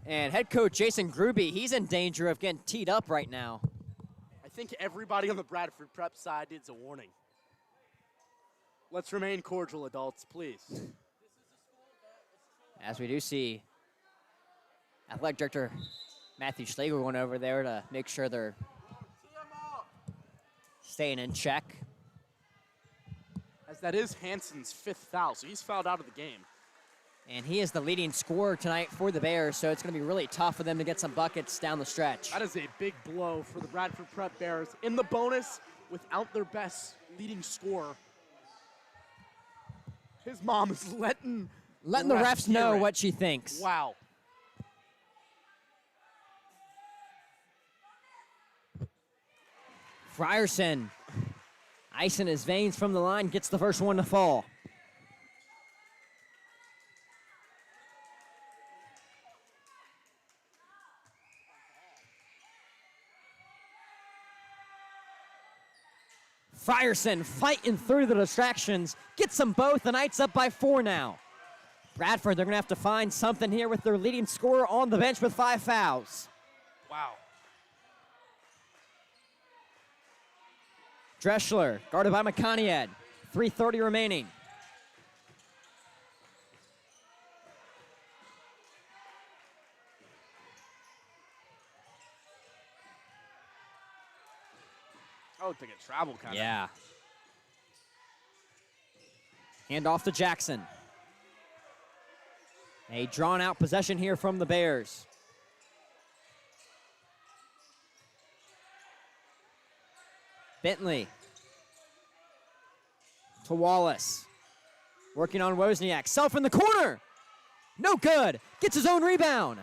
And head coach Jason Gruby, he's in danger of getting teed up right now. I think everybody on the Bradford Prep side needs a warning. Let's remain cordial, adults, please. As we do see athletic director Matthew Schlegel going over there to make sure they're staying in check. As that is Hansen's 5th foul, so he's fouled out of the game. And he is the leading scorer tonight for the Bears, so it's going to be really tough for them to get some buckets down the stretch. That is a big blow for the Bradford Prep Bears in the bonus without their best leading scorer. His mom is letting the refs know what she thinks. Wow. Frierson, ice in his veins from the line, gets the first one to fall. Frierson fighting through the distractions, gets them both. The Knights up by 4 now. Bradford, they're going to have to find something here with their leading scorer on the bench with 5 fouls. Wow. Dreschler, guarded by McConiad. 3:30 remaining. I would think a travel kind of. Yeah. Hand off to Jackson. A drawn-out possession here from the Bears. Bentley to Wallace. Working on Wozniak. Self in the corner. No good. Gets his own rebound.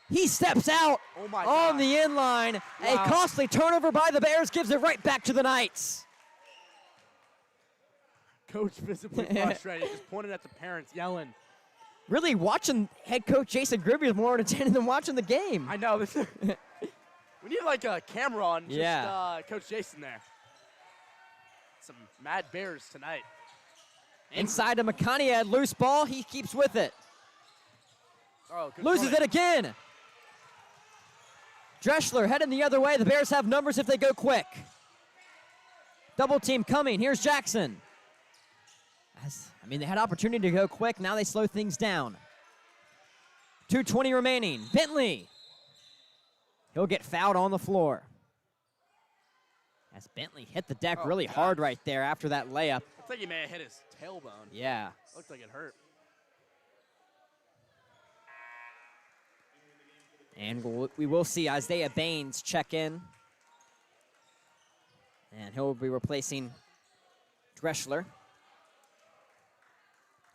He steps out on the inline. Wow. A costly turnover by the Bears gives it right back to the Knights. Coach visibly frustrated, just pointed at the parents, yelling. Really, watching head coach Jason Gruby is more entertaining than watching the game. I know. We need like a camera on Coach Jason there. Some mad Bears tonight. Inside to McConiad, loose ball. He keeps with it. Oh, good Loses it again. Dreschler heading the other way. The Bears have numbers if they go quick. Double team coming. Here's Jackson. They had opportunity to go quick. Now they slow things down. 2:20 remaining. Bentley. He'll get fouled on the floor. As Bentley hit the deck really hard right there after that layup. I think he may have hit his tailbone. Yeah. Looked like it hurt. And we will see Isaiah Baines check in. And he'll be replacing Dreschler.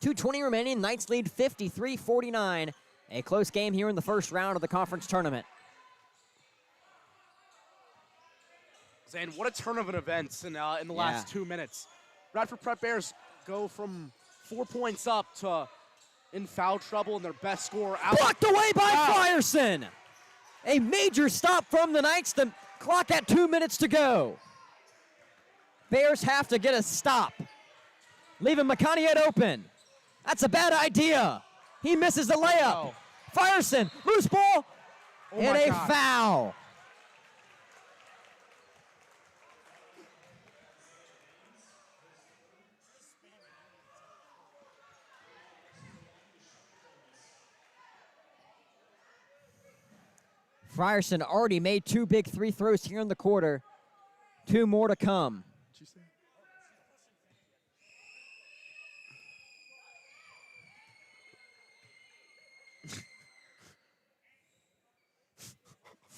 2:20 remaining. Knights lead 53-49. A close game here in the first round of the conference tournament. Zane, what a turn of an events in the last 2 minutes. Bradford Prep Bears go from 4 points up to in foul trouble and their best scorer out. Blocked away by Frierson. A major stop from the Knights. The clock at 2 minutes to go. Bears have to get a stop. Leaving McConiad open. That's a bad idea. He misses the layup. Oh. Frierson, loose ball, Oh and my a God. foul. Frierson already made 2 big free throws here in the quarter. 2 more to come. What'd you say?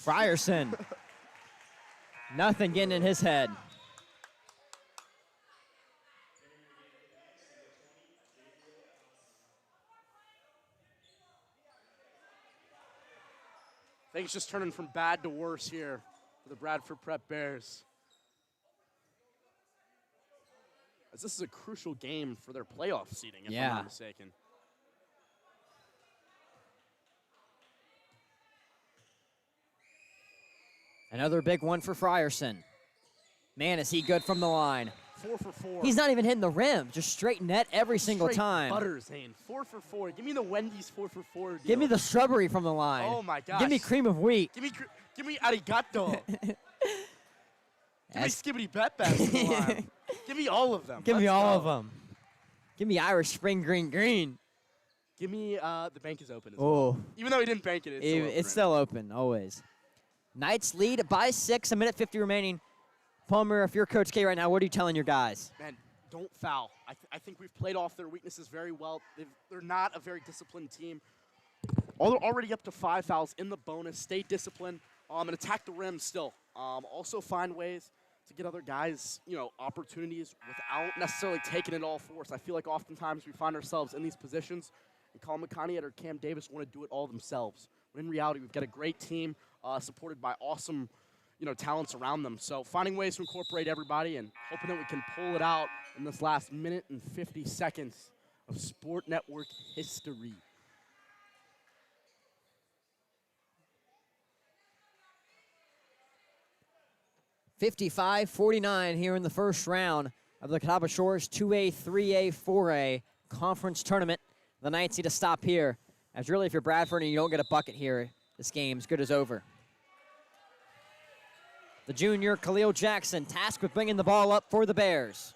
Frierson. Nothing getting in his head. Things just turning from bad to worse here for the Bradford Prep Bears. As this is a crucial game for their playoff seeding, if I'm not mistaken. Another big one for Frierson. Man, is he good from the line. 4 for 4. He's not even hitting the rim, just straight net every single Straight time. Butter, Zane. 4 for 4. Give me the Wendy's 4 for 4 deal. Give me the strawberry from the line. Oh my gosh. Give me cream of wheat. Give me arigato. Give me That's- skibbity bet back from the line. Give me all of them. Give me Let's all go. of them. Give me Irish spring green. Give me the bank is open as well. Oh, Even though he didn't bank it, it's still open. it's still open, always. Knights lead by 6, 1:50 remaining. Palmer, if you're Coach K right now, what are you telling your guys? Man, don't foul. I think we've played off their weaknesses very well. They're not a very disciplined team. They're already up to 5 fouls in the bonus. Stay disciplined and attack the rim still. Also find ways to get other guys, opportunities without necessarily taking it all for us. I feel like oftentimes we find ourselves in these positions, and Colin McConaughey or Cam Davis want to do it all themselves. But in reality, we've got a great team supported by awesome talents around them. So finding ways to incorporate everybody and hoping that we can pull it out in this last minute and 50 seconds of Sport Network history. $55-49 here in the first round of the Catawba Shores 2A, 3A, 4A conference tournament. The Knights need to stop here, as really if you're Bradford and you don't get a bucket here, this game's good as over. The junior, Khalil Jackson, tasked with bringing the ball up for the Bears.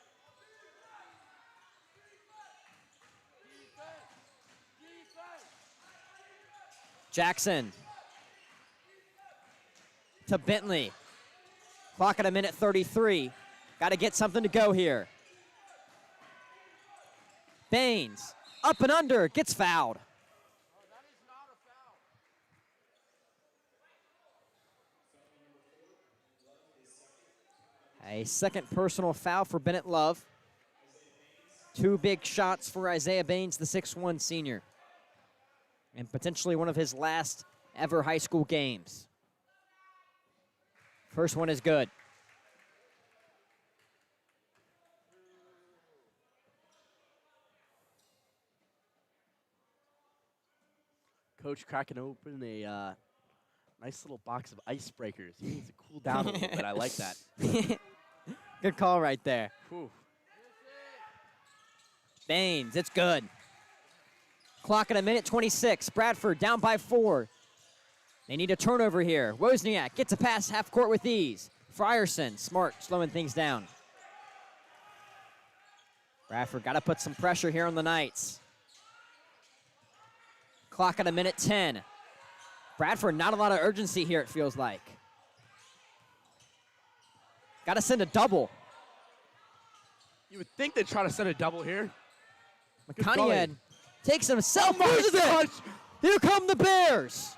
Jackson to Bentley. Clock at 1:33. Got to get something to go here. Baines, up and under, gets fouled. A second personal foul for Bennett Love. 2 big shots for Isaiah Baines, the 6'1 senior. And potentially one of his last ever high school games. First one is good. Coach cracking open a nice little box of icebreakers. He needs to cool down a little bit. I like that. Good call right there. Whew. Baines, it's good. Clock at 1:26. Bradford down by 4. They need a turnover here. Wozniak gets a pass half court with ease. Frierson, smart, slowing things down. Bradford got to put some pressure here on the Knights. Clock at 1:10. Bradford, not a lot of urgency here, it feels like. Got to send a double. You would think they'd try to set a double here. McConaughey takes himself, Oh my loses gosh. it. Here come the Bears.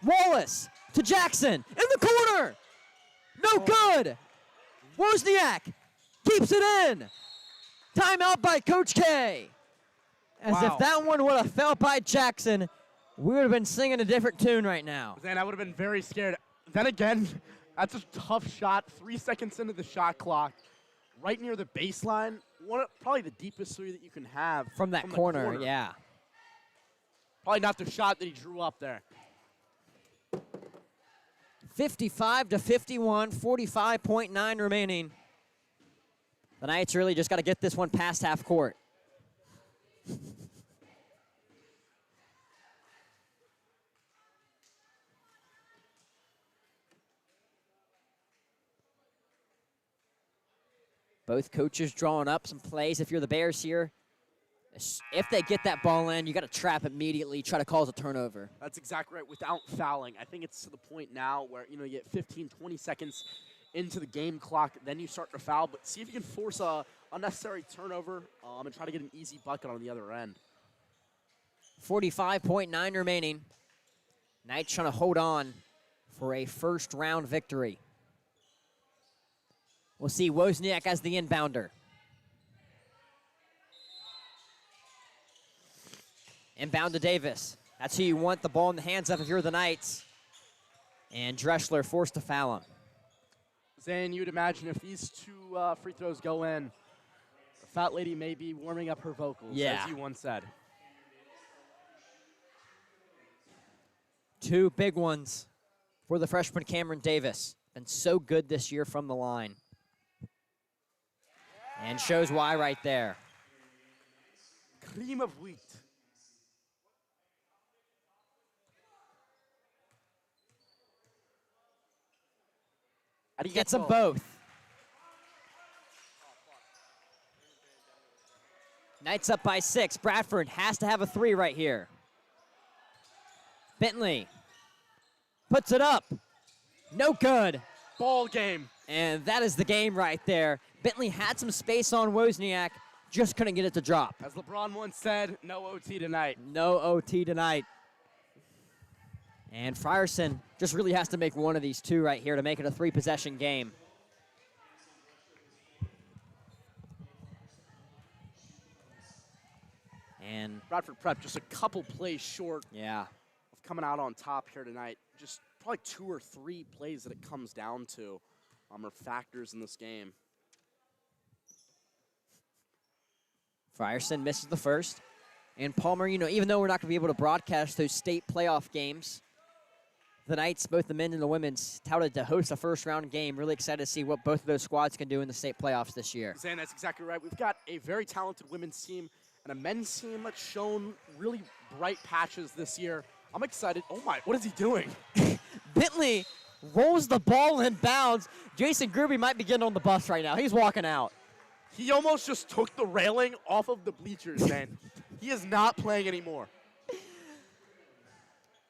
Wallace to Jackson in the corner. No good. Wozniak keeps it in. Timeout by Coach K. As Wow. if that one would have fell by Jackson, we would have been singing a different tune right now. Then I would have been very scared. Then again, that's a tough shot. 3 seconds into the shot clock, right near the baseline. Probably the deepest three that you can have From that the corner, yeah. Probably not the shot that he drew up there. 55-51, 45.9 remaining. The Knights really just got to get this one past half court. Both coaches drawing up some plays. If you're the Bears here, if they get that ball in, you got to trap immediately, try to cause a turnover. That's exactly right, without fouling. I think it's to the point now where, you get 15, 20 seconds into the game clock, then you start to foul. But see if you can force a unnecessary turnover and try to get an easy bucket on the other end. 45.9 remaining. Knights trying to hold on for a first-round victory. We'll see Wozniak as the inbounder. Inbound to Davis. That's who you want the ball in the hands of if you're the Knights. And Dressler forced to foul him. Zane, you'd imagine if these two free throws go in, the fat lady may be warming up her vocals, as you once said. Two big ones for the freshman Cameron Davis. Been so good this year from the line. And shows why right there. Cream of wheat. He gets them both. Knights up by 6. Bradford has to have a 3 right here. Bentley puts it up. No good. Ball game. And that is the game right there. Bentley had some space on Wozniak, just couldn't get it to drop. As LeBron once said, no OT tonight. No OT tonight. And Frierson just really has to make one of these two right here to make it a 3-possession game. And Bradford Prep just a couple plays short yeah, of coming out on top here tonight. Just probably 2 or 3 plays that it comes down to are factors in this game. Frierson misses the first. And Palmer, even though we're not going to be able to broadcast those state playoff games, the Knights, both the men and the women's, touted to host a first-round game. Really excited to see what both of those squads can do in the state playoffs this year. Zane, that's exactly right. We've got a very talented women's team and a men's team that's shown really bright patches this year. I'm excited. Oh, my, what is he doing? Bentley rolls the ball in bounds. Jason Gruby might be getting on the bus right now. He's walking out. He almost just took the railing off of the bleachers, man. He is not playing anymore.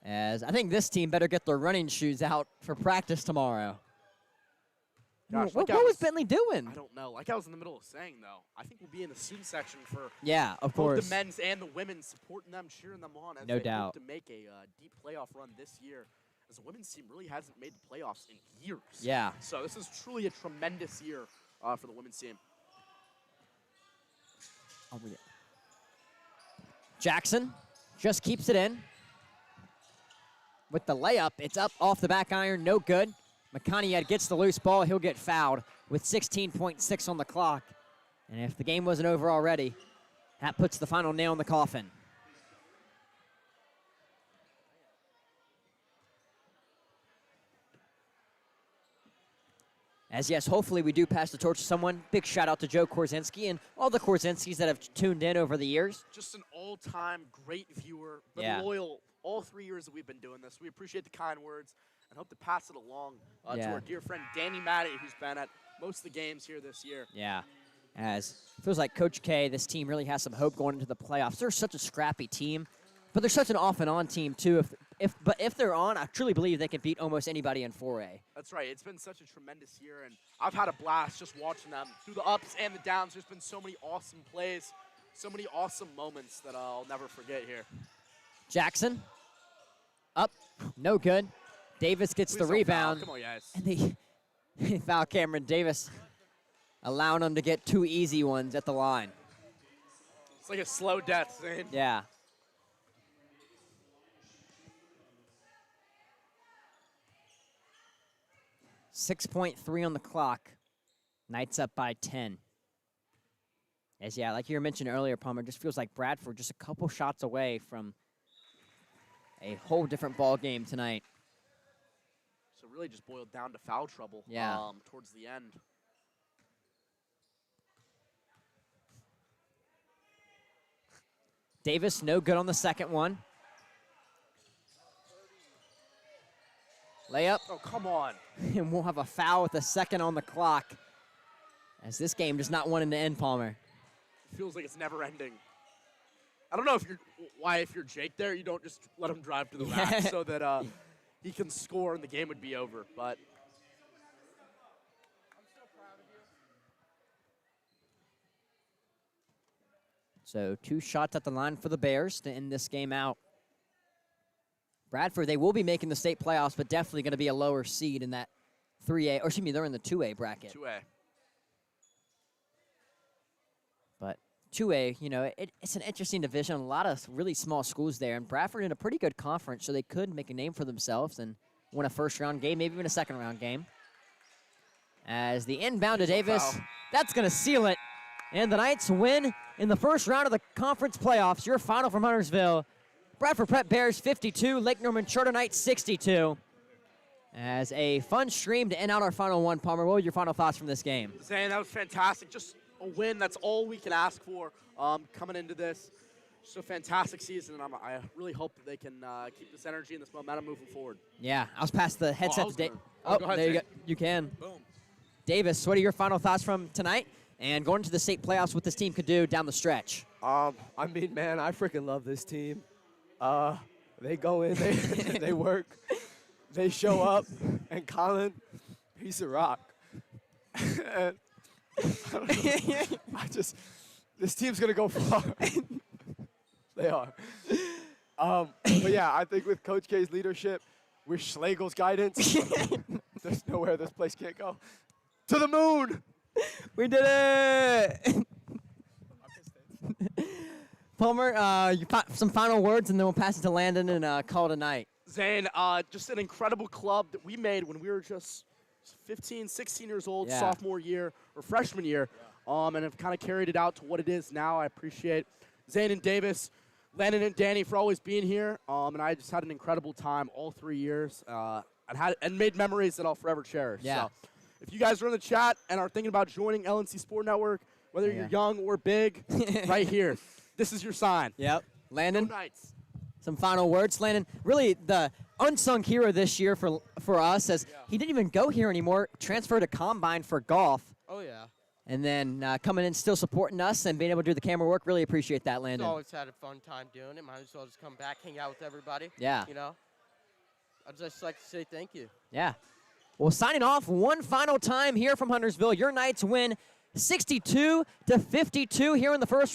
As I think this team better get their running shoes out for practice tomorrow. Gosh, what was Bentley doing? I don't know. Like I was in the middle of saying, though, I think we'll be in the student section for of both course. the men's and the women's, supporting them, cheering them on as No they doubt. hope to make a deep playoff run this year, as the women's team really hasn't made the playoffs in years. Yeah. So this is truly a tremendous year for the women's team. Jackson just keeps it in. With the layup, it's up off the back iron, no good. McConaughey gets the loose ball, he'll get fouled with 16.6 on the clock. And if the game wasn't over already, that puts the final nail in the coffin. As yes, hopefully we do pass the torch to someone. Big shout out to Joe Korzinski and all the Korzinskis that have tuned in over the years. Just an all-time great viewer, but Yeah. loyal all 3 years that we've been doing this. We appreciate the kind words and hope to pass it along to Yeah. our dear friend Danny Matty, who's been at most of the games here this year. Yeah, as feels like Coach K, this team really has some hope going into the playoffs. They're such a scrappy team, but they're such an off and on team too. If they're on, I truly believe they can beat almost anybody in 4A. That's right. It's been such a tremendous year, and I've had a blast just watching them through the ups and the downs. There's been so many awesome plays, so many awesome moments that I'll never forget here. Jackson, up, no good. Davis gets Please the don't rebound. foul. Come on, guys. And they foul Cameron Davis, allowing them to get 2 easy ones at the line. It's like a slow death, Zane. Yeah. .3 on the clock. Knights up by 10. As yeah, like you mentioned earlier, Palmer, just feels like Bradford just a couple shots away from a whole different ball game tonight. So really just boiled down to foul trouble towards the end. Davis, no good on the second one. Layup. Oh, come on. And we'll have a foul with a second on the clock. As this game does not want to end, Palmer. Feels like it's never ending. I don't know if you're Jake there, you don't just let him drive to the rack so that he can score and the game would be over. But so 2 shots at the line for the Bears to end this game out. Bradford, they will be making the state playoffs, but definitely going to be a lower seed in that 3A, or excuse me, they're in the 2A bracket. 2A. But 2A, you know, it's an interesting division. A lot of really small schools there, and Bradford in a pretty good conference, so they could make a name for themselves and win a first-round game, maybe even a second-round game. As the inbound to Davis, that's going to seal it. And the Knights win in the first round of the conference playoffs. Your final from Huntersville, Bradford Prep Bears 52, Lake Norman Charter Knights 62. As a fun stream to end out our final one, Palmer, what were your final thoughts from this game? Zane, that was fantastic. Just a win, that's all we can ask for coming into this. Just a fantastic season, and I really hope that they can keep this energy and this momentum moving forward. Yeah, I was past the headset today. Go ahead, there you Zane. go. You can. Boom. Davis, what are your final thoughts from tonight and going into the state playoffs, what this team could do down the stretch? I mean, man, I freaking love this team. They go in, they work, they show up, and Colin, he's a rock. And I don't know. This team's gonna go far. They are. But yeah, I think with Coach K's leadership, with Schlegel's guidance, there's nowhere this place can't go. To the moon! We did it! Palmer, some final words, and then we'll pass it to Landon and call it a night. Zane, just an incredible club that we made when we were just 15, 16 years old, Yeah. sophomore year or freshman year, and have kind of carried it out to what it is now. I appreciate Zane and Davis, Landon and Danny for always being here, and I just had an incredible time all 3 years, and made memories that I'll forever cherish. Yeah. So if you guys are in the chat and are thinking about joining LNC Sport Network, whether you're young or big, right here, this is your sign. Yep. Landon, Go Knights. some final words. Landon, really the unsung hero this year for us, as he didn't even go here anymore, transferred to Combine for golf, Oh, yeah. and then coming in still supporting us and being able to do the camera work. Really appreciate that, I've Landon. always had a fun time doing it. Might as well just come back, hang out with everybody. Yeah. You know? I'd just like to say thank you. Yeah. Well, signing off one final time here from Huntersville. Your Knights win 62-52 here in the first